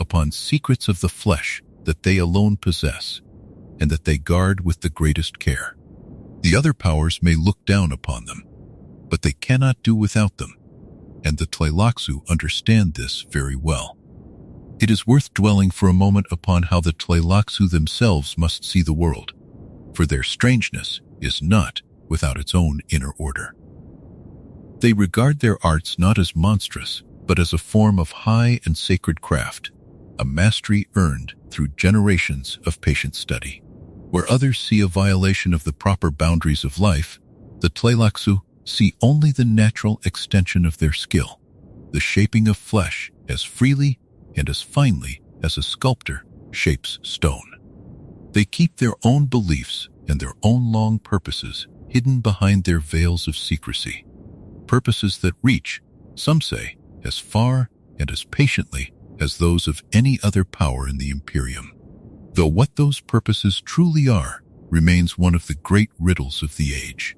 upon secrets of the flesh that they alone possess, and that they guard with the greatest care. The other powers may look down upon them, but they cannot do without them, and the Tleilaxu understand this very well. It is worth dwelling for a moment upon how the Tleilaxu themselves must see the world, for their strangeness is not without its own inner order. They regard their arts not as monstrous, but as a form of high and sacred craft, a mastery earned through generations of patient study. Where others see a violation of the proper boundaries of life, the Tleilaxu see only the natural extension of their skill, the shaping of flesh as freely and as finely as a sculptor shapes stone. They keep their own beliefs and their own long purposes hidden behind their veils of secrecy. Purposes that reach, some say, as far and as patiently as those of any other power in the Imperium. Though what those purposes truly are remains one of the great riddles of the age.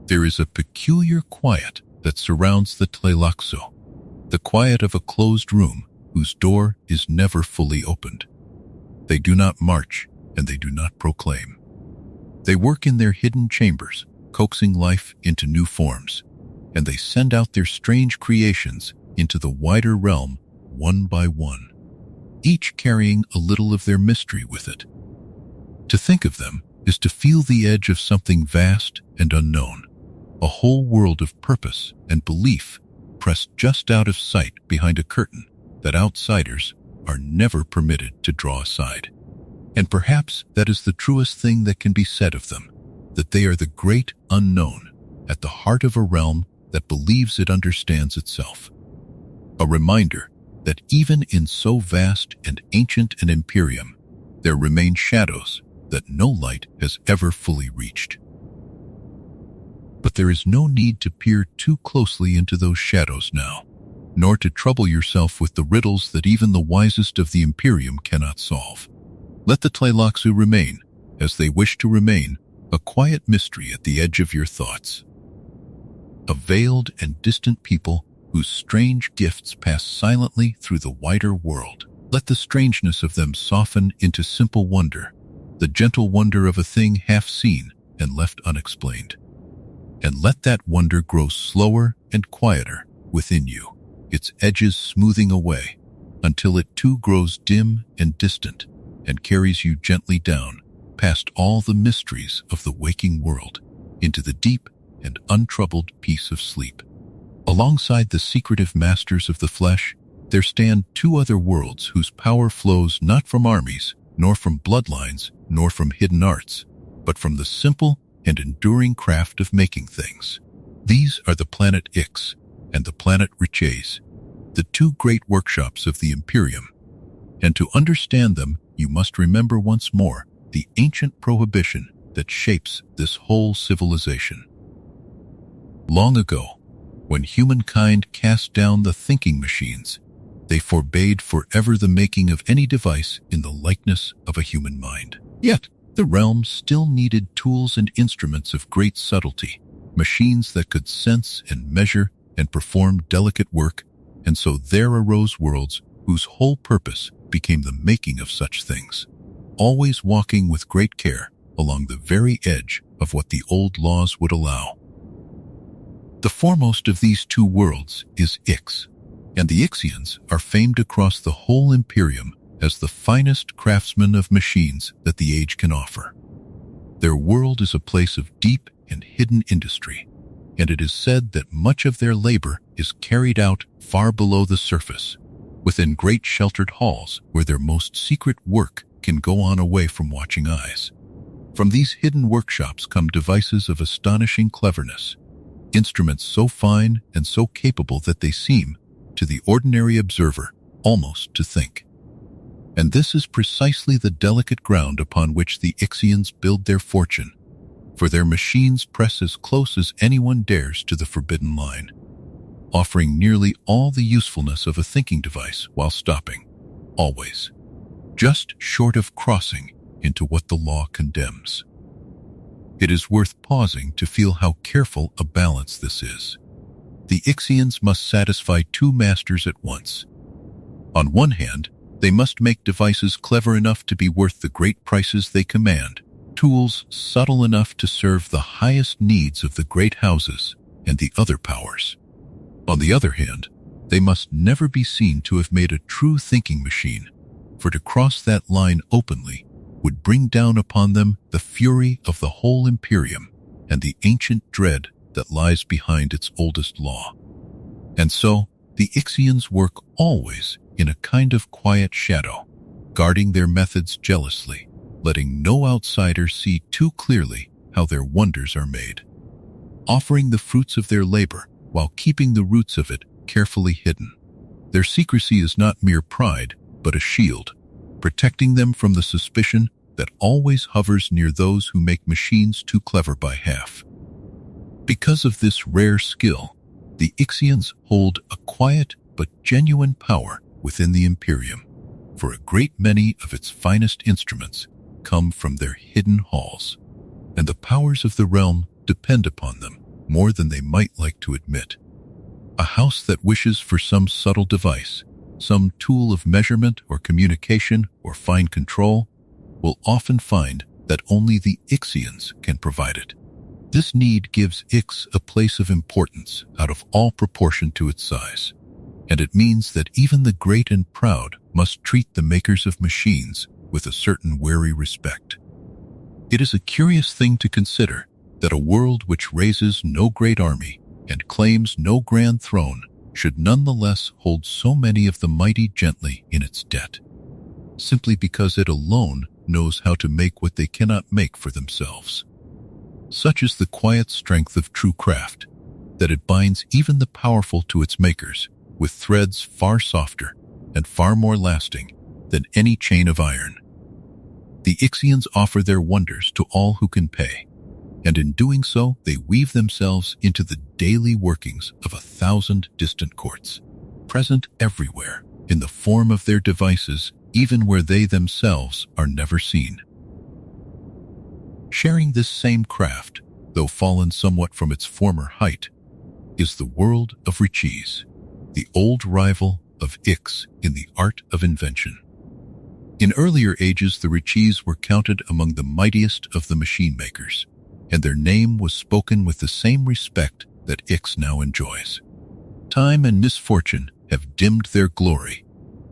There is a peculiar quiet that surrounds the Tleilaxu, the quiet of a closed room whose door is never fully opened. They do not march and they do not proclaim. They work in their hidden chambers, coaxing life into new forms, and they send out their strange creations into the wider realm one by one, each carrying a little of their mystery with it. To think of them is to feel the edge of something vast and unknown, a whole world of purpose and belief pressed just out of sight behind a curtain that outsiders are never permitted to draw aside. And perhaps that is the truest thing that can be said of them, that they are the great unknown at the heart of a realm that believes it understands itself. A reminder that even in so vast and ancient an Imperium, there remain shadows that no light has ever fully reached. But there is no need to peer too closely into those shadows now, nor to trouble yourself with the riddles that even the wisest of the Imperium cannot solve. Let the Tleilaxu remain, as they wish to remain, a quiet mystery at the edge of your thoughts. A veiled and distant people whose strange gifts pass silently through the wider world. Let the strangeness of them soften into simple wonder, the gentle wonder of a thing half seen and left unexplained. And let that wonder grow slower and quieter within you, its edges smoothing away, until it too grows dim and distant and carries you gently down past all the mysteries of the waking world into the deep and untroubled peace of sleep. Alongside the secretive masters of the flesh, there stand two other worlds whose power flows not from armies, nor from bloodlines, nor from hidden arts, but from the simple and enduring craft of making things. These are the planet Ix and the planet Riches, the two great workshops of the Imperium. And to understand them, you must remember once more the ancient prohibition that shapes this whole civilization. Long ago, when humankind cast down the thinking machines, they forbade forever the making of any device in the likeness of a human mind. Yet, the realm still needed tools and instruments of great subtlety, machines that could sense and measure and perform delicate work, and so there arose worlds whose whole purpose became the making of such things, always walking with great care along the very edge of what the old laws would allow. The foremost of these two worlds is Ix, and the Ixians are famed across the whole Imperium as the finest craftsmen of machines that the age can offer. Their world is a place of deep and hidden industry, and it is said that much of their labor is carried out far below the surface, within great sheltered halls where their most secret work can go on away from watching eyes. From these hidden workshops come devices of astonishing cleverness, instruments so fine and so capable that they seem, to the ordinary observer, almost to think. And this is precisely the delicate ground upon which the Ixians build their fortune, for their machines press as close as anyone dares to the forbidden line, offering nearly all the usefulness of a thinking device while stopping, always, just short of crossing into what the law condemns. It is worth pausing to feel how careful a balance this is. The Ixians must satisfy two masters at once. On one hand, they must make devices clever enough to be worth the great prices they command, tools subtle enough to serve the highest needs of the great houses and the other powers. On the other hand, they must never be seen to have made a true thinking machine, for to cross that line openly would bring down upon them the fury of the whole Imperium and the ancient dread that lies behind its oldest law. And so, the Ixians work always in a kind of quiet shadow, guarding their methods jealously, letting no outsider see too clearly how their wonders are made, offering the fruits of their labor while keeping the roots of it carefully hidden. Their secrecy is not mere pride, but a shield, protecting them from the suspicion that always hovers near those who make machines too clever by half. Because of this rare skill, the Ixians hold a quiet but genuine power within the Imperium, for a great many of its finest instruments come from their hidden halls, and the powers of the realm depend upon them more than they might like to admit. A house that wishes for some subtle device, some tool of measurement or communication or fine control, will often find that only the Ixians can provide it. This need gives Ix a place of importance out of all proportion to its size, and it means that even the great and proud must treat the makers of machines with a certain wary respect. It is a curious thing to consider that a world which raises no great army and claims no grand throne should nonetheless hold so many of the mighty gently in its debt, simply because it alone knows how to make what they cannot make for themselves. Such is the quiet strength of true craft, that it binds even the powerful to its makers with threads far softer and far more lasting than any chain of iron. The Ixians offer their wonders to all who can pay, and in doing so they weave themselves into the daily workings of 1,000 distant courts, present everywhere in the form of their devices, even where they themselves are never seen. Sharing this same craft, though fallen somewhat from its former height, is the world of Riches, the old rival of Ix in the art of invention. In earlier ages, the Riches were counted among the mightiest of the machine makers, and their name was spoken with the same respect that Ix now enjoys. Time and misfortune have dimmed their glory,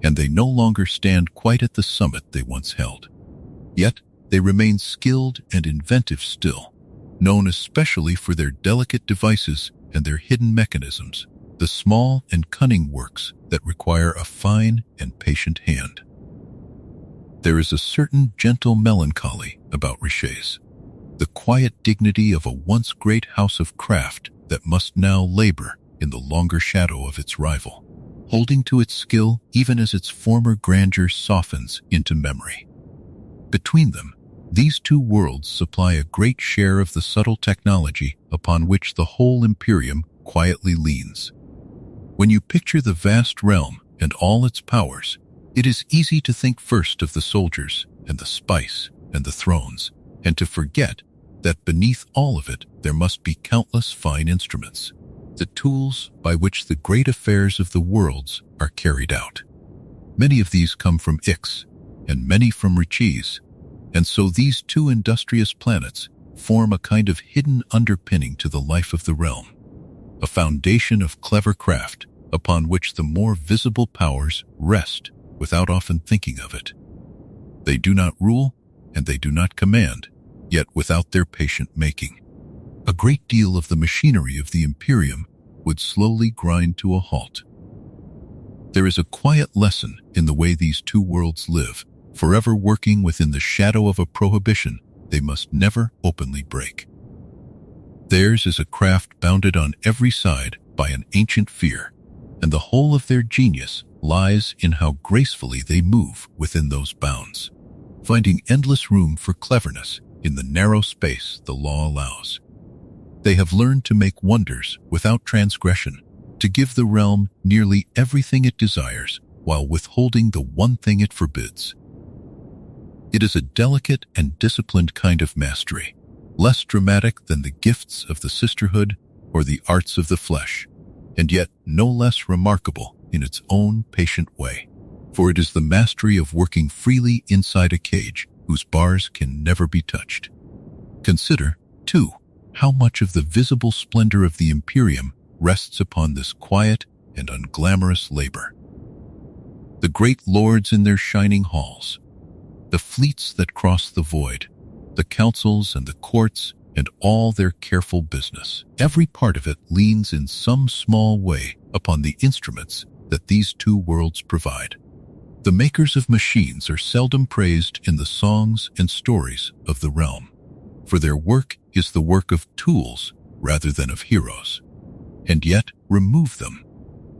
and they no longer stand quite at the summit they once held. Yet, they remain skilled and inventive still, known especially for their delicate devices and their hidden mechanisms, the small and cunning works that require a fine and patient hand. There is a certain gentle melancholy about Riches, the quiet dignity of a once great house of craft that must now labor in the longer shadow of its rival, holding to its skill even as its former grandeur softens into memory. Between them, these two worlds supply a great share of the subtle technology upon which the whole Imperium quietly leans. When you picture the vast realm and all its powers, it is easy to think first of the soldiers and the spice and the thrones, and to forget that beneath all of it there must be countless fine instruments, the tools by which the great affairs of the worlds are carried out. Many of these come from Ix, and many from Riches, and so these two industrious planets form a kind of hidden underpinning to the life of the realm, a foundation of clever craft upon which the more visible powers rest without often thinking of it. They do not rule, and they do not command, yet without their patient making, a great deal of the machinery of the Imperium would slowly grind to a halt. There is a quiet lesson in the way these two worlds live, forever working within the shadow of a prohibition they must never openly break. Theirs is a craft bounded on every side by an ancient fear, and the whole of their genius lies in how gracefully they move within those bounds, finding endless room for cleverness in the narrow space the law allows. They have learned to make wonders without transgression, to give the realm nearly everything it desires while withholding the one thing it forbids. It is a delicate and disciplined kind of mastery, less dramatic than the gifts of the sisterhood or the arts of the flesh, and yet no less remarkable in its own patient way, for it is the mastery of working freely inside a cage whose bars can never be touched. Consider, too, how much of the visible splendor of the Imperium rests upon this quiet and unglamorous labor. The great lords in their shining halls, the fleets that cross the void, the councils and the courts, and all their careful business. Every part of it leans in some small way upon the instruments that these two worlds provide. The makers of machines are seldom praised in the songs and stories of the realm, for their work is the work of tools rather than of heroes. And yet, remove them,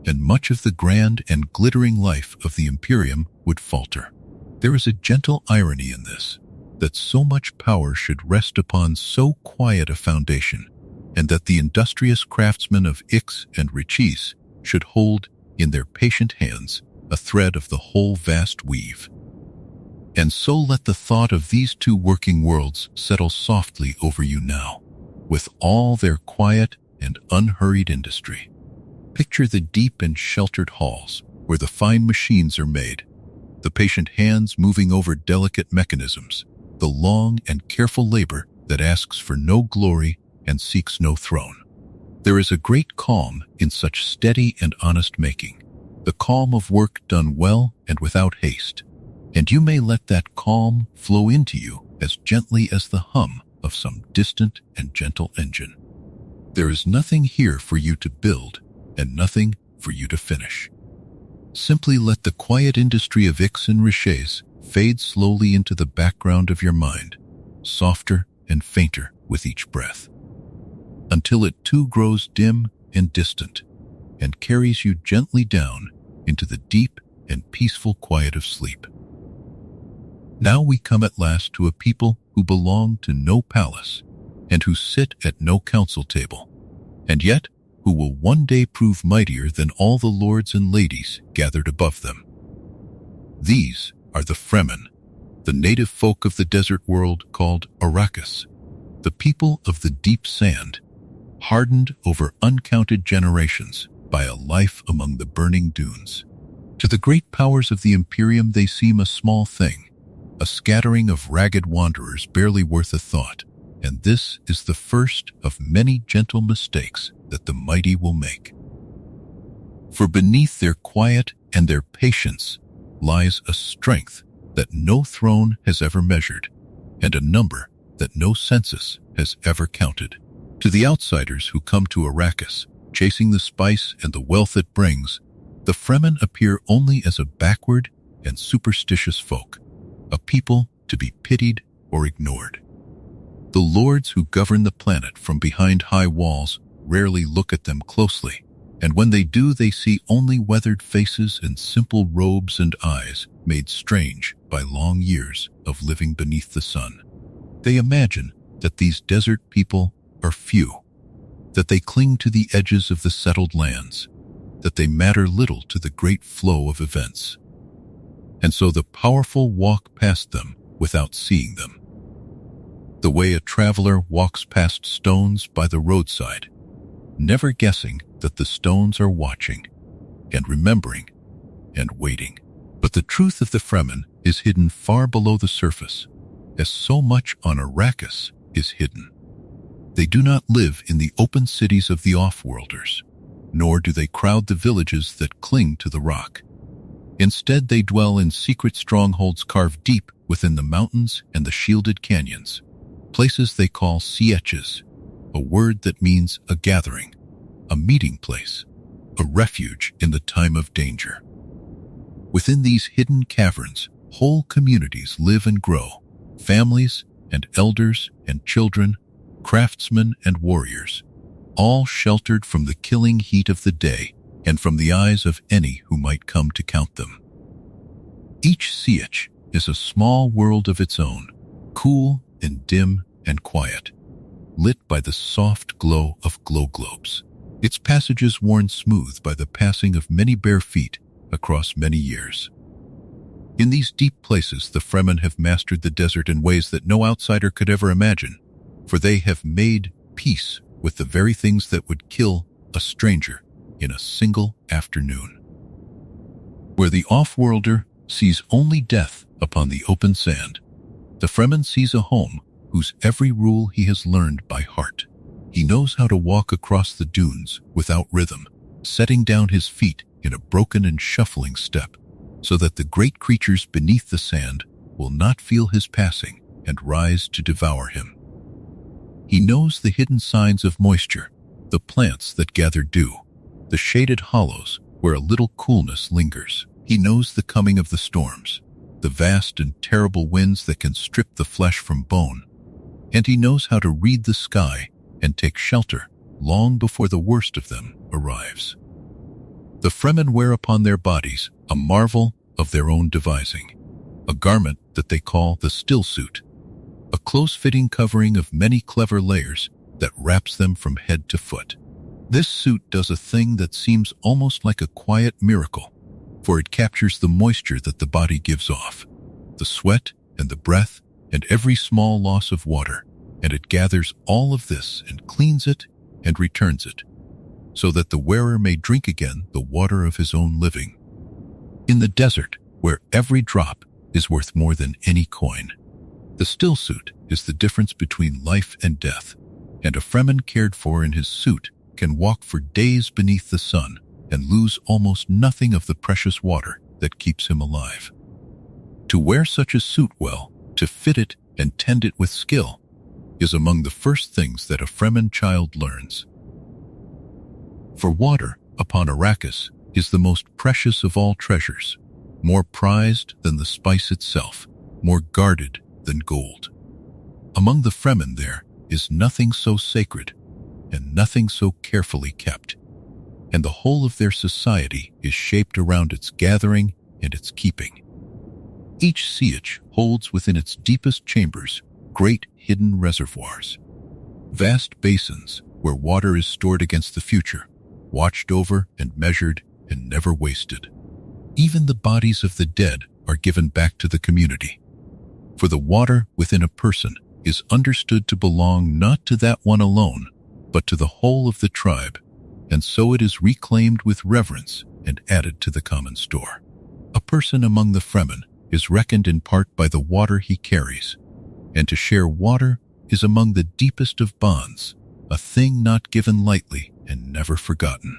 and much of the grand and glittering life of the Imperium would falter. There is a gentle irony in this, that so much power should rest upon so quiet a foundation, and that the industrious craftsmen of Ix and Rachis should hold in their patient hands a thread of the whole vast weave. And so let the thought of these two working worlds settle softly over you now, with all their quiet and unhurried industry. Picture the deep and sheltered halls where the fine machines are made, the patient hands moving over delicate mechanisms, the long and careful labor that asks for no glory and seeks no throne. There is a great calm in such steady and honest making, the calm of work done well and without haste, and you may let that calm flow into you as gently as the hum of some distant and gentle engine. There is nothing here for you to build and nothing for you to finish. Simply let the quiet industry of Ix and Riches fade slowly into the background of your mind, softer and fainter with each breath, until it too grows dim and distant and carries you gently down into the deep and peaceful quiet of sleep. Now we come at last to a people who belong to no palace and who sit at no council table, and yet who will one day prove mightier than all the lords and ladies gathered above them. These are the Fremen, the native folk of the desert world called Arrakis, the people of the deep sand, hardened over uncounted generations by a life among the burning dunes. To the great powers of the Imperium they seem a small thing, a scattering of ragged wanderers barely worth a thought, and this is the first of many gentle mistakes that the mighty will make. For beneath their quiet and their patience lies a strength that no throne has ever measured, and a number that no census has ever counted. To the outsiders who come to Arrakis, chasing the spice and the wealth it brings, the Fremen appear only as a backward and superstitious folk, a people to be pitied or ignored. The lords who govern the planet from behind high walls rarely look at them closely, and when they do, they see only weathered faces and simple robes and eyes made strange by long years of living beneath the sun. They imagine that these desert people are few, that they cling to the edges of the settled lands, that they matter little to the great flow of events. And so the powerful walk past them without seeing them, the way a traveler walks past stones by the roadside, never guessing that the stones are watching and remembering and waiting. But the truth of the Fremen is hidden far below the surface, as so much on Arrakis is hidden. They do not live in the open cities of the off-worlders, nor do they crowd the villages that cling to the rock. Instead, they dwell in secret strongholds carved deep within the mountains and the shielded canyons, places they call sietches, a word that means a gathering, a meeting place, a refuge in the time of danger. Within these hidden caverns, whole communities live and grow, families and elders and children, craftsmen and warriors, all sheltered from the killing heat of the day and from the eyes of any who might come to count them. Each sietch is a small world of its own, cool and dim and quiet, lit by the soft glow of glow globes, its passages worn smooth by the passing of many bare feet across many years. In these deep places, the Fremen have mastered the desert in ways that no outsider could ever imagine, for they have made peace with the very things that would kill a stranger in a single afternoon. Where the off-worlder sees only death upon the open sand, the Fremen sees a home whose every rule he has learned by heart. He knows how to walk across the dunes without rhythm, setting down his feet in a broken and shuffling step, so that the great creatures beneath the sand will not feel his passing and rise to devour him. He knows the hidden signs of moisture, the plants that gather dew, the shaded hollows where a little coolness lingers. He knows the coming of the storms, the vast and terrible winds that can strip the flesh from bone, and he knows how to read the sky and take shelter long before the worst of them arrives. The Fremen wear upon their bodies a marvel of their own devising, a garment that they call the still suit, a close-fitting covering of many clever layers that wraps them from head to foot. This suit does a thing that seems almost like a quiet miracle, for it captures the moisture that the body gives off, the sweat and the breath and every small loss of water, and it gathers all of this and cleans it and returns it, so that the wearer may drink again the water of his own living. In the desert, where every drop is worth more than any coin, the still suit is the difference between life and death, and a Fremen cared for in his suit can walk for days beneath the sun and lose almost nothing of the precious water that keeps him alive. To wear such a suit well, to fit it and tend it with skill, is among the first things that a Fremen child learns. For water, upon Arrakis, is the most precious of all treasures, more prized than the spice itself, more guarded than gold. Among the Fremen there is nothing so sacred, and nothing so carefully kept, and the whole of their society is shaped around its gathering and its keeping. Each sietch holds within its deepest chambers great hidden reservoirs, vast basins where water is stored against the future, watched over and measured and never wasted. Even the bodies of the dead are given back to the community, for the water within a person is understood to belong not to that one alone, but to the whole of the tribe, and so it is reclaimed with reverence and added to the common store. A person among the Fremen is reckoned in part by the water he carries, and to share water is among the deepest of bonds, a thing not given lightly and never forgotten.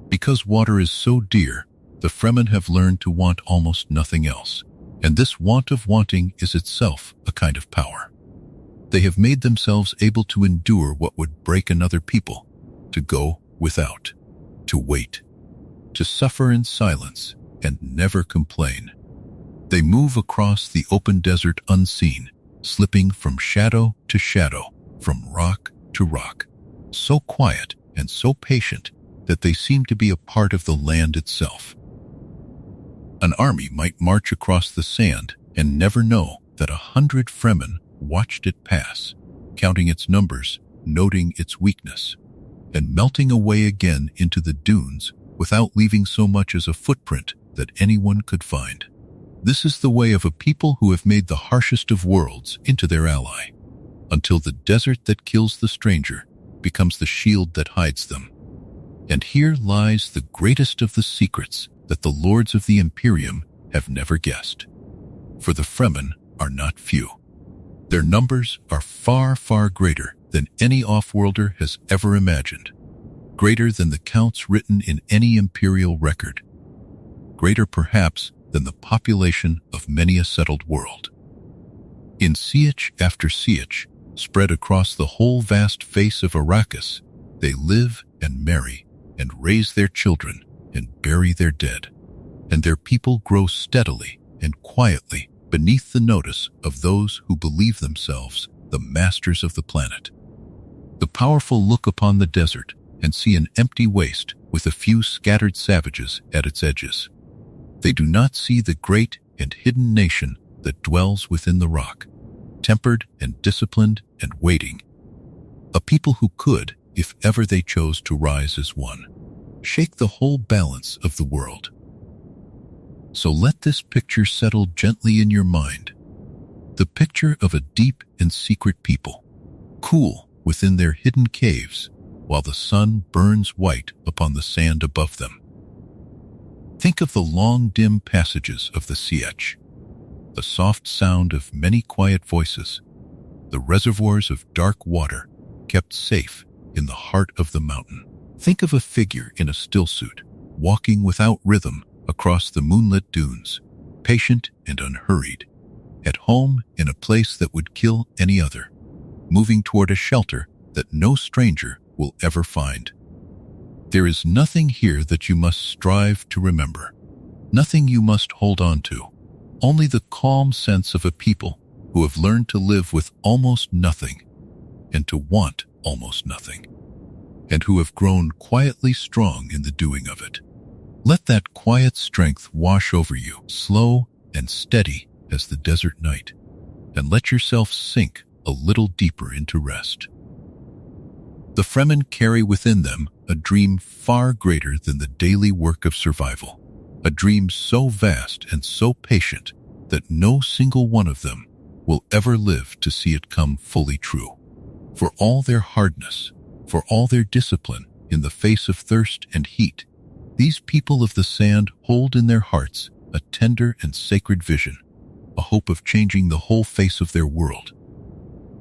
Because water is so dear, the Fremen have learned to want almost nothing else, and this want of wanting is itself a kind of power. They have made themselves able to endure what would break another people, to go without, to wait, to suffer in silence and never complain. They move across the open desert unseen, slipping from shadow to shadow, from rock to rock, so quiet and so patient that they seem to be a part of the land itself. An army might march across the sand and never know that 100 Fremen watched it pass, counting its numbers, noting its weakness, and melting away again into the dunes without leaving so much as a footprint that anyone could find. This is the way of a people who have made the harshest of worlds into their ally, until the desert that kills the stranger becomes the shield that hides them. And here lies the greatest of the secrets that the lords of the Imperium have never guessed. For the Fremen are not few. Their numbers are far, far greater than any off-worlder has ever imagined, greater than the counts written in any imperial record, greater perhaps than the population of many a settled world. In sietch after sietch, spread across the whole vast face of Arrakis, they live and marry and raise their children and bury their dead, and their people grow steadily and quietly beneath the notice of those who believe themselves the masters of the planet. The powerful look upon the desert and see an empty waste with a few scattered savages at its edges. They do not see the great and hidden nation that dwells within the rock, tempered and disciplined and waiting. A people who could, if ever they chose to rise as one, shake the whole balance of the world. So let this picture settle gently in your mind. The picture of a deep and secret people, cool within their hidden caves, while the sun burns white upon the sand above them. Think of the long, dim passages of the sietch, the soft sound of many quiet voices, the reservoirs of dark water kept safe in the heart of the mountain. Think of a figure in a stillsuit, walking without rhythm across the moonlit dunes, patient and unhurried, at home in a place that would kill any other, moving toward a shelter that no stranger will ever find. There is nothing here that you must strive to remember, nothing you must hold on to, only the calm sense of a people who have learned to live with almost nothing and to want almost nothing. and who have grown quietly strong in the doing of it. Let that quiet strength wash over you, slow and steady as the desert night, and let yourself sink a little deeper into rest. The Fremen carry within them a dream far greater than the daily work of survival, a dream so vast and so patient that no single one of them will ever live to see it come fully true. For all their hardness, for all their discipline in the face of thirst and heat, these people of the sand hold in their hearts a tender and sacred vision, a hope of changing the whole face of their world.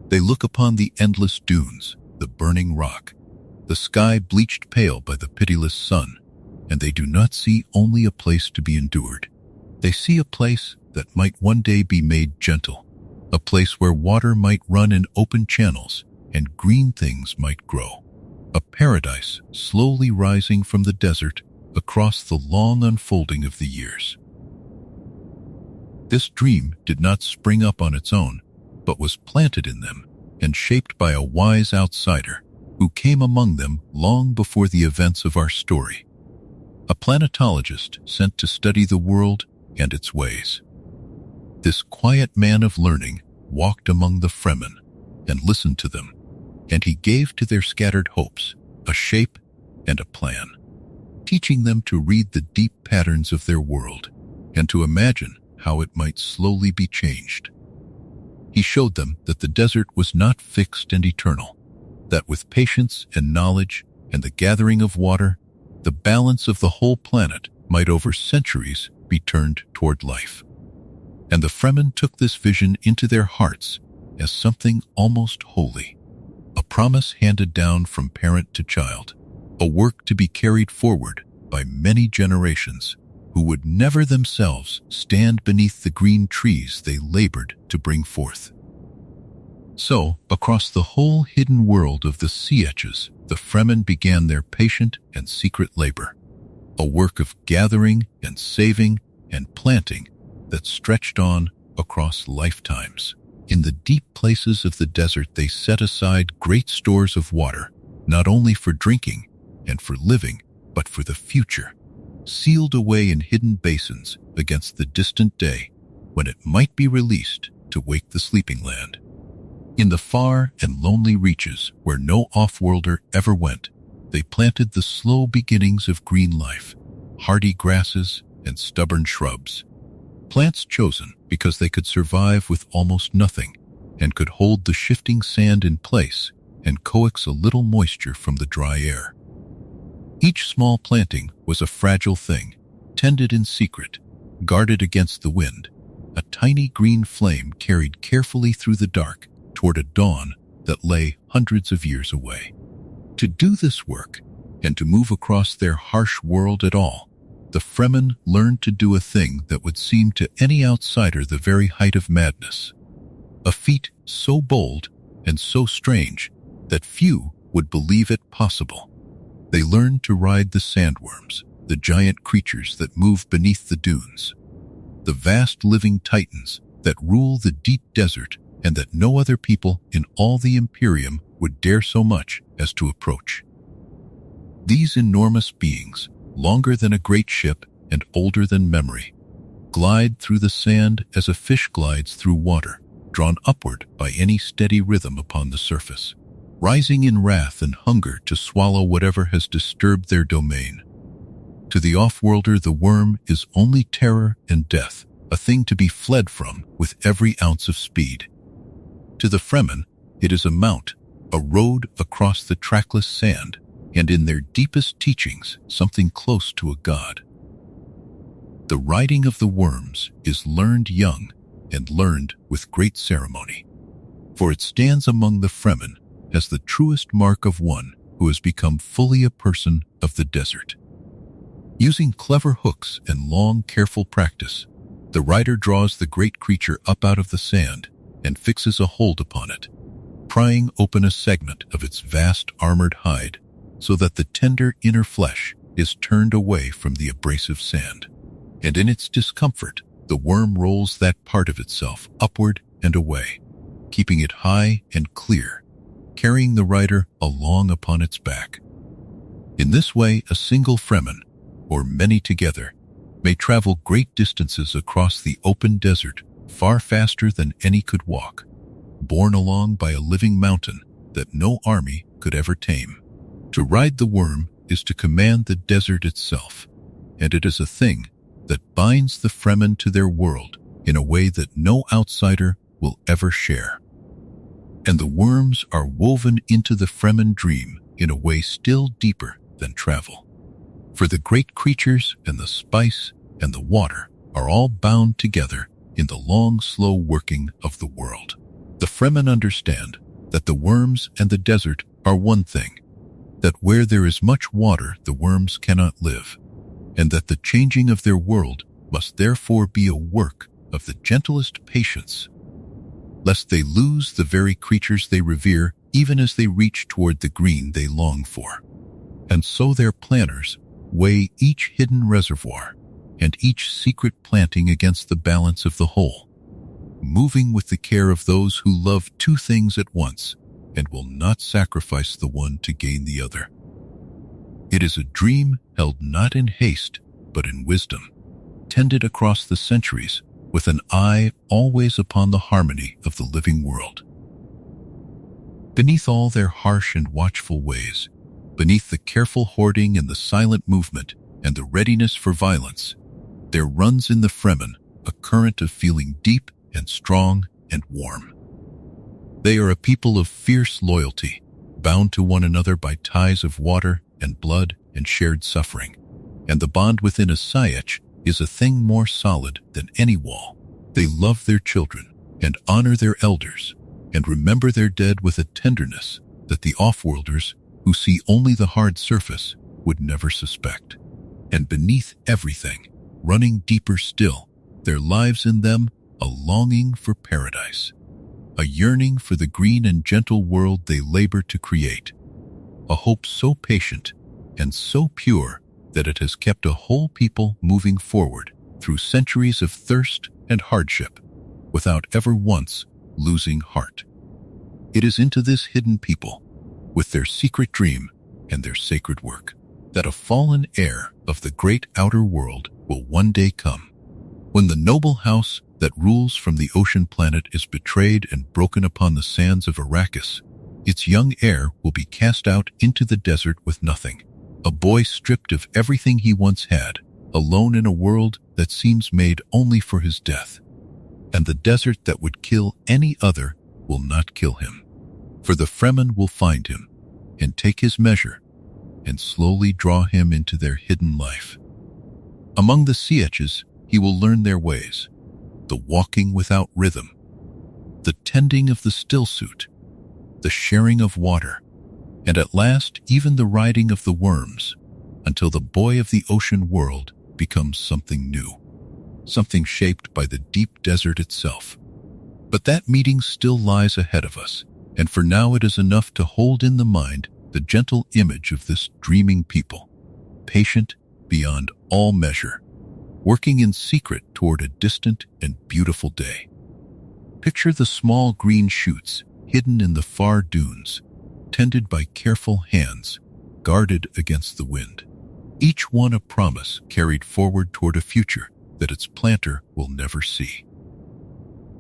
They look upon the endless dunes, the burning rock, the sky bleached pale by the pitiless sun, and they do not see only a place to be endured. They see a place that might one day be made gentle, a place where water might run in open channels and green things might grow, a paradise slowly rising from the desert across the long unfolding of the years. This dream did not spring up on its own, but was planted in them and shaped by a wise outsider who came among them long before the events of our story, a planetologist sent to study the world and its ways. This quiet man of learning walked among the Fremen and listened to them, and he gave to their scattered hopes a shape and a plan, teaching them to read the deep patterns of their world and to imagine how it might slowly be changed. He showed them that the desert was not fixed and eternal, that with patience and knowledge and the gathering of water, the balance of the whole planet might over centuries be turned toward life. And the Fremen took this vision into their hearts as something almost holy, a promise handed down from parent to child, a work to be carried forward by many generations who would never themselves stand beneath the green trees they labored to bring forth. So, across the whole hidden world of the sea edges, the Fremen began their patient and secret labor, a work of gathering and saving and planting that stretched on across lifetimes. In the deep places of the desert, they set aside great stores of water, not only for drinking and for living, but for the future, sealed away in hidden basins against the distant day when it might be released to wake the sleeping land. In the far and lonely reaches where no off-worlder ever went, they planted the slow beginnings of green life, hardy grasses and stubborn shrubs, plants chosen because they could survive with almost nothing and could hold the shifting sand in place and coax a little moisture from the dry air. Each small planting was a fragile thing, tended in secret, guarded against the wind, a tiny green flame carried carefully through the dark toward a dawn that lay hundreds of years away. To do this work, and to move across their harsh world at all, the Fremen learned to do a thing that would seem to any outsider the very height of madness, a feat so bold and so strange that few would believe it possible. They learned to ride the sandworms, the giant creatures that move beneath the dunes, the vast living titans that rule the deep desert and that no other people in all the Imperium would dare so much as to approach. These enormous beings, longer than a great ship and older than memory, glide through the sand as a fish glides through water, drawn upward by any steady rhythm upon the surface, rising in wrath and hunger to swallow whatever has disturbed their domain. To the off-worlder, the worm is only terror and death, a thing to be fled from with every ounce of speed. To the Fremen, it is a mount, a road across the trackless sand, and in their deepest teachings, something close to a god. The riding of the worms is learned young and learned with great ceremony, for it stands among the Fremen as the truest mark of one who has become fully a person of the desert. Using clever hooks and long, careful practice, the rider draws the great creature up out of the sand and fixes a hold upon it, prying open a segment of its vast armored hide so that the tender inner flesh is turned away from the abrasive sand. And in its discomfort, the worm rolls that part of itself upward and away, keeping it high and clear, carrying the rider along upon its back. In this way, a single Fremen, or many together, may travel great distances across the open desert far faster than any could walk, borne along by a living mountain that no army could ever tame. To ride the worm is to command the desert itself, and it is a thing that binds the Fremen to their world in a way that no outsider will ever share. And the worms are woven into the Fremen dream in a way still deeper than travel. For the great creatures and the spice and the water are all bound together in the long, slow working of the world. The Fremen understand that the worms and the desert are one thing, that where there is much water the worms cannot live, and that the changing of their world must therefore be a work of the gentlest patience, lest they lose the very creatures they revere even as they reach toward the green they long for. And so their planners weigh each hidden reservoir and each secret planting against the balance of the whole, moving with the care of those who love two things at once and will not sacrifice the one to gain the other. It is a dream held not in haste but in wisdom, tended across the centuries with an eye always upon the harmony of the living world. Beneath all their harsh and watchful ways, beneath the careful hoarding and the silent movement and the readiness for violence, there runs in the Fremen a current of feeling deep and strong and warm. They are a people of fierce loyalty, bound to one another by ties of water and blood and shared suffering, and the bond within a Sietch is a thing more solid than any wall. They love their children and honor their elders and remember their dead with a tenderness that the offworlders who see only the hard surface would never suspect. And beneath everything, running deeper still, there lives in them a longing for paradise, a yearning for the green and gentle world they labor to create, a hope so patient and so pure that it has kept a whole people moving forward through centuries of thirst and hardship without ever once losing heart. It is into this hidden people, with their secret dream and their sacred work, that a fallen heir of the great outer world will one day come. When the noble house that rules from the ocean planet is betrayed and broken upon the sands of Arrakis, its young heir will be cast out into the desert with nothing, a boy stripped of everything he once had, alone in a world that seems made only for his death. And the desert that would kill any other will not kill him, for the Fremen will find him and take his measure and slowly draw him into their hidden life. Among the Sietches, he will learn their ways, the walking without rhythm, the tending of the stillsuit, the sharing of water, and at last even the riding of the worms, until the boy of the ocean world becomes something new, something shaped by the deep desert itself. But that meeting still lies ahead of us, and for now it is enough to hold in the mind the gentle image of this dreaming people, patient beyond all measure, working in secret toward a distant and beautiful day. Picture the small green shoots hidden in the far dunes, tended by careful hands, guarded against the wind, each one a promise carried forward toward a future that its planter will never see.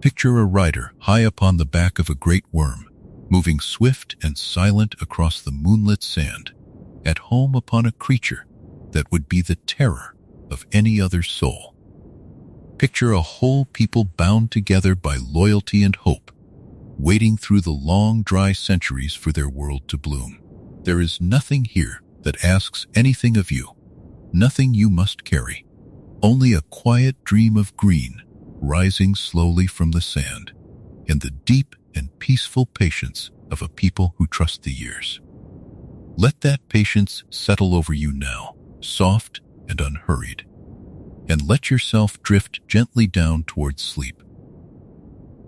Picture a rider high upon the back of a great worm, moving swift and silent across the moonlit sand, at home upon a creature that would be the terror of any other soul. Picture a whole people bound together by loyalty and hope, waiting through the long, dry centuries for their world to bloom. There is nothing here that asks anything of you, nothing you must carry, only a quiet dream of green rising slowly from the sand, and the deep and peaceful patience of a people who trust the years. Let that patience settle over you now, soft and unhurried, and let yourself drift gently down towards sleep.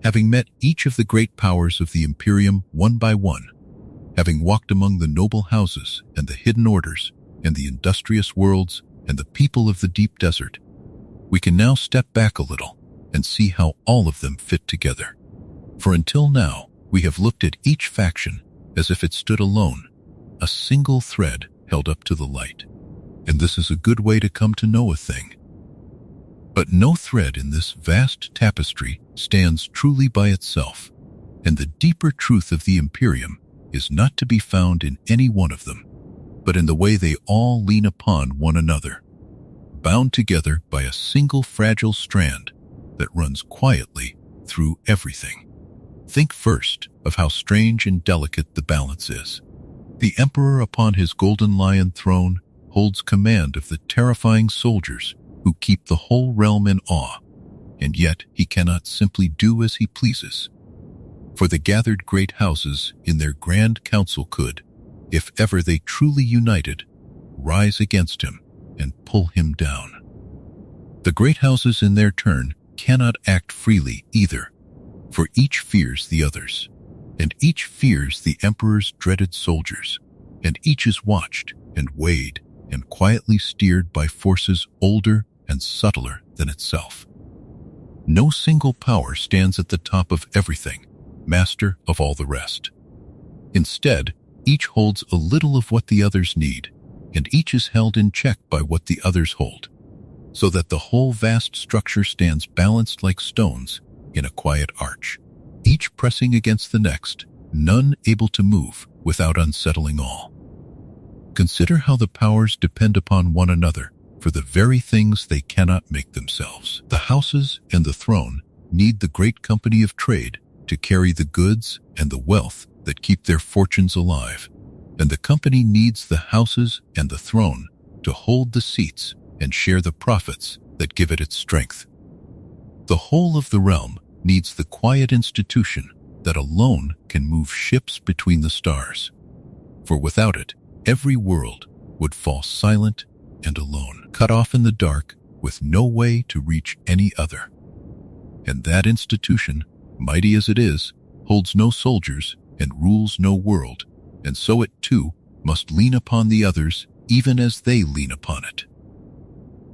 Having met each of the great powers of the Imperium one by one, having walked among the noble houses and the hidden orders and the industrious worlds and the people of the deep desert, we can now step back a little and see how all of them fit together. For until now, we have looked at each faction as if it stood alone. A single thread held up to the light. And this is a good way to come to know a thing. But no thread in this vast tapestry stands truly by itself, and the deeper truth of the Imperium is not to be found in any one of them, but in the way they all lean upon one another, bound together by a single fragile strand that runs quietly through everything. Think first of how strange and delicate the balance is. The Emperor upon his golden lion throne holds command of the terrifying soldiers who keep the whole realm in awe, and yet he cannot simply do as he pleases. For the gathered great houses in their grand council could, if ever they truly united, rise against him and pull him down. The great houses in their turn cannot act freely either, for each fears the others, and each fears the Emperor's dreaded soldiers, and each is watched and weighed and quietly steered by forces older and subtler than itself. No single power stands at the top of everything, master of all the rest. Instead, each holds a little of what the others need, and each is held in check by what the others hold, so that the whole vast structure stands balanced like stones in a quiet arch, each pressing against the next, none able to move without unsettling all. Consider how the powers depend upon one another for the very things they cannot make themselves. The houses and the throne need the great company of trade to carry the goods and the wealth that keep their fortunes alive, and the company needs the houses and the throne to hold the seats and share the profits that give it its strength. The whole of the realm needs the quiet institution that alone can move ships between the stars, for without it, every world would fall silent and alone, cut off in the dark with no way to reach any other. And that institution, mighty as it is, holds no soldiers and rules no world, and so it too must lean upon the others even as they lean upon it.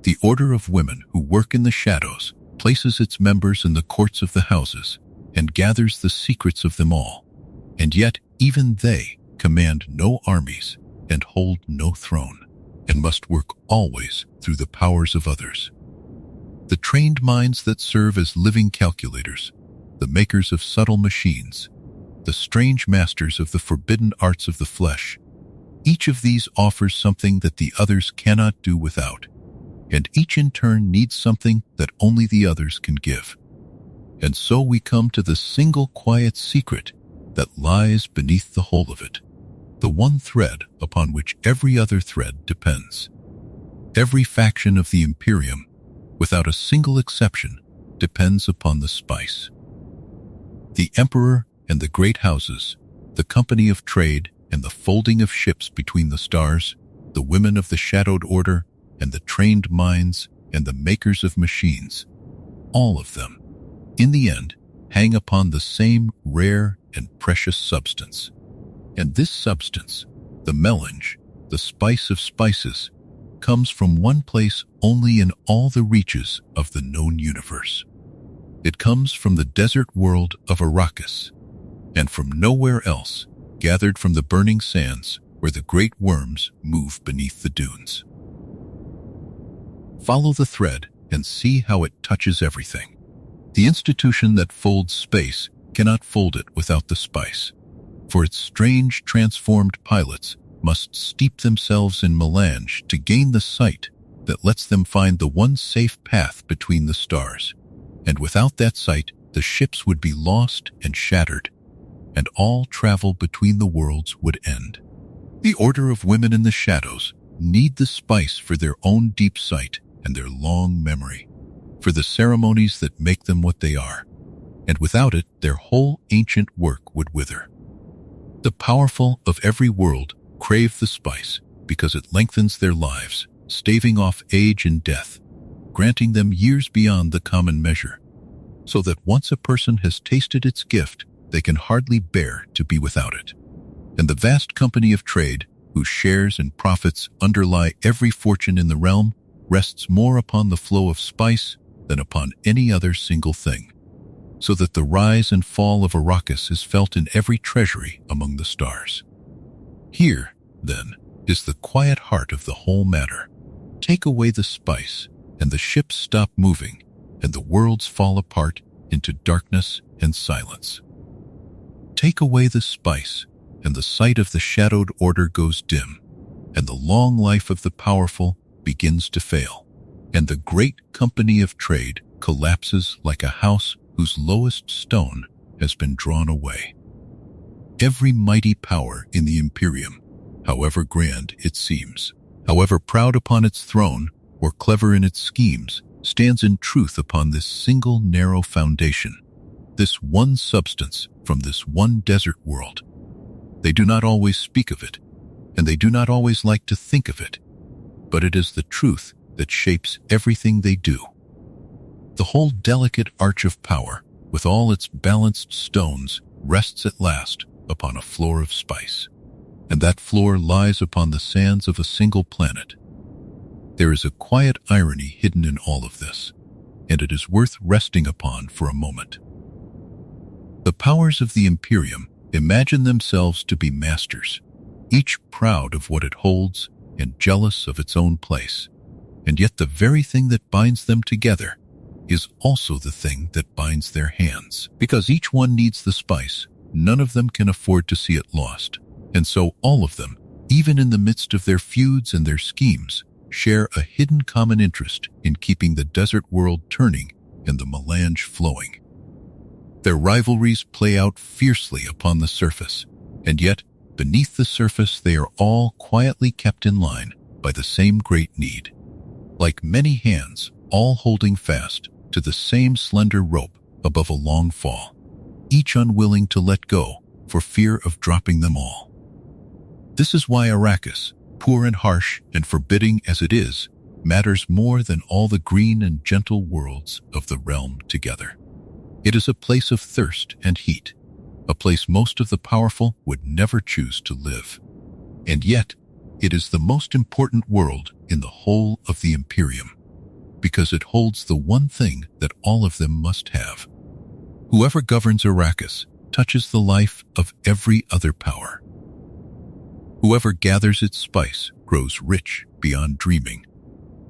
The order of women who work in the shadows places its members in the courts of the houses and gathers the secrets of them all, and yet even they command no armies and hold no throne, and must work always through the powers of others. The trained minds that serve as living calculators, the makers of subtle machines, the strange masters of the forbidden arts of the flesh, each of these offers something that the others cannot do without, and each in turn needs something that only the others can give. And so we come to the single quiet secret that lies beneath the whole of it, the one thread upon which every other thread depends. Every faction of the Imperium, without a single exception, depends upon the spice. The Emperor and the great houses, the company of trade and the folding of ships between the stars, the women of the shadowed order and the trained minds and the makers of machines, all of them, in the end, hang upon the same rare and precious substance. And this substance, the melange, the spice of spices, comes from one place only in all the reaches of the known universe. It comes from the desert world of Arrakis, and from nowhere else, gathered from the burning sands where the great worms move beneath the dunes. Follow the thread and see how it touches everything. The institution that folds space cannot fold it without the spice, for its strange transformed pilots must steep themselves in melange to gain the sight that lets them find the one safe path between the stars, and without that sight the ships would be lost and shattered, and all travel between the worlds would end. The order of women in the shadows need the spice for their own deep sight and their long memory, for the ceremonies that make them what they are, and without it their whole ancient work would wither. The powerful of every world crave the spice because it lengthens their lives, staving off age and death, granting them years beyond the common measure, so that once a person has tasted its gift, they can hardly bear to be without it. And the vast company of trade, whose shares and profits underlie every fortune in the realm, rests more upon the flow of spice than upon any other single thing, so that the rise and fall of Arrakis is felt in every treasury among the stars. Here, then, is the quiet heart of the whole matter. Take away the spice, and the ships stop moving, and the worlds fall apart into darkness and silence. Take away the spice, and the sight of the shadowed order goes dim, and the long life of the powerful begins to fail, and the great company of trade collapses like a house whose lowest stone has been drawn away. Every mighty power in the Imperium, however grand it seems, however proud upon its throne or clever in its schemes, stands in truth upon this single narrow foundation, this one substance from this one desert world. They do not always speak of it, and they do not always like to think of it, but it is the truth that shapes everything they do. The whole delicate arch of power, with all its balanced stones, rests at last upon a floor of spice, and that floor lies upon the sands of a single planet. There is a quiet irony hidden in all of this, and it is worth resting upon for a moment. The powers of the Imperium imagine themselves to be masters, each proud of what it holds and jealous of its own place, and yet the very thing that binds them together is also the thing that binds their hands. Because each one needs the spice, none of them can afford to see it lost, and so all of them, even in the midst of their feuds and their schemes, share a hidden common interest in keeping the desert world turning and the melange flowing. Their rivalries play out fiercely upon the surface, and yet, beneath the surface they are all quietly kept in line by the same great need. Like many hands, all holding fast to the same slender rope above a long fall, each unwilling to let go for fear of dropping them all. This is why Arrakis, poor and harsh and forbidding as it is, matters more than all the green and gentle worlds of the realm together. It is a place of thirst and heat, a place most of the powerful would never choose to live. And yet, it is the most important world in the whole of the Imperium, because it holds the one thing that all of them must have. Whoever governs Arrakis touches the life of every other power. Whoever gathers its spice grows rich beyond dreaming,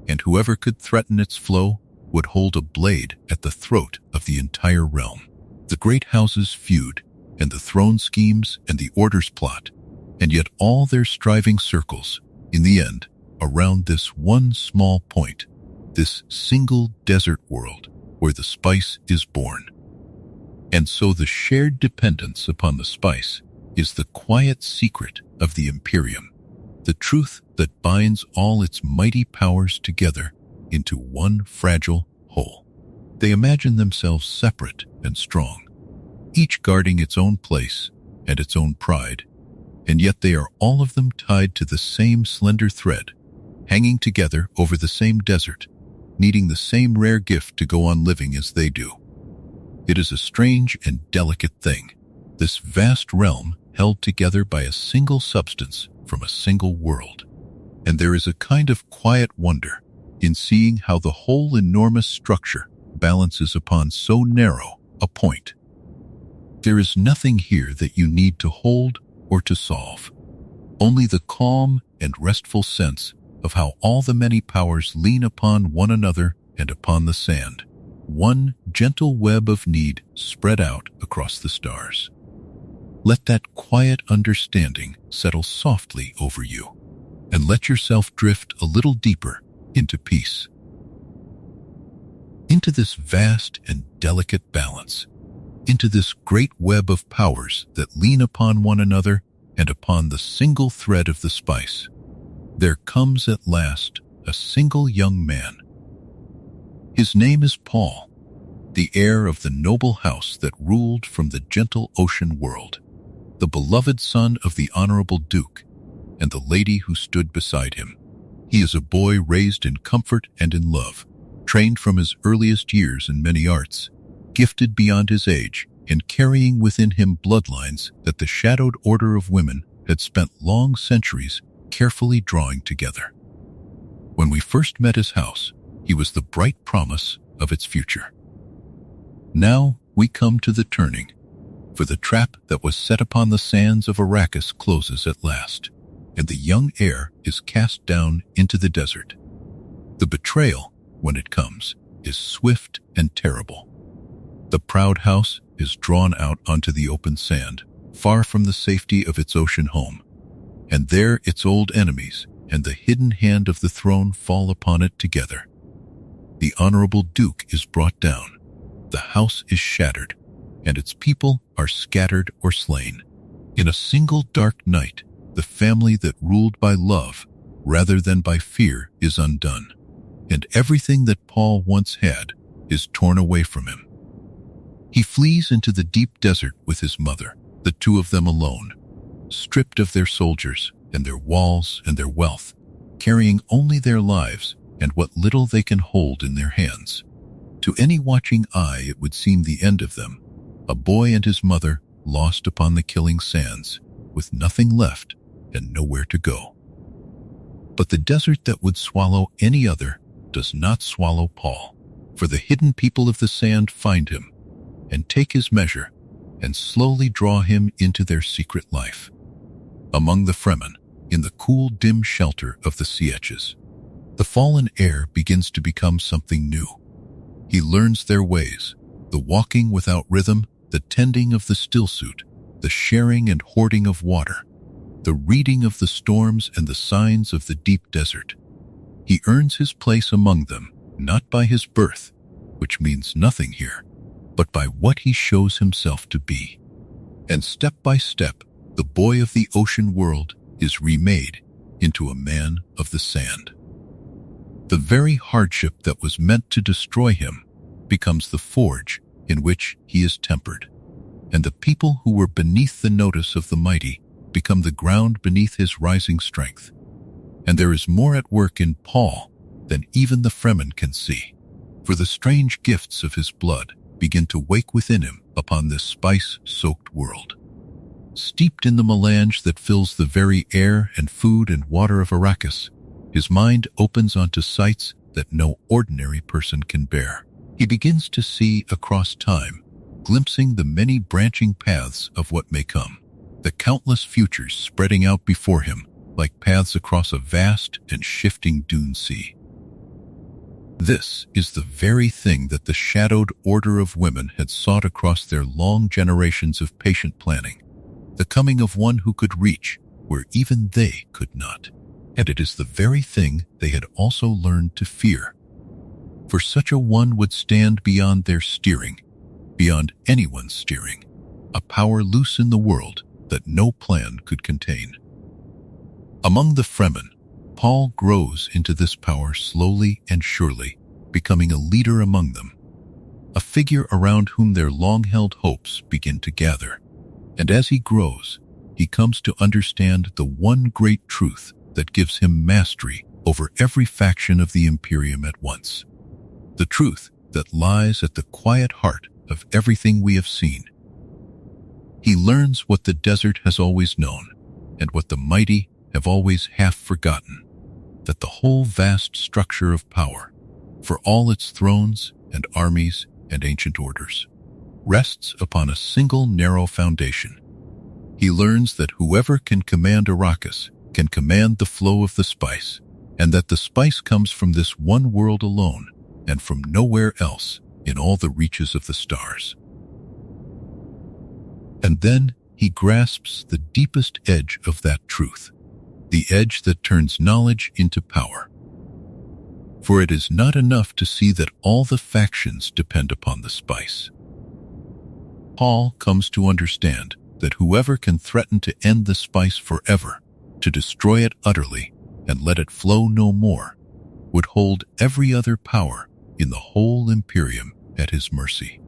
and whoever could threaten its flow would hold a blade at the throat of the entire realm. The great houses feud, and the throne schemes and the orders plot, and yet all their striving circles, in the end, around this one small point, this single desert world where the spice is born. And so the shared dependence upon the spice is the quiet secret of the Imperium, the truth that binds all its mighty powers together into one fragile whole. They imagine themselves separate and strong, each guarding its own place and its own pride, and yet they are all of them tied to the same slender thread, hanging together over the same desert, needing the same rare gift to go on living as they do. It is a strange and delicate thing, this vast realm held together by a single substance from a single world. And there is a kind of quiet wonder in seeing how the whole enormous structure balances upon so narrow a point. There is nothing here that you need to hold or to solve, only the calm and restful sense of how all the many powers lean upon one another and upon the sand, one gentle web of need spread out across the stars. Let that quiet understanding settle softly over you, and let yourself drift a little deeper into peace, into this vast and delicate balance, into this great web of powers that lean upon one another and upon the single thread of the spice. There comes at last a single young man. His name is Paul, the heir of the noble house that ruled from the gentle ocean world, the beloved son of the honorable duke and the lady who stood beside him. He is a boy raised in comfort and in love, trained from his earliest years in many arts, gifted beyond his age, and carrying within him bloodlines that the shadowed order of women had spent long centuries carefully drawing together. When we first met his house, he was the bright promise of its future. Now we come to the turning, for the trap that was set upon the sands of Arrakis closes at last, and the young heir is cast down into the desert. The betrayal, when it comes, is swift and terrible. The proud house is drawn out onto the open sand, far from the safety of its ocean home, and there its old enemies and the hidden hand of the throne fall upon it together. The honorable duke is brought down, the house is shattered, and its people are scattered or slain. In a single dark night, the family that ruled by love rather than by fear is undone, and everything that Paul once had is torn away from him. He flees into the deep desert with his mother, the two of them alone, stripped of their soldiers and their walls and their wealth, carrying only their lives and what little they can hold in their hands. To any watching eye it would seem the end of them, a boy and his mother lost upon the killing sands, with nothing left and nowhere to go. But the desert that would swallow any other does not swallow Paul, for the hidden people of the sand find him and take his measure and slowly draw him into their secret life. Among the Fremen, in the cool, dim shelter of the Sietches, the fallen heir begins to become something new. He learns their ways, the walking without rhythm, the tending of the stillsuit, the sharing and hoarding of water, the reading of the storms and the signs of the deep desert. He earns his place among them, not by his birth, which means nothing here, but by what he shows himself to be. And step by step, the boy of the ocean world is remade into a man of the sand. The very hardship that was meant to destroy him becomes the forge in which he is tempered, and the people who were beneath the notice of the mighty become the ground beneath his rising strength. And there is more at work in Paul than even the Fremen can see, for the strange gifts of his blood begin to wake within him upon this spice-soaked world. Steeped in the melange that fills the very air and food and water of Arrakis, his mind opens onto sights that no ordinary person can bear. He begins to see across time, glimpsing the many branching paths of what may come, the countless futures spreading out before him like paths across a vast and shifting dune sea. This is the very thing that the shadowed order of women had sought across their long generations of patient planning, the coming of one who could reach where even they could not. And it is the very thing they had also learned to fear. For such a one would stand beyond their steering, beyond anyone's steering, a power loose in the world that no plan could contain. Among the Fremen, Paul grows into this power slowly and surely, becoming a leader among them, a figure around whom their long-held hopes begin to gather. And as he grows, he comes to understand the one great truth that gives him mastery over every faction of the Imperium at once. The truth that lies at the quiet heart of everything we have seen. He learns what the desert has always known, and what the mighty have always half forgotten, that the whole vast structure of power, for all its thrones and armies and ancient orders, rests upon a single narrow foundation. He learns that whoever can command Arrakis can command the flow of the spice, and that the spice comes from this one world alone, and from nowhere else in all the reaches of the stars. And then he grasps the deepest edge of that truth, the edge that turns knowledge into power. For it is not enough to see that all the factions depend upon the spice. Paul comes to understand that whoever can threaten to end the spice forever, to destroy it utterly and let it flow no more, would hold every other power in the whole Imperium at his mercy.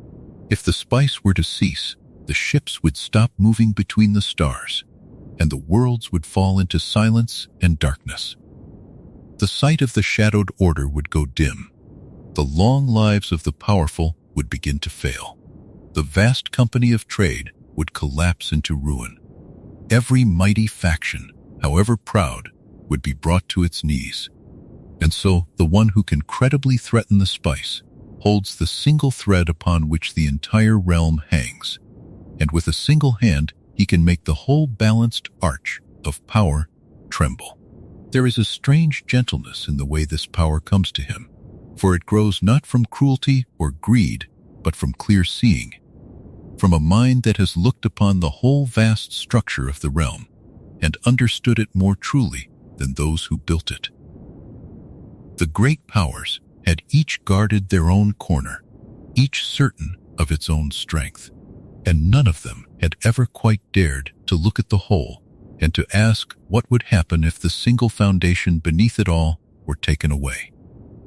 If the spice were to cease, the ships would stop moving between the stars, and the worlds would fall into silence and darkness. The sight of the shadowed order would go dim. The long lives of the powerful would begin to fail. The vast company of trade would collapse into ruin. Every mighty faction, however proud, would be brought to its knees. And so the one who can credibly threaten the spice holds the single thread upon which the entire realm hangs, and with a single hand he can make the whole balanced arch of power tremble. There is a strange gentleness in the way this power comes to him, for it grows not from cruelty or greed, but from clear seeing, from a mind that has looked upon the whole vast structure of the realm and understood it more truly than those who built it. The great powers had each guarded their own corner, each certain of its own strength, and none of them had ever quite dared to look at the whole and to ask what would happen if the single foundation beneath it all were taken away.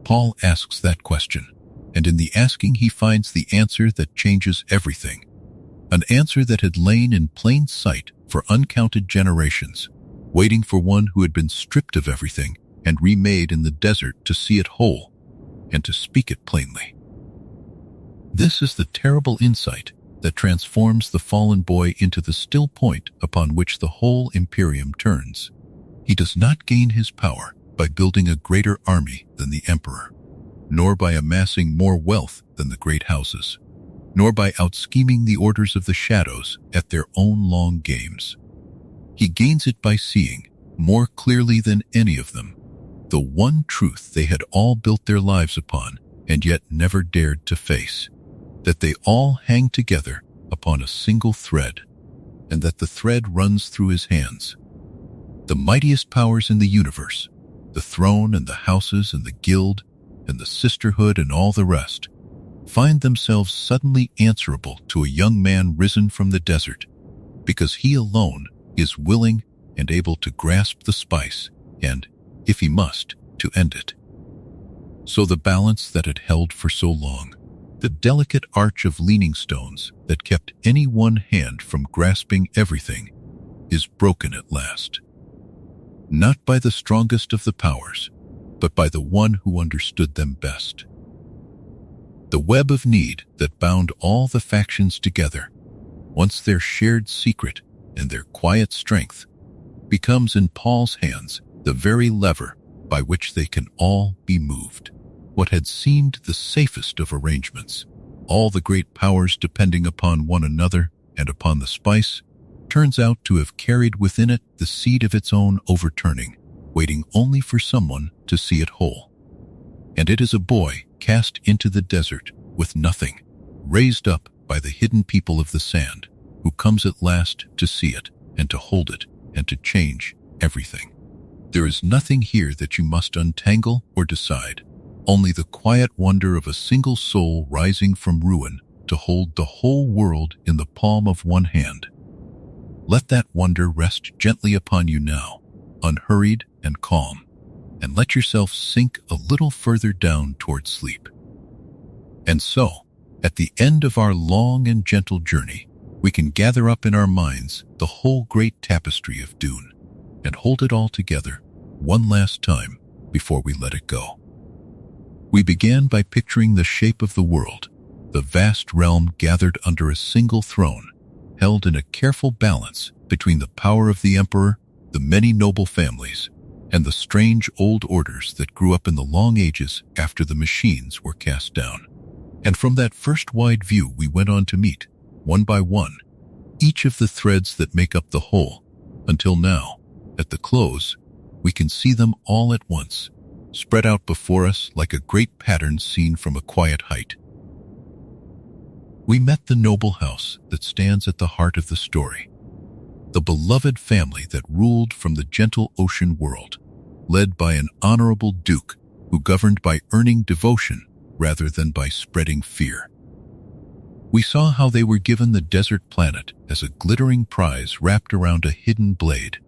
Paul asks that question, and in the asking he finds the answer that changes everything, an answer that had lain in plain sight for uncounted generations, waiting for one who had been stripped of everything and remade in the desert to see it whole and to speak it plainly. This is the terrible insight that transforms the fallen boy into the still point upon which the whole Imperium turns. He does not gain his power by building a greater army than the Emperor, nor by amassing more wealth than the great houses, nor by out-scheming the orders of the shadows at their own long games. He gains it by seeing, more clearly than any of them, the one truth they had all built their lives upon and yet never dared to face, that they all hang together upon a single thread, and that the thread runs through his hands. The mightiest powers in the universe, the throne and the houses and the guild and the sisterhood and all the rest, find themselves suddenly answerable to a young man risen from the desert, because he alone is willing and able to grasp the spice and, if he must, to end it. So the balance that had held for so long, the delicate arch of leaning stones that kept any one hand from grasping everything, is broken at last. Not by the strongest of the powers, but by the one who understood them best. The web of need that bound all the factions together, once their shared secret and their quiet strength, becomes in Paul's hands the very lever by which they can all be moved. What had seemed the safest of arrangements, all the great powers depending upon one another and upon the spice, turns out to have carried within it the seed of its own overturning, waiting only for someone to see it whole. And it is a boy cast into the desert with nothing, raised up by the hidden people of the sand, who comes at last to see it and to hold it and to change everything. There is nothing here that you must untangle or decide, only the quiet wonder of a single soul rising from ruin to hold the whole world in the palm of one hand. Let that wonder rest gently upon you now, unhurried and calm, and let yourself sink a little further down toward sleep. And so, at the end of our long and gentle journey, we can gather up in our minds the whole great tapestry of Dune and hold it all together one last time before we let it go. We began by picturing the shape of the world, the vast realm gathered under a single throne, held in a careful balance between the power of the emperor, the many noble families, and the strange old orders that grew up in the long ages after the machines were cast down. And from that first wide view we went on to meet, one by one, each of the threads that make up the whole, until now, at the close, we can see them all at once, spread out before us like a great pattern seen from a quiet height. We met the noble house that stands at the heart of the story, the beloved family that ruled from the gentle ocean world, led by an honorable duke who governed by earning devotion rather than by spreading fear. We saw how they were given the desert planet as a glittering prize wrapped around a hidden blade,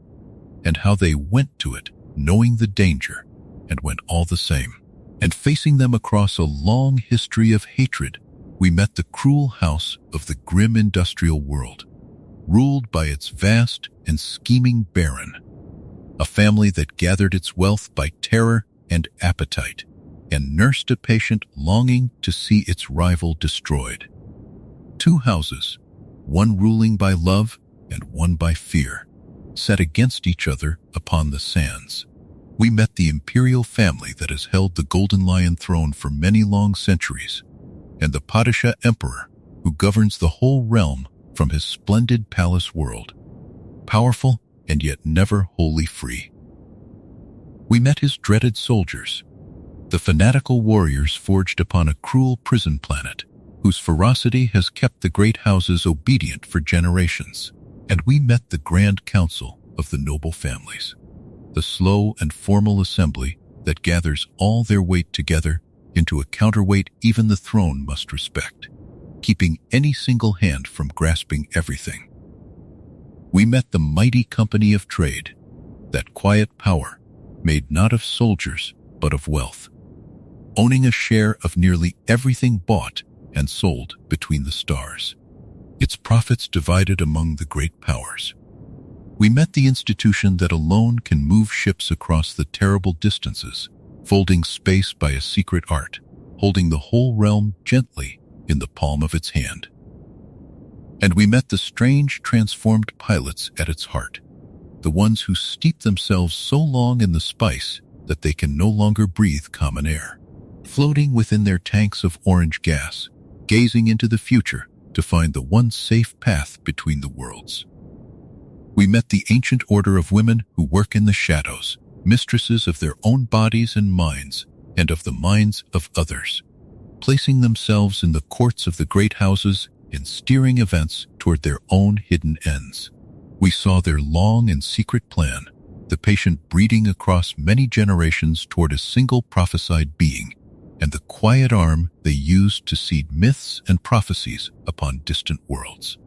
and how they went to it knowing the danger and went all the same. And facing them across a long history of hatred, we met the cruel house of the grim industrial world, ruled by its vast and scheming baron, a family that gathered its wealth by terror and appetite, and nursed a patient longing to see its rival destroyed. Two houses, one ruling by love and one by fear, set against each other upon the sands. We met the imperial family that has held the Golden Lion throne for many long centuries, and the Padishah emperor who governs the whole realm from his splendid palace world, powerful and yet never wholly free. We met his dreaded soldiers, the fanatical warriors forged upon a cruel prison planet, whose ferocity has kept the great houses obedient for generations. And we met the Grand Council of the noble families, the slow and formal assembly that gathers all their weight together into a counterweight even the throne must respect, keeping any single hand from grasping everything. We met the mighty company of trade, that quiet power made not of soldiers but of wealth, owning a share of nearly everything bought and sold between the stars, its profits divided among the great powers. We met the institution that alone can move ships across the terrible distances, folding space by a secret art, holding the whole realm gently in the palm of its hand. And we met the strange transformed pilots at its heart, the ones who steep themselves so long in the spice that they can no longer breathe common air, floating within their tanks of orange gas, gazing into the future to find the one safe path between the worlds. We met the ancient order of women who work in the shadows, mistresses of their own bodies and minds, and of the minds of others, placing themselves in the courts of the great houses and steering events toward their own hidden ends. We saw their long and secret plan, the patient breeding across many generations toward a single prophesied being, and the quiet arm they used to seed myths and prophecies upon distant worlds.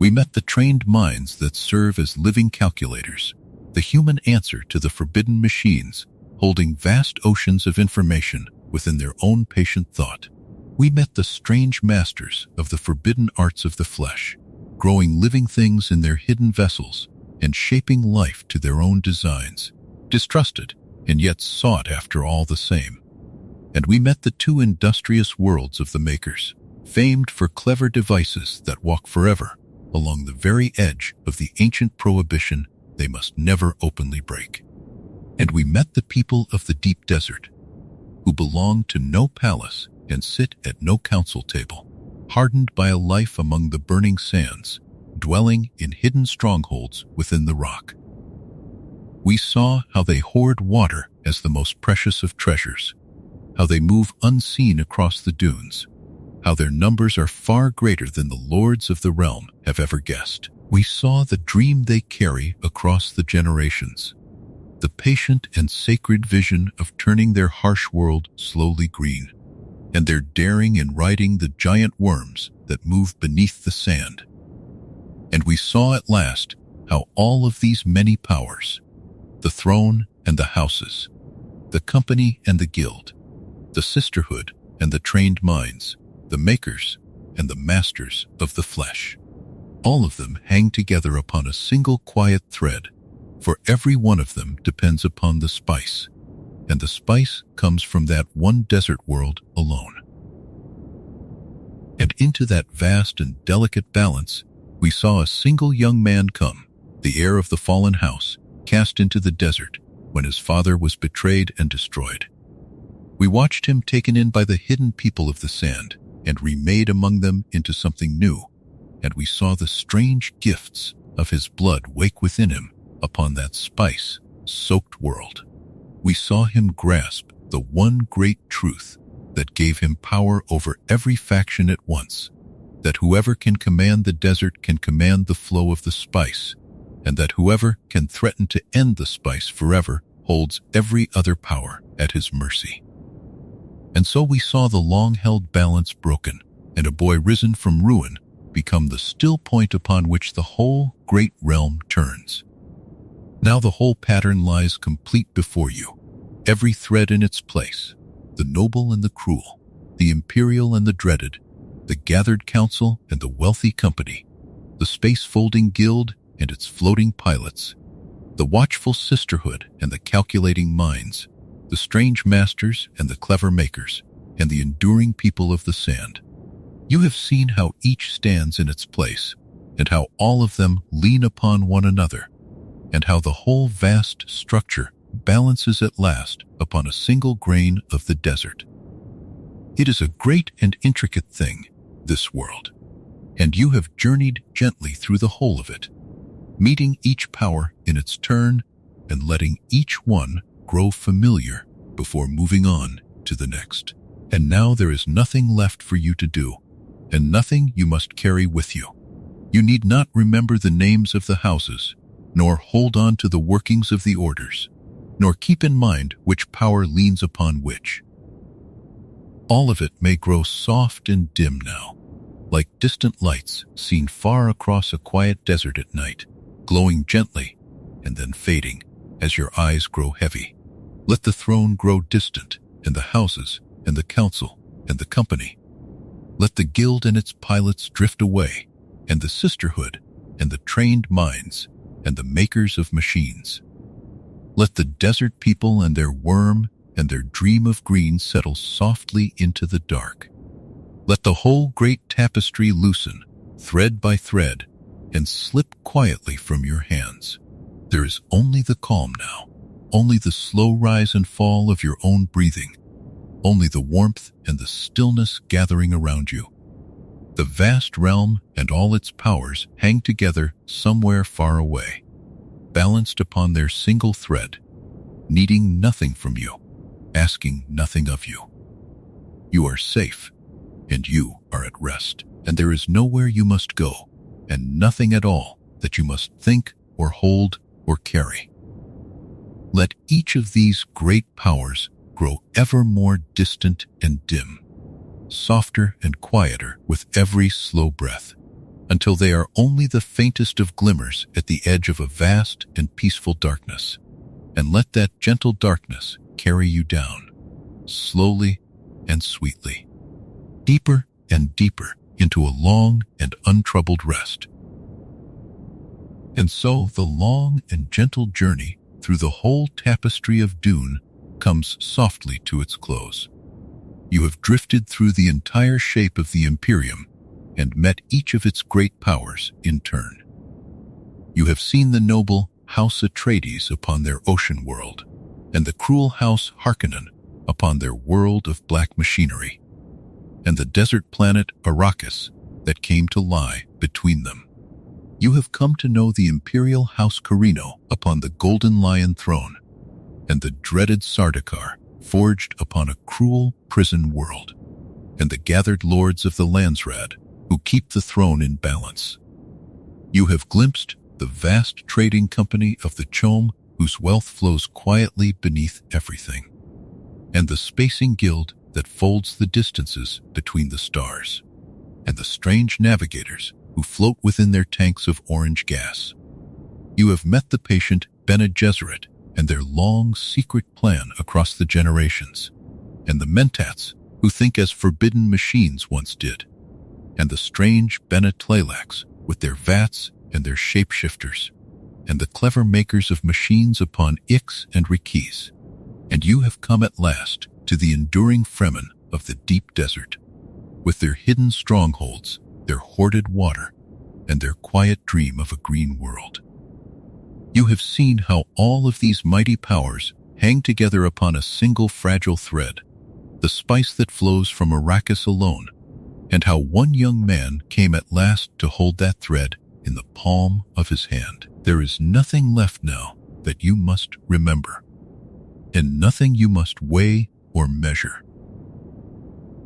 We met the trained minds that serve as living calculators, the human answer to the forbidden machines, holding vast oceans of information within their own patient thought. We met the strange masters of the forbidden arts of the flesh, growing living things in their hidden vessels and shaping life to their own designs, distrusted and yet sought after all the same. And we met the two industrious worlds of the makers, famed for clever devices that walk forever along the very edge of the ancient prohibition they must never openly break. And we met the people of the deep desert, who belong to no palace and sit at no council table, hardened by a life among the burning sands, dwelling in hidden strongholds within the rock. We saw how they hoard water as the most precious of treasures, how they move unseen across the dunes, how their numbers are far greater than the lords of the realm have ever guessed. We saw the dream they carry across the generations, the patient and sacred vision of turning their harsh world slowly green, and their daring in riding the giant worms that move beneath the sand. And we saw at last how all of these many powers, the throne and the houses, the company and the guild, the sisterhood and the trained minds, the makers and the masters of the flesh, all of them hang together upon a single quiet thread, for every one of them depends upon the spice, and the spice comes from that one desert world alone. And into that vast and delicate balance, we saw a single young man come, the heir of the fallen house, cast into the desert when his father was betrayed and destroyed. We watched him taken in by the hidden people of the sand and remade among them into something new, and we saw the strange gifts of his blood wake within him upon that spice-soaked world. We saw him grasp the one great truth that gave him power over every faction at once, that whoever can command the desert can command the flow of the spice, and that whoever can threaten to end the spice forever holds every other power at his mercy. And so we saw the long-held balance broken, and a boy risen from ruin become the still point upon which the whole great realm turns. Now the whole pattern lies complete before you, every thread in its place, the noble and the cruel, the imperial and the dreaded, the gathered council and the wealthy company, the space-folding guild and its floating pilots, the watchful sisterhood and the calculating minds, the strange masters and the clever makers, and the enduring people of the sand. You have seen how each stands in its place, and how all of them lean upon one another, and how the whole vast structure balances at last upon a single grain of the desert. It is a great and intricate thing, this world, and you have journeyed gently through the whole of it, meeting each power in its turn and letting each one grow familiar before moving on to the next. And now there is nothing left for you to do, and nothing you must carry with you. You need not remember the names of the houses, nor hold on to the workings of the orders, nor keep in mind which power leans upon which. All of it may grow soft and dim now, like distant lights seen far across a quiet desert at night, glowing gently and then fading as your eyes grow heavy. Let the throne grow distant, and the houses and the council and the company. Let the guild and its pilots drift away, and the sisterhood and the trained minds and the makers of machines. Let the desert people and their worm and their dream of green settle softly into the dark. Let the whole great tapestry loosen, thread by thread, and slip quietly from your hands. There is only the calm now, only the slow rise and fall of your own breathing, only the warmth and the stillness gathering around you. The vast realm and all its powers hang together somewhere far away, balanced upon their single thread, needing nothing from you, asking nothing of you. You are safe, and you are at rest, and there is nowhere you must go, and nothing at all that you must think or hold or carry. Let each of these great powers grow ever more distant and dim, softer and quieter with every slow breath, until they are only the faintest of glimmers at the edge of a vast and peaceful darkness. And let that gentle darkness carry you down, slowly and sweetly, deeper and deeper into a long and untroubled rest. And so the long and gentle journey through the whole tapestry of Dune comes softly to its close. You have drifted through the entire shape of the Imperium and met each of its great powers in turn. You have seen the noble House Atreides upon their ocean world, and the cruel House Harkonnen upon their world of black machinery, and the desert planet Arrakis that came to lie between them. You have come to know the imperial House Corrino upon the golden lion throne, and the dreaded Sardaukar forged upon a cruel prison world, and the gathered lords of the Landsraad who keep the throne in balance. You have glimpsed the vast trading company of the Chom whose wealth flows quietly beneath everything, and the spacing guild that folds the distances between the stars, and the strange navigators who float within their tanks of orange gas. You have met the patient Bene Gesserit and their long secret plan across the generations, and the Mentats who think as forbidden machines once did, and the strange Bene Tleilaxu with their vats and their shapeshifters, and the clever makers of machines upon Ix and Rikis. And you have come at last to the enduring Fremen of the deep desert, with their hidden strongholds, their hoarded water, and their quiet dream of a green world. You have seen how all of these mighty powers hang together upon a single fragile thread, the spice that flows from Arrakis alone, and how one young man came at last to hold that thread in the palm of his hand. There is nothing left now that you must remember, and nothing you must weigh or measure.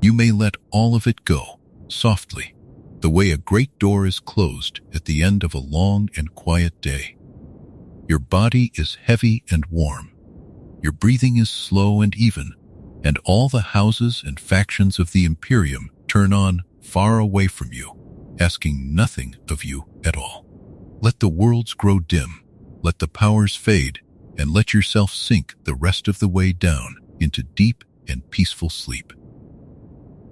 You may let all of it go, softly, the way a great door is closed at the end of a long and quiet day. Your body is heavy and warm. Your breathing is slow and even, and all the houses and factions of the Imperium turn on far away from you, asking nothing of you at all. Let the worlds grow dim, let the powers fade, and let yourself sink the rest of the way down into deep and peaceful sleep.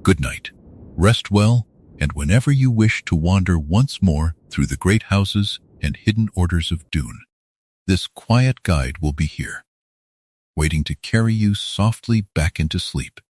Good night. Rest well, and whenever you wish to wander once more through the great houses and hidden orders of Dune, this quiet guide will be here, waiting to carry you softly back into sleep.